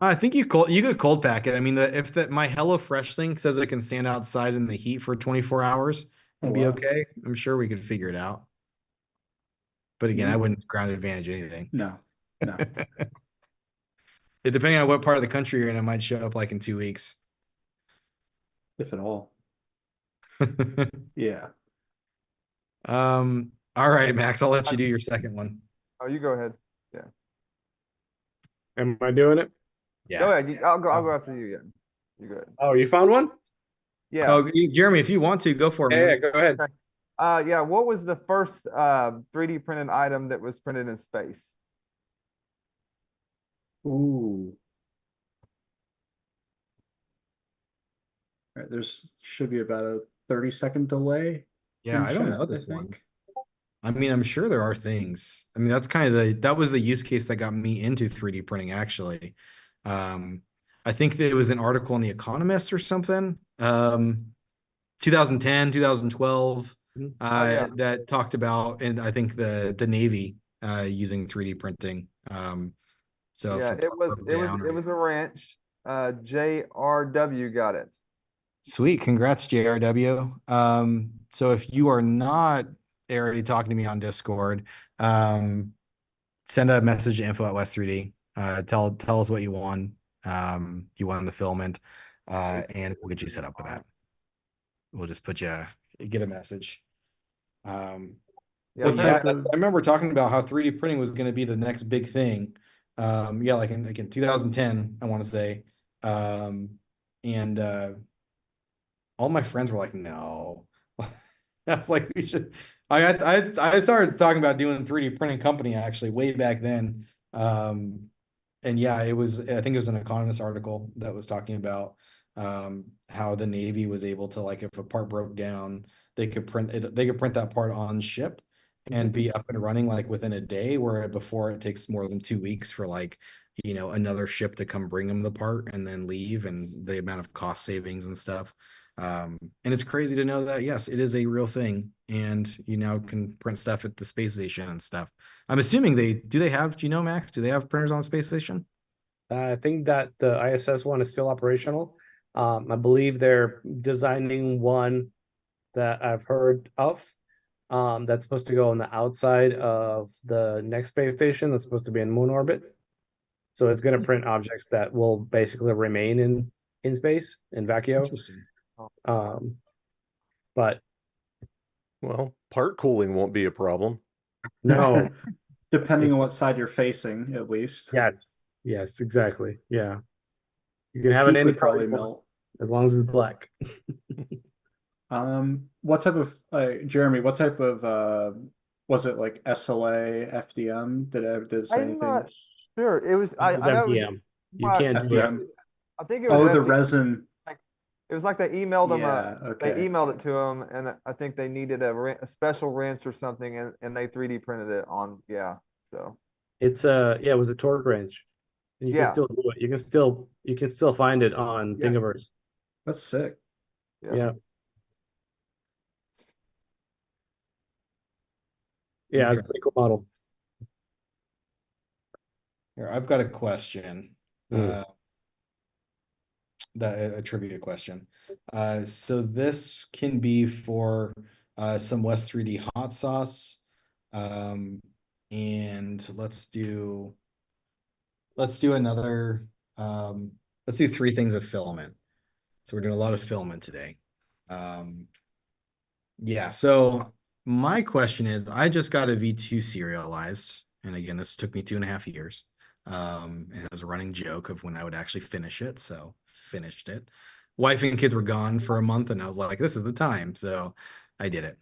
I think you could cold pack it. I mean, my HelloFresh thing says it can stand outside in the heat for 24 hours and Oh, be wow. okay. I'm sure we could figure it out. But again, I wouldn't ground advantage anything. No. Depending on what part of the country you're in, it might show up like in 2 weeks. If at all. Yeah. All right, Max, I'll let you do your second one. Oh, you go ahead. Am I doing it? Yeah. Go ahead. I'll go after you. Yeah. You go ahead. Oh, you found one? Yeah. Oh, Jeremy, if you want to, go for it, Yeah, man. go ahead. Yeah. What was the first 3D printed item that was printed in space? Ooh. All right, there's should be about a 30-second delay. Yeah, I don't know this one. I mean, I'm sure there are things. I mean, that's kind of that was the use case that got me into 3D printing, actually. I think that it was an article in The Economist or something. 2010, 2012, yeah. that talked about, and I think the Navy using 3D printing. So Yeah, it was a ranch. JRW got it. Sweet. Congrats, JRW. So if you are not already talking to me on Discord, send a message to info@west3d. Tell us what you won. You won the filament, and we'll get you set up with that. We'll just get a message. Yeah, I remember talking about how 3D printing was going to be the next big thing. Yeah, like in 2010, I want to say. And all my friends were like, no. I was like, we should. I started talking about doing a 3D printing company actually way back then. And yeah, I think it was an Economist article that was talking about how the Navy was able to, like, if a part broke down, they could print that part on ship and be up and running like within a day, where before it takes more than 2 weeks for another ship to come bring them the part and then leave, and the amount of cost savings and stuff. And it's crazy to know that, yes, it is a real thing, and you now can print stuff at the space station and stuff. I'm assuming do you know, Max? Do they have printers on the space station? I think that the ISS one is still operational. I believe they're designing one that I've heard of. That's supposed to go on the outside of the next space station that's supposed to be in moon orbit. So it's going to print objects that will basically remain in space, in vacuum. Interesting. But well, part cooling won't be a problem. no. Depending on what side you're facing, at least. Yes, exactly. Yeah. You can have it Peak any would probably color melt. as long as it's black. What type of Jeremy, what type of Was it like SLA, FDM? Did it say I'm anything? not sure. It was, It I, was I know it was, MDM. You well, can't do FDM. I think it was Oh, the FD, resin. like, it was like they emailed them Yeah, they okay. emailed it to them, and I think they needed a special wrench or something, and they 3D printed it on, yeah, so, It's yeah, it was a torque wrench. And you can yeah, still do it. You can still find it on Yeah. Thingiverse. That's sick. yeah. Yeah. Yeah, it's a pretty cool model. Here, I've got a question. Mm. A trivia question. So this can be for some West 3D hot sauce. And let's do another let's do 3 things of filament. So we're doing a lot of filament today. Yeah, so my question is, I just got a V2 serialized, and again, this took me 2.5 years. And it was a running joke of when I would actually finish it, so finished it. Wife and kids were gone for a month, and I was like, this is the time, so I did it.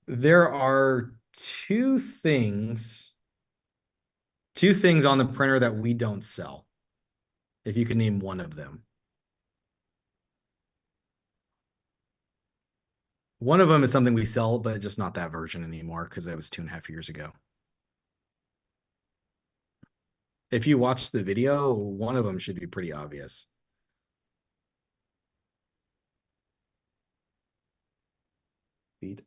There are two things on the printer that we don't sell. If you could name one of them. One of them is something we sell, but just not that version anymore because that was 2.5 years ago. If you watch the video, one of them should be pretty obvious. Feed.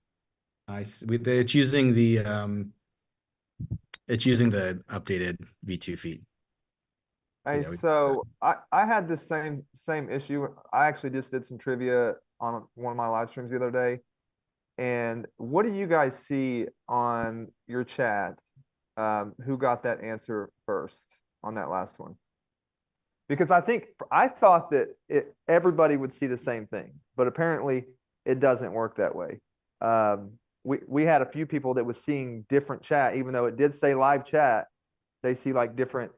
It's using the updated V2 feed. Hey, so I had this same issue. I actually just did some trivia on one of my live streams the other day. And what do you guys see on your chat? Who got that answer first on that last one? Because I thought that everybody would see the same thing, but apparently it doesn't work that way. We had a few people that was seeing different chat, even though it did say live chat. They see like different.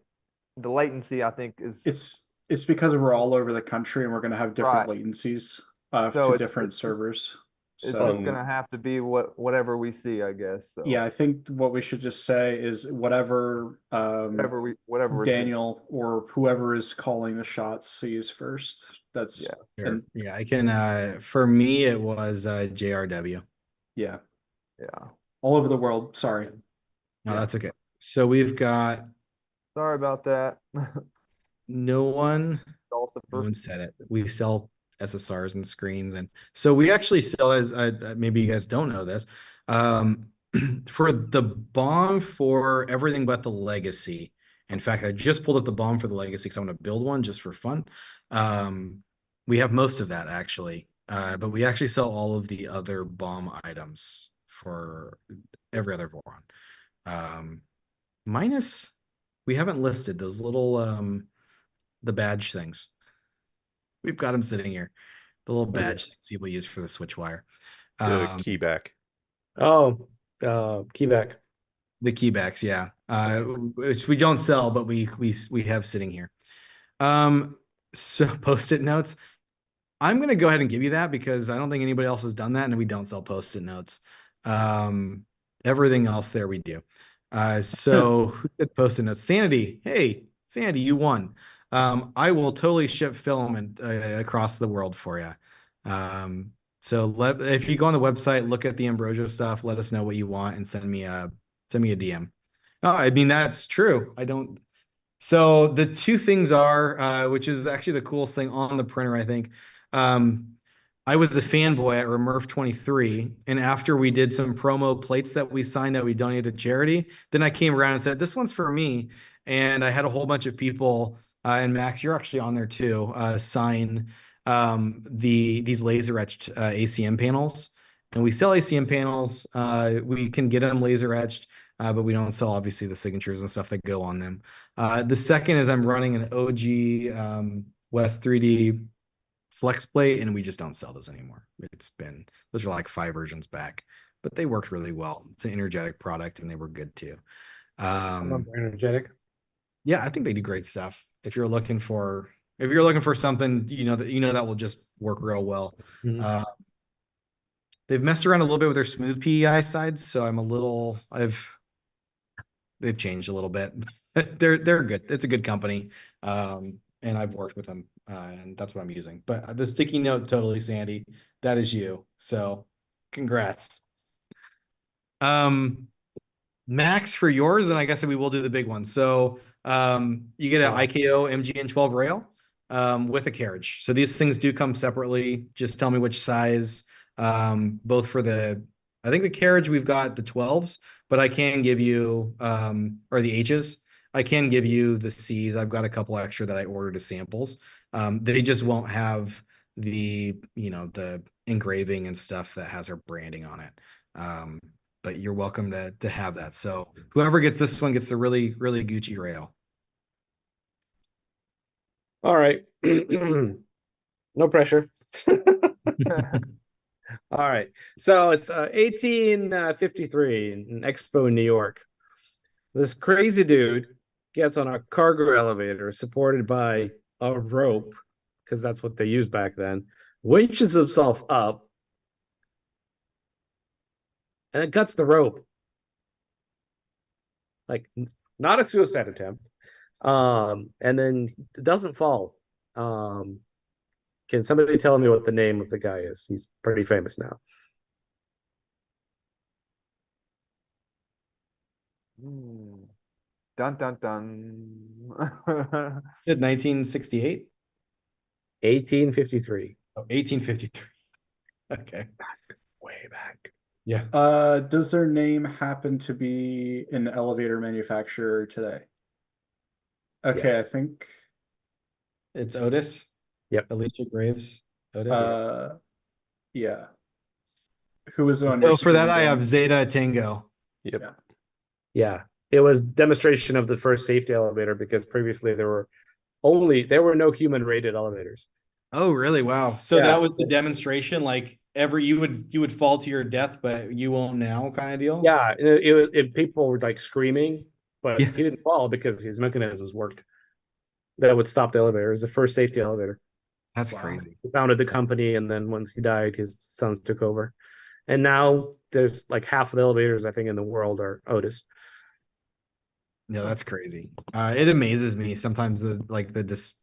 The latency, I think, is It's because we're all over the country and we're going to have different Right. latencies So to different servers. it's So just gonna have to be whatever we see, I guess. So yeah, I think what we should just say is whatever whatever we're seeing. Daniel or whoever is calling the shots sees first. That's Yeah. Sure. and Yeah, I can for me it was JRW. yeah, Yeah. all over the world. Sorry. No, Yeah. that's okay. So we've got Sorry about that. no one Dulcifer. said it. We sell SSRs and screens, and so we actually sell, as maybe you guys don't know this, for the BOM for everything but the legacy. In fact, I just pulled up the BOM for the legacy because I want to build one just for fun. We have most of that actually, but we actually sell all of the other BOM items for every other Voron. Minus, we haven't listed those little the badge things. We've got them sitting here. The little badge things people use for the switch wire. The keyback. Oh, keyback. The keybacks, yeah. Which we don't sell, but we have sitting here. So post-it notes. I'm gonna go ahead and give you that because I don't think anybody else has done that, and we don't sell post-it notes. Everything else there we do. So who said post-it notes? Sanity. Hey, Sanity, you won. I will totally ship filament across the world for you. So if you go on the website, look at the Ambrosio stuff, let us know what you want, and send me a DM. Oh, I mean, that's true. I don't. So the two things are, which is actually the coolest thing on the printer, I think. I was a fanboy at RepRap 23, and after we did some promo plates that we signed that we donated to charity, then I came around and said, this one's for me. And I had a whole bunch of people, and Max, you're actually on there too, sign these laser etched ACM panels. And we sell ACM panels. We can get them laser etched, but we don't sell obviously the signatures and stuff that go on them. The second is I'm running an OG West 3D flex plate, and we just don't sell those anymore. Those are like 5 versions back, but they worked really well. It's an energetic product, and they were good too. Energetic. Yeah, I think they do great stuff. If you're looking for something, that will just work real well. Mhm. they've messed around a little bit with their smooth PEI sides, so I'm a little they've changed a little bit. They're good. It's a good company. And I've worked with them, and that's what I'm using. But the sticky note, totally, Sandy, that is you. So congrats. Max, for yours, and I guess we will do the big one. So you get an IKO MGN12 rail with a carriage. So these things do come separately. Just tell me which size. Both for I think the carriage we've got the 12s, but I can give you or the H's. I can give you the C's. I've got a couple extra that I ordered as samples. They just won't have the the engraving and stuff that has our branding on it. But you're welcome to have that. So whoever gets this one gets a really, really Gucci rail. All right. No pressure. All right. So it's 1853 in Expo, New York. This crazy dude gets on a cargo elevator supported by a rope, because that's what they used back then, winches himself up, and then cuts the rope. Like, not a suicide attempt. And then doesn't fall. Can somebody tell me what the name of the guy is? He's pretty famous now. Dun dun dun. Did 1968? 1853. Oh, 1853. Okay. Way back. Yeah. Does their name happen to be an elevator manufacturer today? Okay, Yes. I think It's Otis. Yep. Alicia Graves. Otis. yeah. Who was on So your for that, screen, I have Dan? Zeta Tango. Yep. Yeah. It was demonstration of the first safety elevator, because previously there were no human rated elevators. Oh, really? Wow. So Yeah. that was the demonstration. Like you would fall to your death, but you won't now, kind of deal. Yeah, people were like screaming, but Yeah. he didn't fall because his mechanisms worked. That would stop the elevator. It was the first safety elevator. That's crazy. He founded the company, and then once he died, his sons took over. And now there's like half of the elevators, I think, in the world are Otis. No, that's crazy. It amazes me sometimes the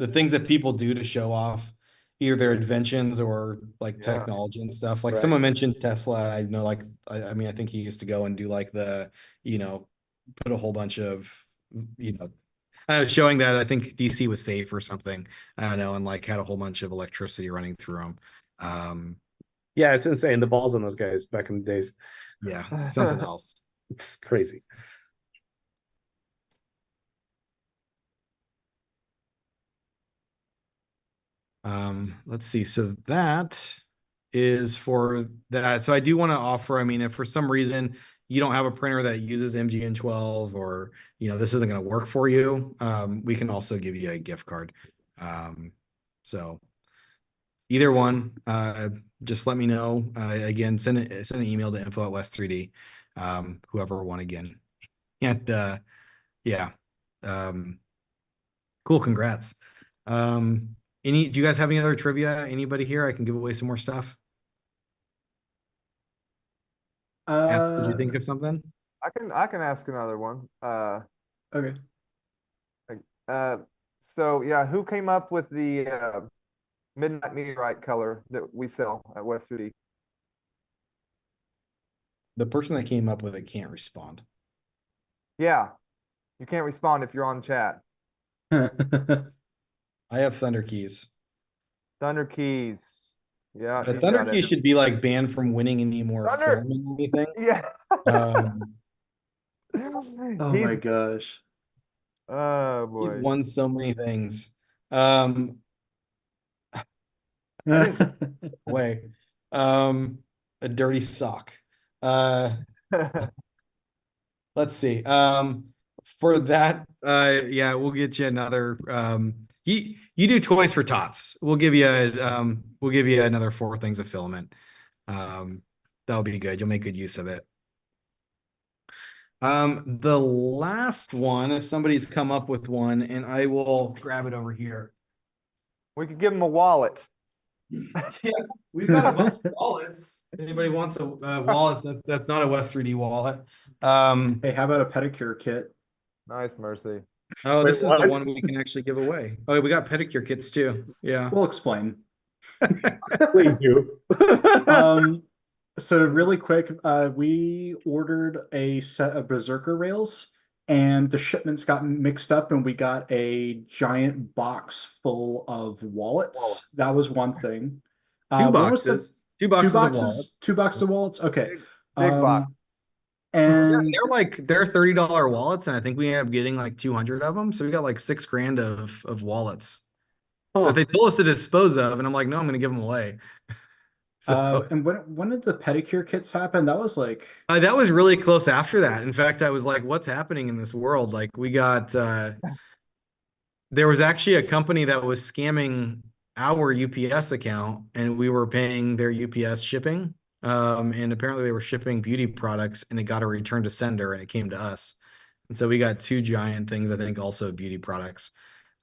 things that people do to show off either their inventions or like technology and stuff. Like someone mentioned Tesla. I know, like, I mean, I think he used to go and do like put a whole bunch of, showing that I think DC was safe or something. I don't know. And like had a whole bunch of electricity running through them. Yeah, it's insane. The balls on those guys back in the days. Yeah, something else. It's crazy. Let's see. So that is for that. So I do want to offer, I mean, if for some reason you don't have a printer that uses MGN12 or, this isn't going to work for you, we can also give you a gift card. So either one, just let me know. Again, send an email to info@west3d, whoever won again. And yeah. Cool. Congrats. Do you guys have any other trivia? Anybody here? I can give away some more stuff. Did you think of something? I can ask another one. Okay. So yeah, who came up with the midnight meteorite color that we sell at West City? The person that came up with it can't respond. Yeah, you can't respond if you're on chat. I have Thunder Keys. Thunder Keys. Yeah. But Thunder Keys should be like banned from winning any more film or anything. Yeah. Oh my gosh. Oh boy. He's won so many things. Way. A dirty sock. Let's see. For that, yeah, we'll get you another. You do toys for tots. We'll give you another 4 things of filament. That'll be good. You'll make good use of it. The last one, if somebody's come up with one, and I will grab it over here. We could give him a wallet. Yeah, we've got a bunch of wallets. Anybody wants a wallet that's not a West 3D wallet? Hey, how about a pedicure kit? Nice, Mercy. Oh, Wait, this is the what? one we can actually give away. Oh, we got pedicure kits too. Yeah. We'll explain. Please do. So really quick, we ordered a set of Berserker rails, and the shipments got mixed up, and we got a giant box full of wallets. That was one thing. Two One was the boxes. Two boxes of wallets. two boxes of wallets. Okay. Big box. And They're $30 wallets, and I think we ended up getting like 200 of them. So we got like $6,000 of wallets that they told us to dispose of, and I'm like, no, I'm gonna give them away. So and when did the pedicure kits happen? That was like that was really close after that. In fact, I was like, what's happening in this world? Like we got there was actually a company that was scamming our UPS account, and we were paying their UPS shipping. And apparently they were shipping beauty products, and it got a return to sender, and it came to us. And so we got two giant things, I think also beauty products.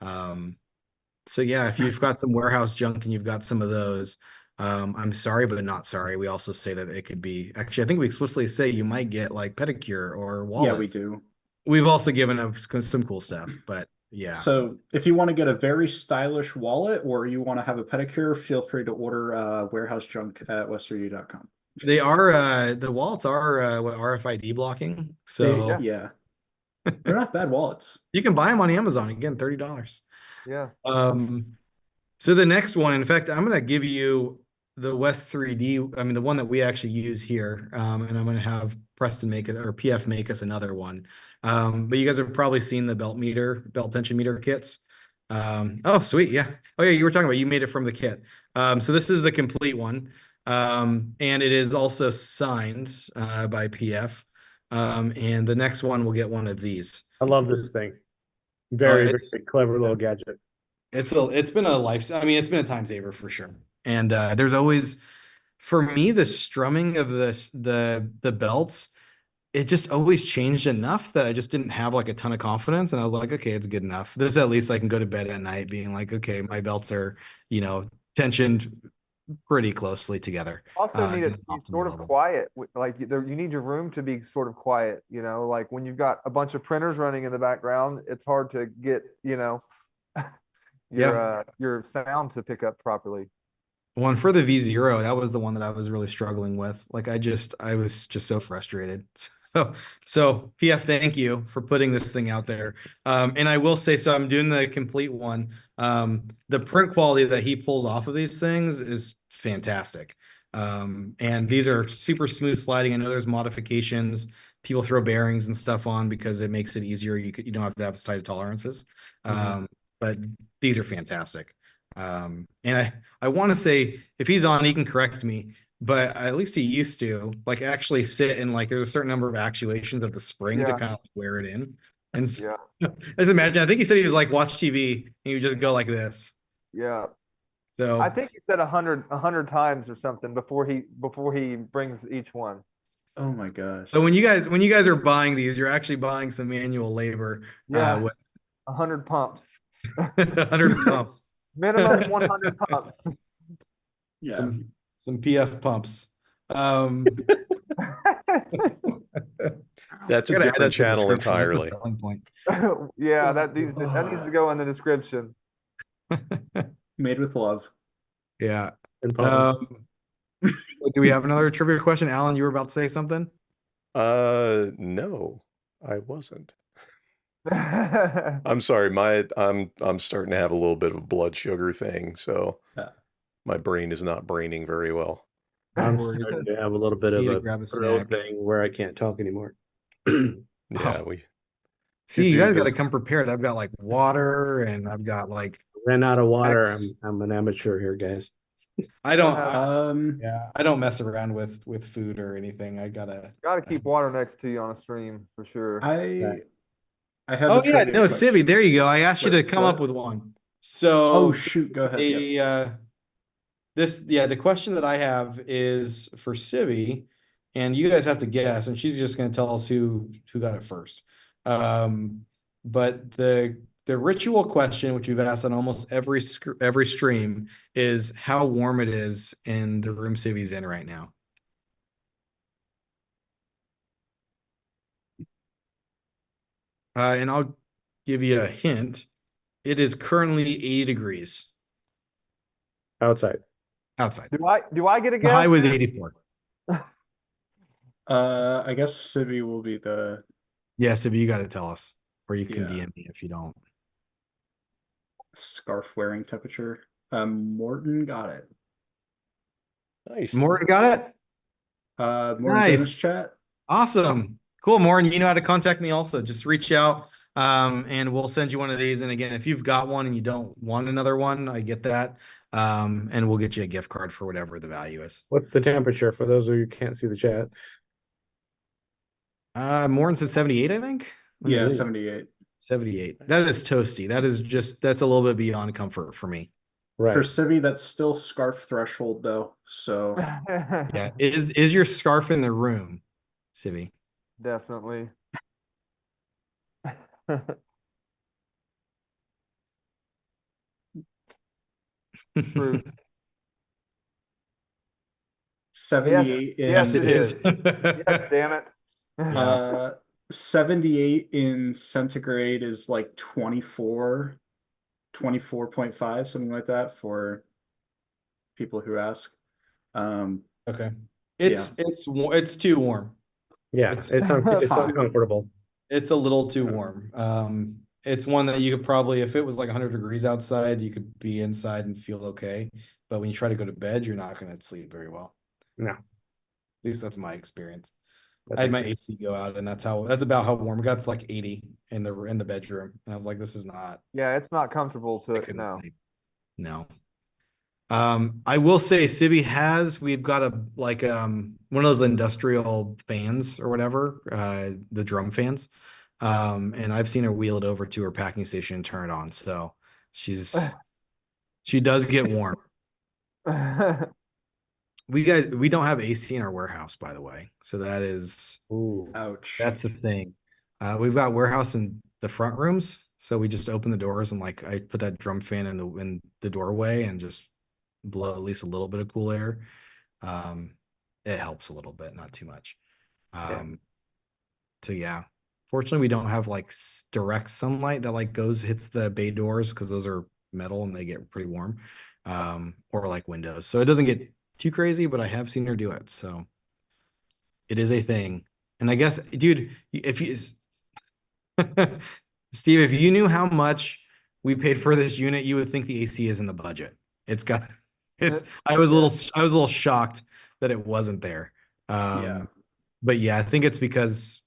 So yeah, if you've got some warehouse junk and you've got some of those, I'm sorry, but not sorry. We also say that it could be, actually, I think we explicitly say you might get like pedicure or wallets. yeah, we do. We've also given up some cool stuff, but yeah. So if you want to get a very stylish wallet or you want to have a pedicure, feel free to order warehouse junk at west3d.com. They are the wallets are what, RFID blocking. So yeah. They're not bad wallets. you can buy them on Amazon again, $30. Yeah. So the next one, in fact, I'm gonna give you the West 3D, I mean the one that we actually use here. And I'm gonna have Preston make it, or PF make us another one. But you guys have probably seen the belt tension meter kits. Oh, sweet, yeah. Oh yeah, you were talking about, you made it from the kit. So this is the complete one. And it is also signed by PF. And the next one will get one of these. I love this thing. Very it's- clever little gadget. It's been a life, I mean, it's been a time saver for sure. And there's always, for me, the strumming of the belts, it just always changed enough that I just didn't have like a ton of confidence. And I was like, okay, it's good enough. This at least I can go to bed at night being like, okay, my belts are, tensioned pretty closely together. Also need it to be optimal sort of level. quiet. Like you need your room to be sort of quiet, like when you've got a bunch of printers running in the background, it's hard to get, your sound to pick up properly. One for the V0, that was the one that I was really struggling with. Like I was just so frustrated. So PF, thank you for putting this thing out there. And I will say, so I'm doing the complete one. The print quality that he pulls off of these things is fantastic. And these are super smooth sliding. I know there's modifications. People throw bearings and stuff on because it makes it easier. You don't have to have as tight tolerances. But these are fantastic. And I want to say, if he's on, he can correct me, but at least he used to like actually sit in, like there's a certain number of actuations of the spring to kind of wear it in. And so, just imagine, I think he said he was like watch TV and he would just go like this. Yeah. So I think he said 100 times or something before he brings each one. Oh my gosh. when you guys are buying these, you're actually buying some manual labor. Yeah. With 100 pumps. 100 pumps. Minimum 100 pumps. Yeah. Some PF pumps. That's a different channel entirely. Selling point. Yeah, that needs to go in the description. Made with love. Yeah. And pumps. Do we have another trivia question? Alan, you were about to say something? No, I wasn't. I'm sorry, I'm starting to have a little bit of a blood sugar thing, so my brain is not braining very well. I'm starting to have a little bit of Need to a grab a throat snack. thing where I can't talk anymore. Yeah, we See, you do guys got to this- come prepared. I've got like water and I've got like Ran out of water. snacks. I'm an amateur here, guys. I don't I don't mess around with food or anything. I gotta keep water next to you on a stream for sure. I have Oh a yeah, trivia no, question. Civvy, there you go. I asked you to Wait, come what? up with one. So Oh shoot, go ahead. Yeah. the question that I have is for Civvy, and you guys have to guess, and she's just gonna tell us who got it first. But the the ritual question, which we've asked on almost every stream, is how warm it is in the room Civi's in right now. And I'll give you a hint. It is currently 80 degrees Outside. outside. Do I get a The guess? high was 84. I guess Civi will be the Yeah, Civi, you got to tell us, or you can Yeah. DM me if you don't. scarf wearing temperature. Morton got it. Nice. Morgan got it? Morton's in this Nice. chat. Awesome. Cool, Morgan. You know how to contact me also. Just reach out and we'll send you one of these. And again, if you've got one and you don't want another one, I get that. And we'll get you a gift card for whatever the value is. What's the temperature for those of you who can't see the chat? Morgan said 78, I think. Let me Yeah, see. 78. 78. That is toasty. That's a little bit beyond comfort for me. Right. For Civi, that's still scarf threshold though. So Yeah. Is your scarf in the room, Civi? Definitely. Truth. 78 in Yes, it is. is. Yes, damn it. Yeah. 78 in centigrade is like 24, 24.5, something like that for people who ask. Okay. It's too warm. Yeah, It's- it's hot. uncomfortable. It's a little too warm. It's one that you could probably, if it was like 100 degrees outside, you could be inside and feel okay. But when you try to go to bed, you're not going to sleep very well. No. At least that's my experience. That I had makes my sense. AC go out, and that's about how warm. It got up to like 80 in the bedroom, and I was like, "This is not." Yeah, it's not comfortable I to couldn't no. sleep. No. I will say Civi we've got one of those industrial fans or whatever, the drum fans. And I've seen her wheel it over to her packing station and turn it on. So she does get warm. We don't have AC in our warehouse, by the way. So that is, Ooh. Ouch. that's the thing. We've got warehouse in the front rooms. So we just open the doors and like I put that drum fan in the doorway and just blow at least a little bit of cool air. It helps a little bit, not too much. So yeah, fortunately we don't have like direct sunlight that like hits the bay doors because those are metal and they get pretty warm, or like windows. So it doesn't get too crazy, but I have seen her do it. So it is a thing. And I guess, dude, if you, Steve, if you knew how much we paid for this unit, you would think the AC is in the budget. I was a little shocked that it wasn't there. Yeah. But yeah, I think it's because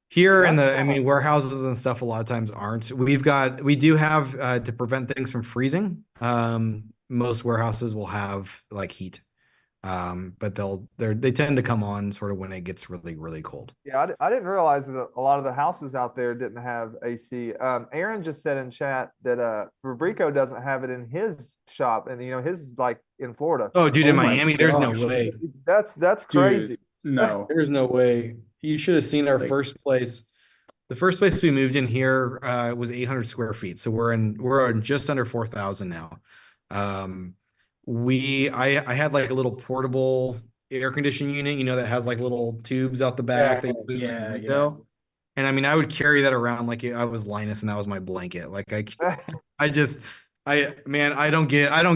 here in warehouses and stuff a lot of times aren't. We do have to prevent things from freezing. Most warehouses will have like heat. But they tend to come on sort of when it gets really, really cold. Yeah, I didn't realize that a lot of the houses out there didn't have AC. Aaron just said in chat that Fabrico doesn't have it in his shop, and his is like in Florida. Oh, dude, in Oh my Miami, there's no gosh. way. That's crazy. Dude, no. There's no way. You should have seen our first place. The first place we moved in here was 800 square feet. So we're in just under 4,000 now. I had like a little portable air conditioning unit, that has like little tubes out the back that you put in the window. And I mean, I would carry that around like I was Linus and that was my blanket. Like I don't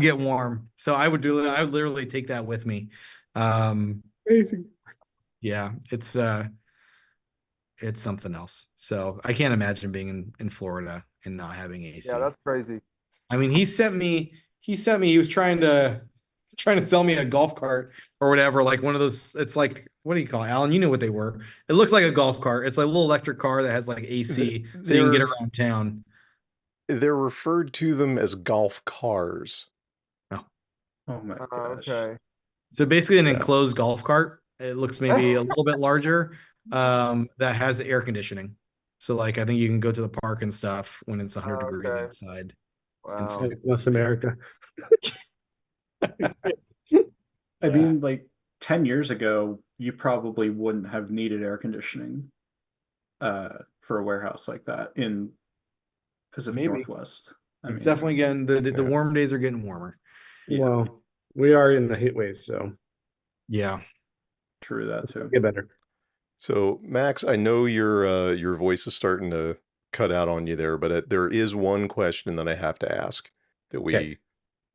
get warm. So I would literally take that with me. Crazy. Yeah, it's something else. So I can't imagine being in Florida and not having AC. Yeah, that's crazy. I mean, he was trying to sell me a golf cart or whatever, like one of those. It's like, what do you call it, Alan? You know what they were. It looks like a golf cart. It's like a little electric car that has like AC so you can get around town. They're referred to them as golf cars. Oh my gosh. Okay. So basically an enclosed golf cart. It looks maybe a little bit larger, that has air conditioning. So like, I think you can go to the park and stuff when it's 100 degrees outside. Wow. West America. I mean, like 10 years ago, you probably wouldn't have needed air conditioning for a warehouse like that in Pacific Maybe. Northwest. I It's mean, definitely getting the Yeah. warm days are getting warmer. yeah, Well, we are in the heat wave, so Yeah. true that it'll too. get better. So, Max, I know your voice is starting to cut out on you there, but there is one question that I have to ask that we Okay.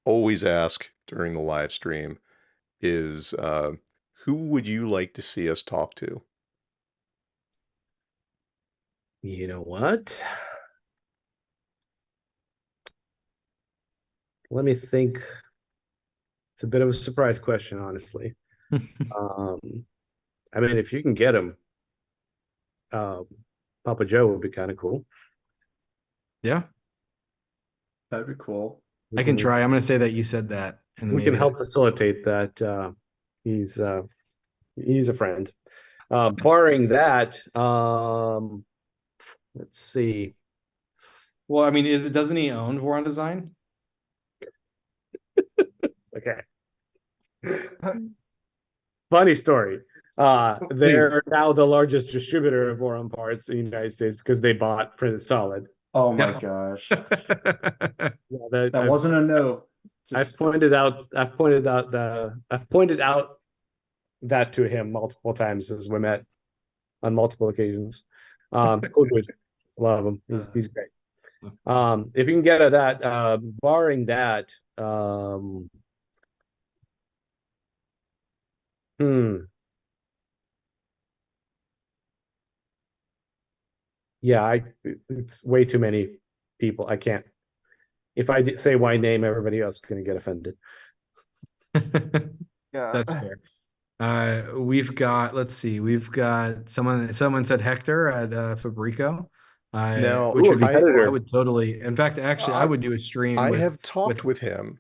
always ask during the live stream is who would you like to see us talk to? You know what? Let me think. It's a bit of a surprise question, honestly. Um, I mean, if you can get him, Papa Joe would be kind of cool. Yeah. That'd be cool. I can try. I'm going to say that you said that. And We maybe can help facilitate that. He's a friend. Barring that, let's see. Well, I mean, doesn't he own Voron Design? Okay. Funny story. They're now the largest distributor of Voron parts in the United States because they bought Printed Solid. Oh my Yeah. gosh. Yeah, That wasn't a no. I've Just pointed out that to him multiple times as we met on multiple occasions. Cool dude. Love him. He's great. If you can get at that, barring that, yeah, it's way too many people. I can't. If I say my name, everybody else is going to get offended. Yeah. That's fair. Let's see, we've got someone said Hector at Now, Fabrico. Ooh, I competitor. would totally, in fact, actually, I would do a stream I with, have talked with him.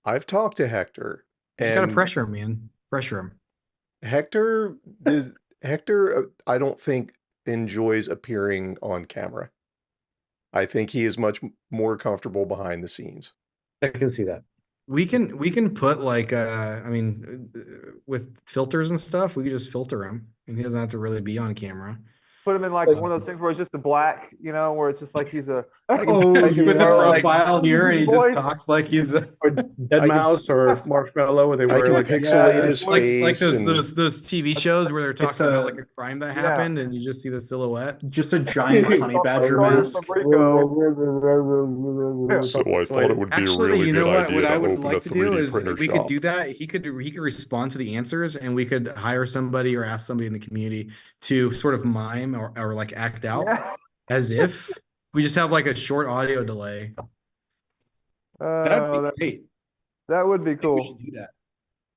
I've talked to Hector, just gotta and pressure him, man. Pressure him. Hector, I don't think enjoys appearing on camera. I think he is much more comfortable behind the scenes. I can see that. We can put like I mean, with filters and stuff, we could just filter him and he doesn't have to really be on camera. Put him in like one of those things where it's just the black, where it's just like he's a. oh I can- With the yeah. profile here and he Voice. just talks like he's Or Dead I can- Mouse or Marshmallow, where they I wear can like pixelate yeah, his it's like face those and those TV shows where they're talking about like a crime that Yeah. happened and you just see the silhouette. Just a giant honey badger Started mask. Fabrico. so I thought it would be a Actually, really you know good what? idea What I to would open a like to do 3D is printer we shop. could do that. He could respond to the answers, and we could hire somebody or ask somebody in the community to sort of mime or like act out Yeah. as if we just have like a short audio delay. That'd be great. That would be I think we should cool. do that.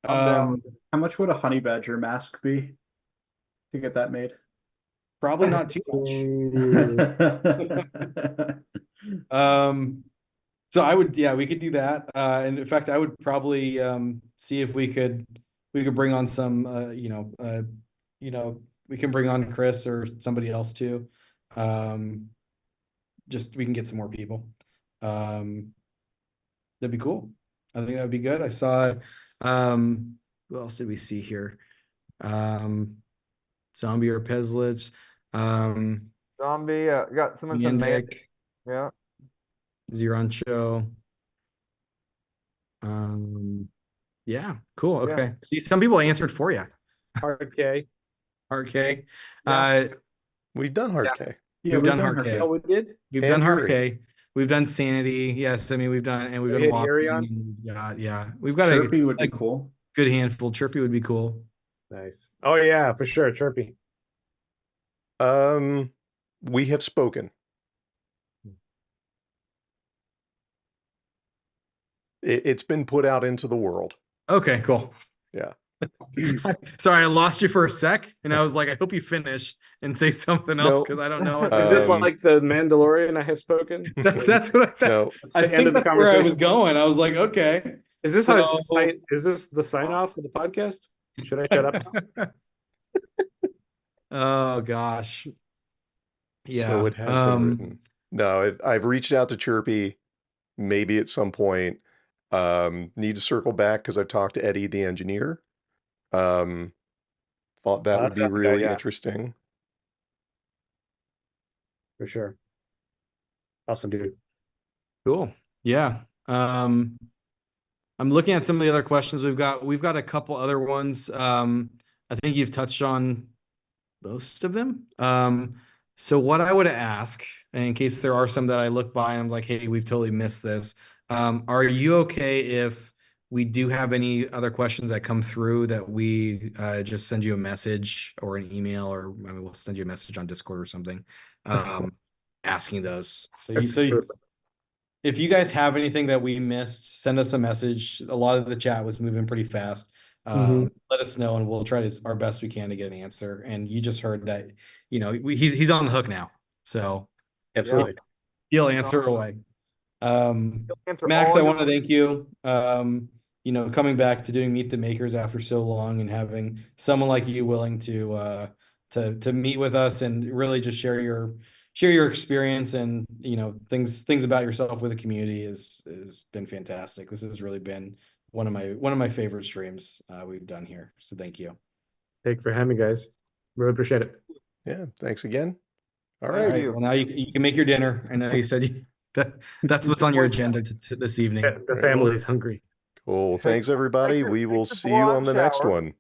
I'm down. How much would a honey badger mask be to get that made? Probably not too much. So I would, yeah, we could do that. And in fact, I would probably see if we could bring on some, we can bring on Chris or somebody else too. Just we can get some more people. That'd be cool. I think that would be good. I saw, who else did we see here? Zombie or Pezlich. Zombie. Got someone said man. Yandick, Yeah. Zirancho. Yeah, cool. Yeah. Okay. See, some people answered for you. Hard K. RK. Yeah. We've done hard K. Yeah, We've done hard her. K. Oh, we did. We've And done hard Yuri. K. We've done Sanity. Yes, I mean we've done We Whopping, hit Yuri on? and we've got Chirpy would be a cool. good handful. Chirpy would be cool. Nice. Oh yeah, for sure. Chirpy. We have spoken. It's been put out into the world. Okay, cool. Yeah. Sorry, I lost you for a sec, and I was like, I hope you finish and say something else No. because I don't know. Is it like the Mandalorian I have spoken? That's what No. I the end think of the that's where I was conversation? going. I was like, okay. Is this So- is this the sign off for the podcast? Should I shut up? Oh gosh. Yeah. So it has been written. No, I've reached out to Chirpy. Maybe at some point. Need to circle back because I've talked to Eddie, the engineer. Thought that Oh, would that's be that guy, really yeah. interesting. For sure. Awesome, dude. Cool. Yeah. I'm looking at some of the other questions we've got. We've got a couple other ones. I think you've touched on most of them. So what I would ask, in case there are some that I look by and I'm like, hey, we've totally missed this. Are you okay if we do have any other questions that come through that we just send you a message or an email, or I mean, we'll send you a message on Discord or something, asking those. If you guys have anything that we missed, send us a message. A lot of the chat was moving pretty fast. Let us know, and we'll try our best we can to get an answer. And you just heard that, he's on the hook now, so Absolutely. he'll answer away. Answer Max, all I your- want to thank you. Coming back to doing Meet the Makers after so long, and having someone like you willing to meet with us and really just share your experience and things about yourself with the community has been fantastic. This has really been one of my favorite streams we've done here. So thank you. Thank you for having me, guys. Really appreciate it. Yeah, thanks again. All Thank right. you. Well, now you can make your dinner. I know you said that's what's on your agenda this evening. The Right, family is hungry. Cool. Thanks, everybody. We will take your see you on Voron the next shower. one.